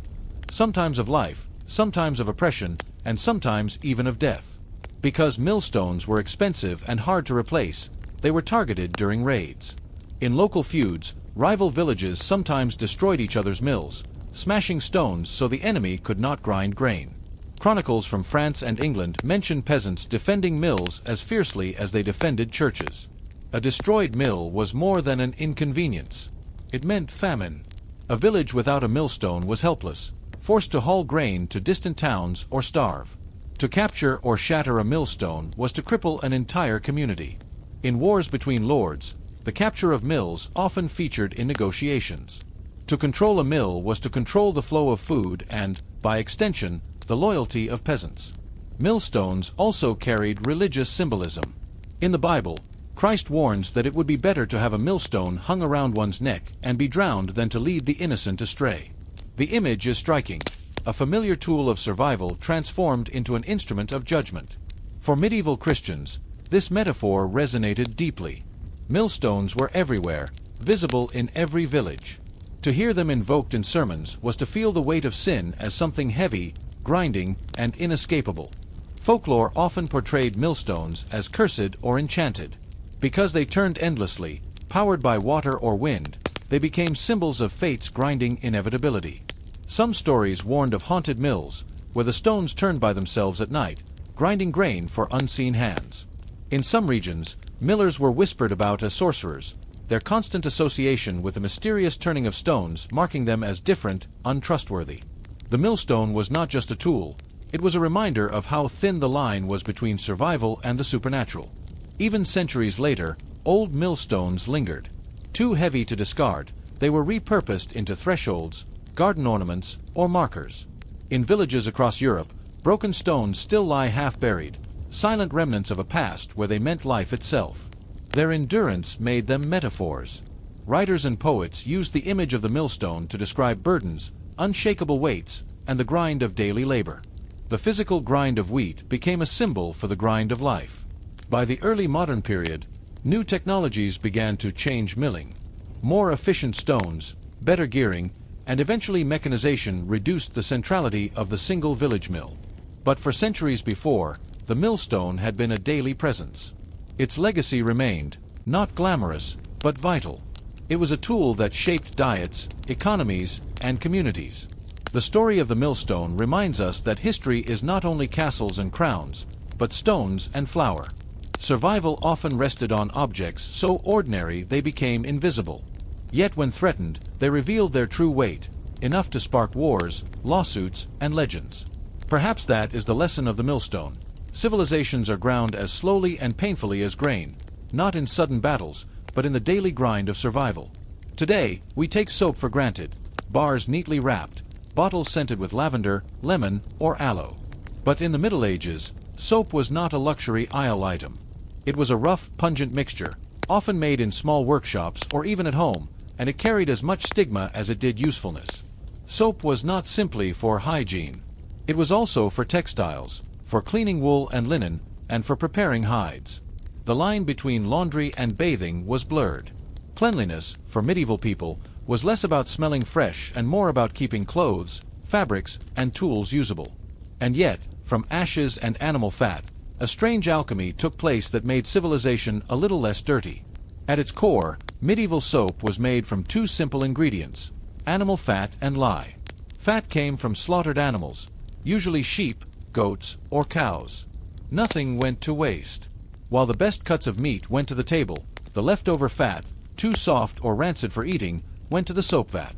sometimes of life, sometimes of oppression, and sometimes even of death. Because millstones were expensive and hard to replace, they were targeted during raids. In local feuds, rival villages sometimes destroyed each other's mills, smashing stones so the enemy could not grind grain. Chronicles from France and England mention peasants defending mills as fiercely as they defended churches. A destroyed mill was more than an inconvenience. It meant famine. A village without a millstone was helpless, forced to haul grain to distant towns or starve. To capture or shatter a millstone was to cripple an entire community. In wars between lords, the capture of mills often featured in negotiations. To control a mill was to control the flow of food and, by extension, the loyalty of peasants. Millstones also carried religious symbolism. In the Bible, Christ warns that it would be better to have a millstone hung around one's neck and be drowned than to lead the innocent astray. The image is striking, a familiar tool of survival transformed into an instrument of judgment. For medieval Christians, this metaphor resonated deeply. Millstones were everywhere, visible in every village. To hear them invoked in sermons was to feel the weight of sin as something heavy, grinding, and inescapable. Folklore often portrayed millstones as cursed or enchanted. Because they turned endlessly, powered by water or wind, they became symbols of fate's grinding inevitability. Some stories warned of haunted mills, where the stones turned by themselves at night, grinding grain for unseen hands. In some regions, millers were whispered about as sorcerers, their constant association with the mysterious turning of stones marking them as different, untrustworthy. The millstone was not just a tool, it was a reminder of how thin the line was between survival and the supernatural. Even centuries later, old millstones lingered. Too heavy to discard, they were repurposed into thresholds, garden ornaments, or markers. In villages across Europe, broken stones still lie half-buried, silent remnants of a past where they meant life itself. Their endurance made them metaphors. Writers and poets used the image of the millstone to describe burdens, unshakable weights, and the grind of daily labor. The physical grind of wheat became a symbol for the grind of life. By the early modern period, new technologies began to change milling. More efficient stones, better gearing, and eventually mechanization reduced the centrality of the single village mill. But for centuries before, the millstone had been a daily presence. Its legacy remained, not glamorous, but vital. It was a tool that shaped diets, economies, and communities. The story of the millstone reminds us that history is not only castles and crowns, but stones and flour. Survival often rested on objects so ordinary they became invisible. Yet when threatened, they revealed their true weight, enough to spark wars, lawsuits, and legends. Perhaps that is the lesson of the millstone. Civilizations are ground as slowly and painfully as grain, not in sudden battles, but in the daily grind of survival. Today, we take soap for granted, bars neatly wrapped, bottles scented with lavender, lemon, or aloe. But in the Middle Ages, soap was not a luxury aisle item. It was a rough, pungent mixture, often made in small workshops or even at home, and it carried as much stigma as it did usefulness. Soap was not simply for hygiene. It was also for textiles, for cleaning wool and linen, and for preparing hides. The line between laundry and bathing was blurred. Cleanliness, for medieval people, was less about smelling fresh and more about keeping clothes, fabrics, and tools usable. And yet, from ashes and animal fat, a strange alchemy took place that made civilization a little less dirty. At its core, medieval soap was made from two simple ingredients: animal fat and lye. Fat came from slaughtered animals, usually sheep, goats, or cows. Nothing went to waste. While the best cuts of meat went to the table, the leftover fat, too soft or rancid for eating, went to the soap vat.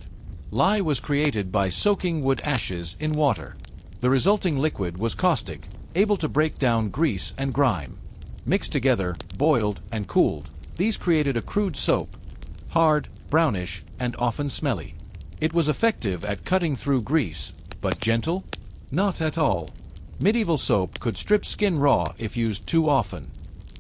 Lye was created by soaking wood ashes in water. The resulting liquid was caustic, able to break down grease and grime. Mixed together, boiled, and cooled, these created a crude soap, hard, brownish, and often smelly. It was effective at cutting through grease, but gentle? Not at all. Medieval soap could strip skin raw if used too often.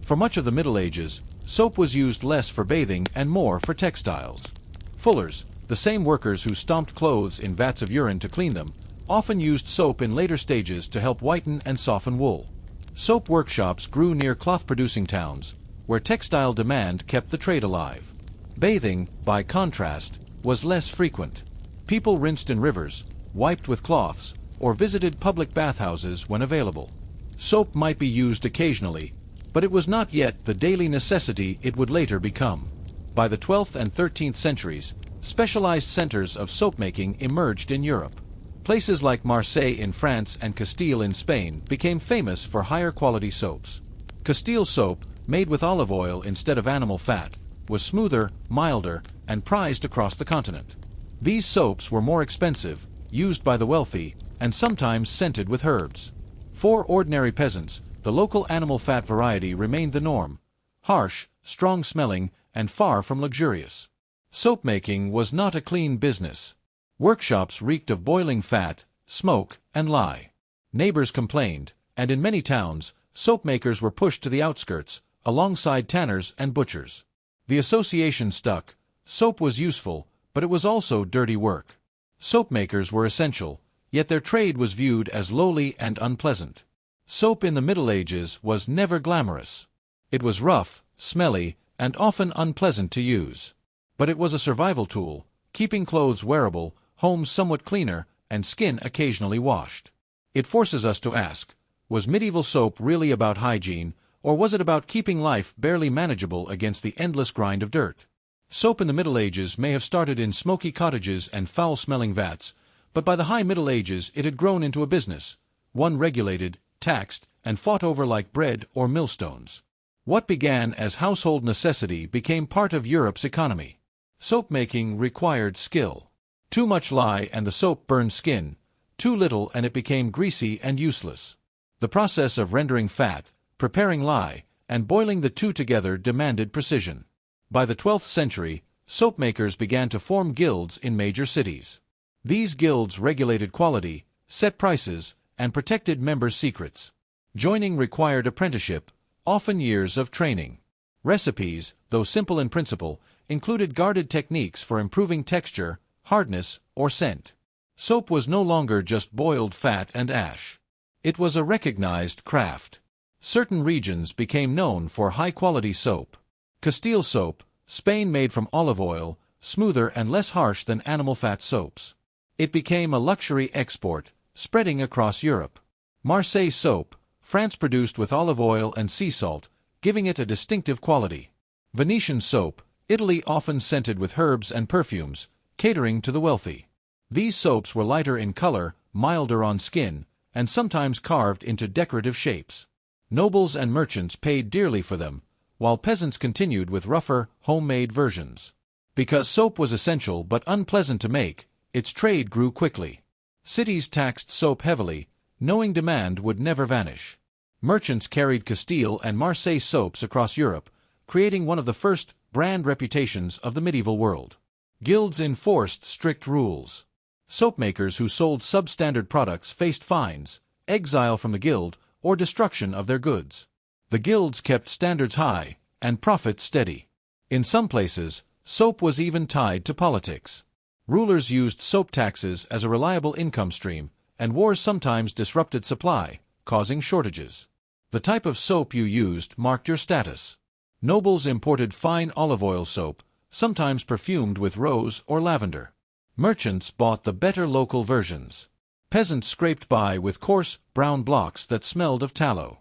For much of the Middle Ages, soap was used less for bathing and more for textiles. Fullers, the same workers who stomped clothes in vats of urine to clean them, often used soap in later stages to help whiten and soften wool. Soap workshops grew near cloth-producing towns, where textile demand kept the trade alive. Bathing, by contrast, was less frequent. People rinsed in rivers, wiped with cloths, or visited public bathhouses when available. Soap might be used occasionally, but it was not yet the daily necessity it would later become. By the 12th and 13th centuries, specialized centers of soap-making emerged in Europe. Places like Marseille in France and Castile in Spain became famous for higher quality soaps. Castile soap, made with olive oil instead of animal fat, was smoother, milder, and prized across the continent. These soaps were more expensive, used by the wealthy, and sometimes scented with herbs. For ordinary peasants, the local animal fat variety remained the norm: harsh, strong-smelling, and far from luxurious. Soap-making was not a clean business. Workshops reeked of boiling fat, smoke, and lye. Neighbors complained, and in many towns, soap makers were pushed to the outskirts, alongside tanners and butchers. The association stuck. Soap was useful, but it was also dirty work. Soap makers were essential, yet their trade was viewed as lowly and unpleasant. Soap in the Middle Ages was never glamorous. It was rough, smelly, and often unpleasant to use. But it was a survival tool, keeping clothes wearable, homes somewhat cleaner, and skin occasionally washed. It forces us to ask, was medieval soap really about hygiene, or was it about keeping life barely manageable against the endless grind of dirt? Soap in the Middle Ages may have started in smoky cottages and foul-smelling vats, but by the High Middle Ages it had grown into a business, one regulated, taxed, and fought over like bread or millstones. What began as household necessity became part of Europe's economy. Soap-making required skill. Too much lye and the soap burned skin, too little and it became greasy and useless. The process of rendering fat, preparing lye, and boiling the two together demanded precision. By the 12th century, soap makers began to form guilds in major cities. These guilds regulated quality, set prices, and protected members' secrets. Joining required apprenticeship, often years of training. Recipes, though simple in principle, included guarded techniques for improving texture, hardness, or scent. Soap was no longer just boiled fat and ash. It was a recognized craft. Certain regions became known for high-quality soap. Castile soap, Spain made from olive oil, smoother and less harsh than animal fat soaps. It became a luxury export, spreading across Europe. Marseille soap, France produced with olive oil and sea salt, giving it a distinctive quality. Venetian soap, Italy often scented with herbs and perfumes, catering to the wealthy. These soaps were lighter in color, milder on skin, and sometimes carved into decorative shapes. Nobles and merchants paid dearly for them, while peasants continued with rougher, homemade versions. Because soap was essential but unpleasant to make, its trade grew quickly. Cities taxed soap heavily, knowing demand would never vanish. Merchants carried Castile and Marseille soaps across Europe, creating one of the first brand reputations of the medieval world. Guilds enforced strict rules. Soapmakers who sold substandard products faced fines, exile from the guild, or destruction of their goods. The guilds kept standards high, and profits steady. In some places, soap was even tied to politics. Rulers used soap taxes as a reliable income stream, and wars sometimes disrupted supply, causing shortages. The type of soap you used marked your status. Nobles imported fine olive oil soap, sometimes perfumed with rose or lavender. Merchants bought the better local versions. Peasants scraped by with coarse, brown blocks that smelled of tallow.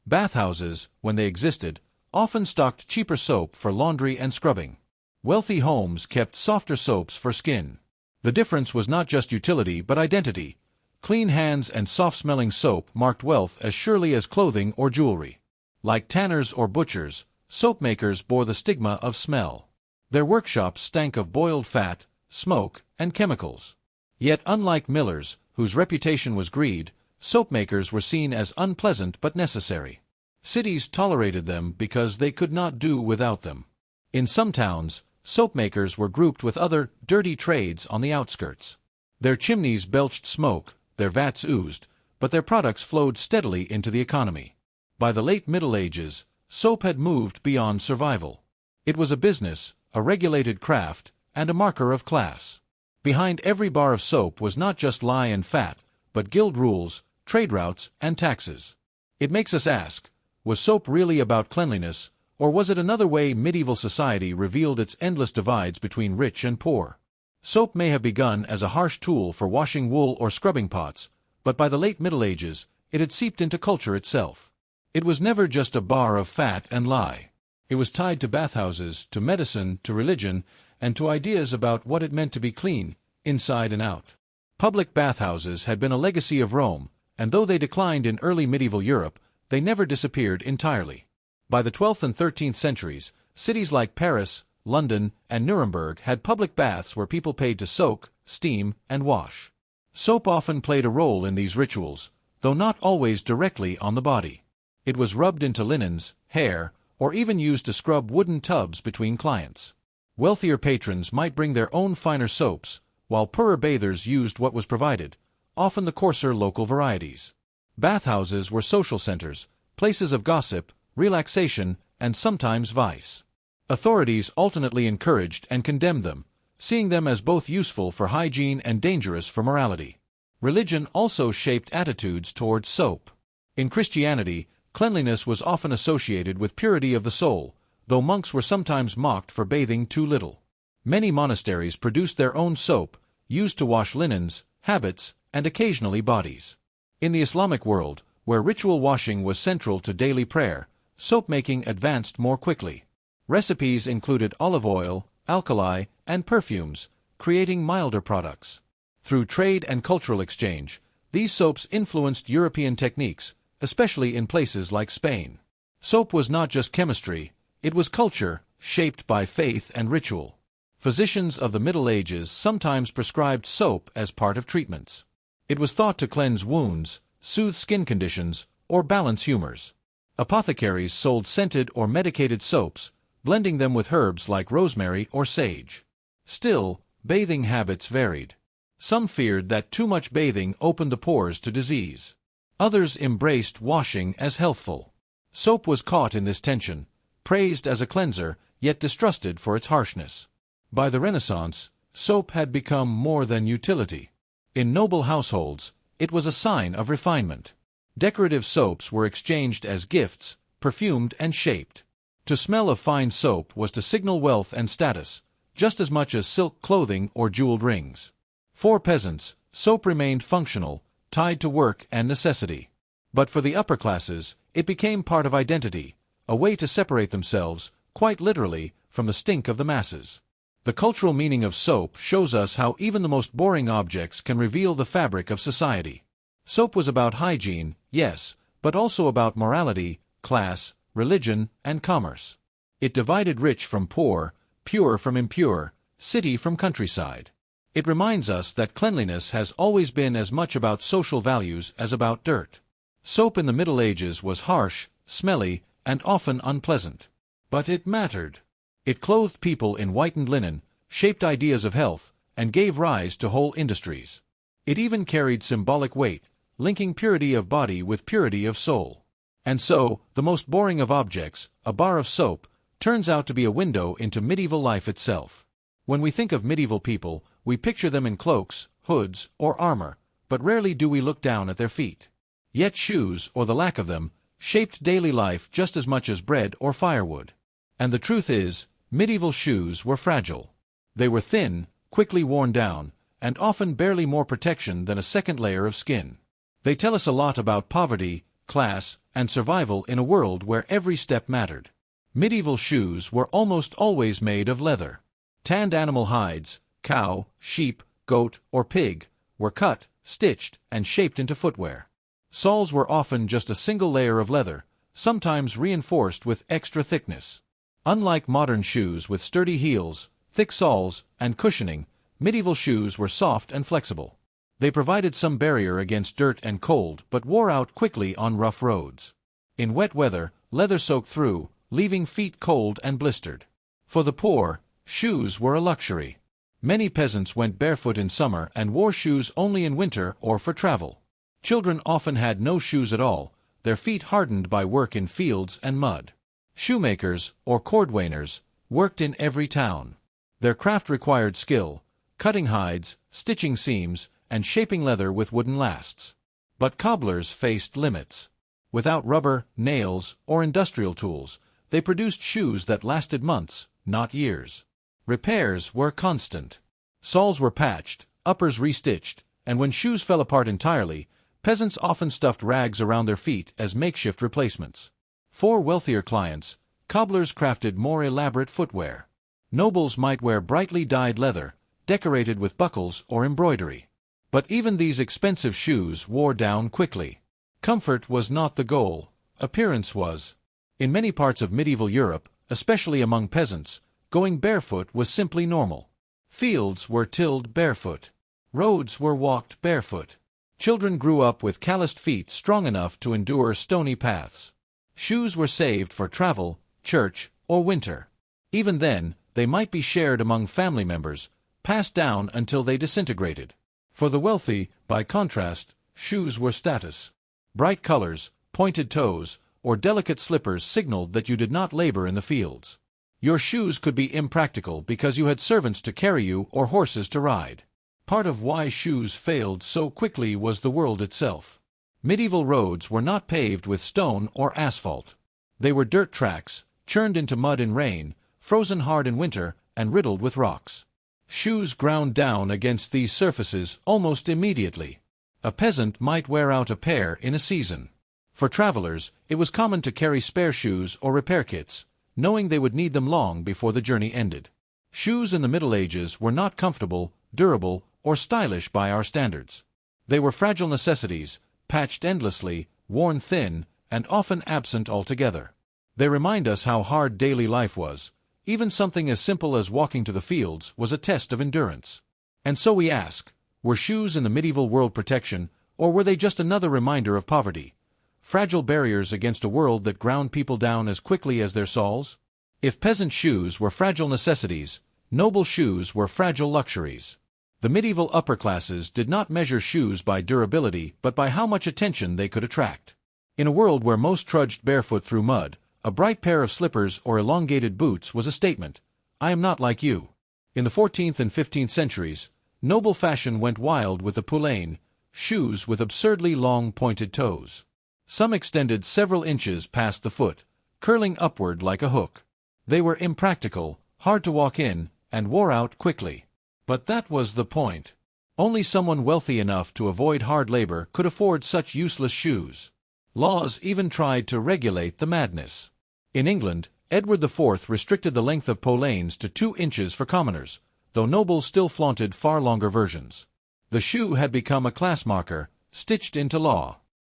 Bathhouses, when they existed, often stocked cheaper soap for laundry and scrubbing. Wealthy homes kept softer soaps for skin. The difference was not just utility but identity. Clean hands and soft-smelling soap marked wealth as surely as clothing or jewelry. Like tanners or butchers, soap makers bore the stigma of smell. Their workshops stank of boiled fat, smoke, and chemicals. Yet unlike millers, whose reputation was greed, soap makers were seen as unpleasant but necessary. Cities tolerated them because they could not do without them. In some towns, soap makers were grouped with other dirty trades on the outskirts. Their chimneys belched smoke, their vats oozed, but their products flowed steadily into the economy. By the late Middle Ages, soap had moved beyond survival. It was a business, a regulated craft, and a marker of class. Behind every bar of soap was not just lye and fat, but guild rules, trade routes, and taxes. It makes us ask, was soap really about cleanliness, or was it another way medieval society revealed its endless divides between rich and poor? Soap may have begun as a harsh tool for washing wool or scrubbing pots, but by the late Middle Ages, it had seeped into culture itself. It was never just a bar of fat and lye. It was tied to bathhouses, to medicine, to religion, and to ideas about what it meant to be clean, inside and out. Public bathhouses had been a legacy of Rome, and though they declined in early medieval Europe, they never disappeared entirely. By the 12th and 13th centuries, cities like Paris, London, and Nuremberg had public baths where people paid to soak, steam, and wash. Soap often played a role in these rituals, though not always directly on the body. It was rubbed into linens, hair, or even used to scrub wooden tubs between clients. Wealthier patrons might bring their own finer soaps, while poorer bathers used what was provided, often the coarser local varieties. Bathhouses were social centers, places of gossip, relaxation, and sometimes vice. Authorities alternately encouraged and condemned them, seeing them as both useful for hygiene and dangerous for morality. Religion also shaped attitudes towards soap. In Christianity, cleanliness was often associated with purity of the soul, though monks were sometimes mocked for bathing too little. Many monasteries produced their own soap, used to wash linens, habits, and occasionally bodies. In the Islamic world, where ritual washing was central to daily prayer, soap-making advanced more quickly. Recipes included olive oil, alkali, and perfumes, creating milder products. Through trade and cultural exchange, these soaps influenced European techniques, especially in places like Spain. Soap was not just chemistry, it was culture, shaped by faith and ritual. Physicians of the Middle Ages sometimes prescribed soap as part of treatments. It was thought to cleanse wounds, soothe skin conditions, or balance humors. Apothecaries sold scented or medicated soaps, blending them with herbs like rosemary or sage. Still, bathing habits varied. Some feared that too much bathing opened the pores to disease. Others embraced washing as healthful. Soap was caught in this tension, praised as a cleanser, yet distrusted for its harshness. By the Renaissance, soap had become more than utility. In noble households, it was a sign of refinement. Decorative soaps were exchanged as gifts, perfumed and shaped. To smell of fine soap was to signal wealth and status, just as much as silk clothing or jeweled rings. For peasants, soap remained functional, tied to work and necessity. But for the upper classes, it became part of identity, a way to separate themselves, quite literally, from the stink of the masses. The cultural meaning of soap shows us how even the most boring objects can reveal the fabric of society. Soap was about hygiene, yes, but also about morality, class, religion, and commerce. It divided rich from poor, pure from impure, city from countryside. It reminds us that cleanliness has always been as much about social values as about dirt. Soap in the Middle Ages was harsh, smelly, and often unpleasant. But it mattered. It clothed people in whitened linen, shaped ideas of health, and gave rise to whole industries. It even carried symbolic weight, linking purity of body with purity of soul. And so, the most boring of objects, a bar of soap, turns out to be a window into medieval life itself. When we think of medieval people, we picture them in cloaks, hoods, or armor, but rarely do we look down at their feet. Yet shoes, or the lack of them, shaped daily life just as much as bread or firewood. And the truth is, medieval shoes were fragile. They were thin, quickly worn down, and often barely more protection than a second layer of skin. They tell us a lot about poverty, class, and survival in a world where every step mattered. Medieval shoes were almost always made of leather. Tanned animal hides, cow, sheep, goat, or pig, were cut, stitched, and shaped into footwear. Soles were often just a single layer of leather, sometimes reinforced with extra thickness. Unlike modern shoes with sturdy heels, thick soles, and cushioning, medieval shoes were soft and flexible. They provided some barrier against dirt and cold but wore out quickly on rough roads. In wet weather, leather soaked through, leaving feet cold and blistered. For the poor, shoes were a luxury. Many peasants went barefoot in summer and wore shoes only in winter or for travel. Children often had no shoes at all, their feet hardened by work in fields and mud. Shoemakers, or cordwainers, worked in every town. Their craft required skill, cutting hides, stitching seams, and shaping leather with wooden lasts. But cobblers faced limits. Without rubber, nails, or industrial tools, they produced shoes that lasted months, not years. Repairs were constant. Soles were patched, uppers restitched, and when shoes fell apart entirely, peasants often stuffed rags around their feet as makeshift replacements. For wealthier clients, cobblers crafted more elaborate footwear. Nobles might wear brightly dyed leather, decorated with buckles or embroidery. But even these expensive shoes wore down quickly. Comfort was not the goal, appearance was. In many parts of medieval Europe, especially among peasants, going barefoot was simply normal. Fields were tilled barefoot. Roads were walked barefoot. Children grew up with calloused feet strong enough to endure stony paths. Shoes were saved for travel, church, or winter. Even then, they might be shared among family members, passed down until they disintegrated. For the wealthy, by contrast, shoes were status. Bright colors, pointed toes, or delicate slippers signaled that you did not labor in the fields. Your shoes could be impractical because you had servants to carry you or horses to ride. Part of why shoes failed so quickly was the world itself. Medieval roads were not paved with stone or asphalt. They were dirt tracks, churned into mud in rain, frozen hard in winter, and riddled with rocks. Shoes ground down against these surfaces almost immediately. A peasant might wear out a pair in a season. For travelers, it was common to carry spare shoes or repair kits, knowing they would need them long before the journey ended. Shoes in the Middle Ages were not comfortable, durable, or stylish by our standards. They were fragile necessities, patched endlessly, worn thin, and often absent altogether. They remind us how hard daily life was. Even something as simple as walking to the fields was a test of endurance. And so we ask, were shoes in the medieval world protection, or were they just another reminder of poverty? Fragile barriers against a world that ground people down as quickly as their soles? If peasant shoes were fragile necessities, noble shoes were fragile luxuries. The medieval upper classes did not measure shoes by durability but by how much attention they could attract. In a world where most trudged barefoot through mud, a bright pair of slippers or elongated boots was a statement. I am not like you. In the 14th and 15th centuries, noble fashion went wild with the poulain, shoes with absurdly long pointed toes. Some extended several inches past the foot, curling upward like a hook. They were impractical, hard to walk in, and wore out quickly. But that was the point. Only someone wealthy enough to avoid hard labor could afford such useless shoes. Laws even tried to regulate the madness. In England, Edward IV restricted the length of poulains to 2 inches for commoners, though nobles still flaunted far longer versions. The shoe had become a class marker, stitched into law.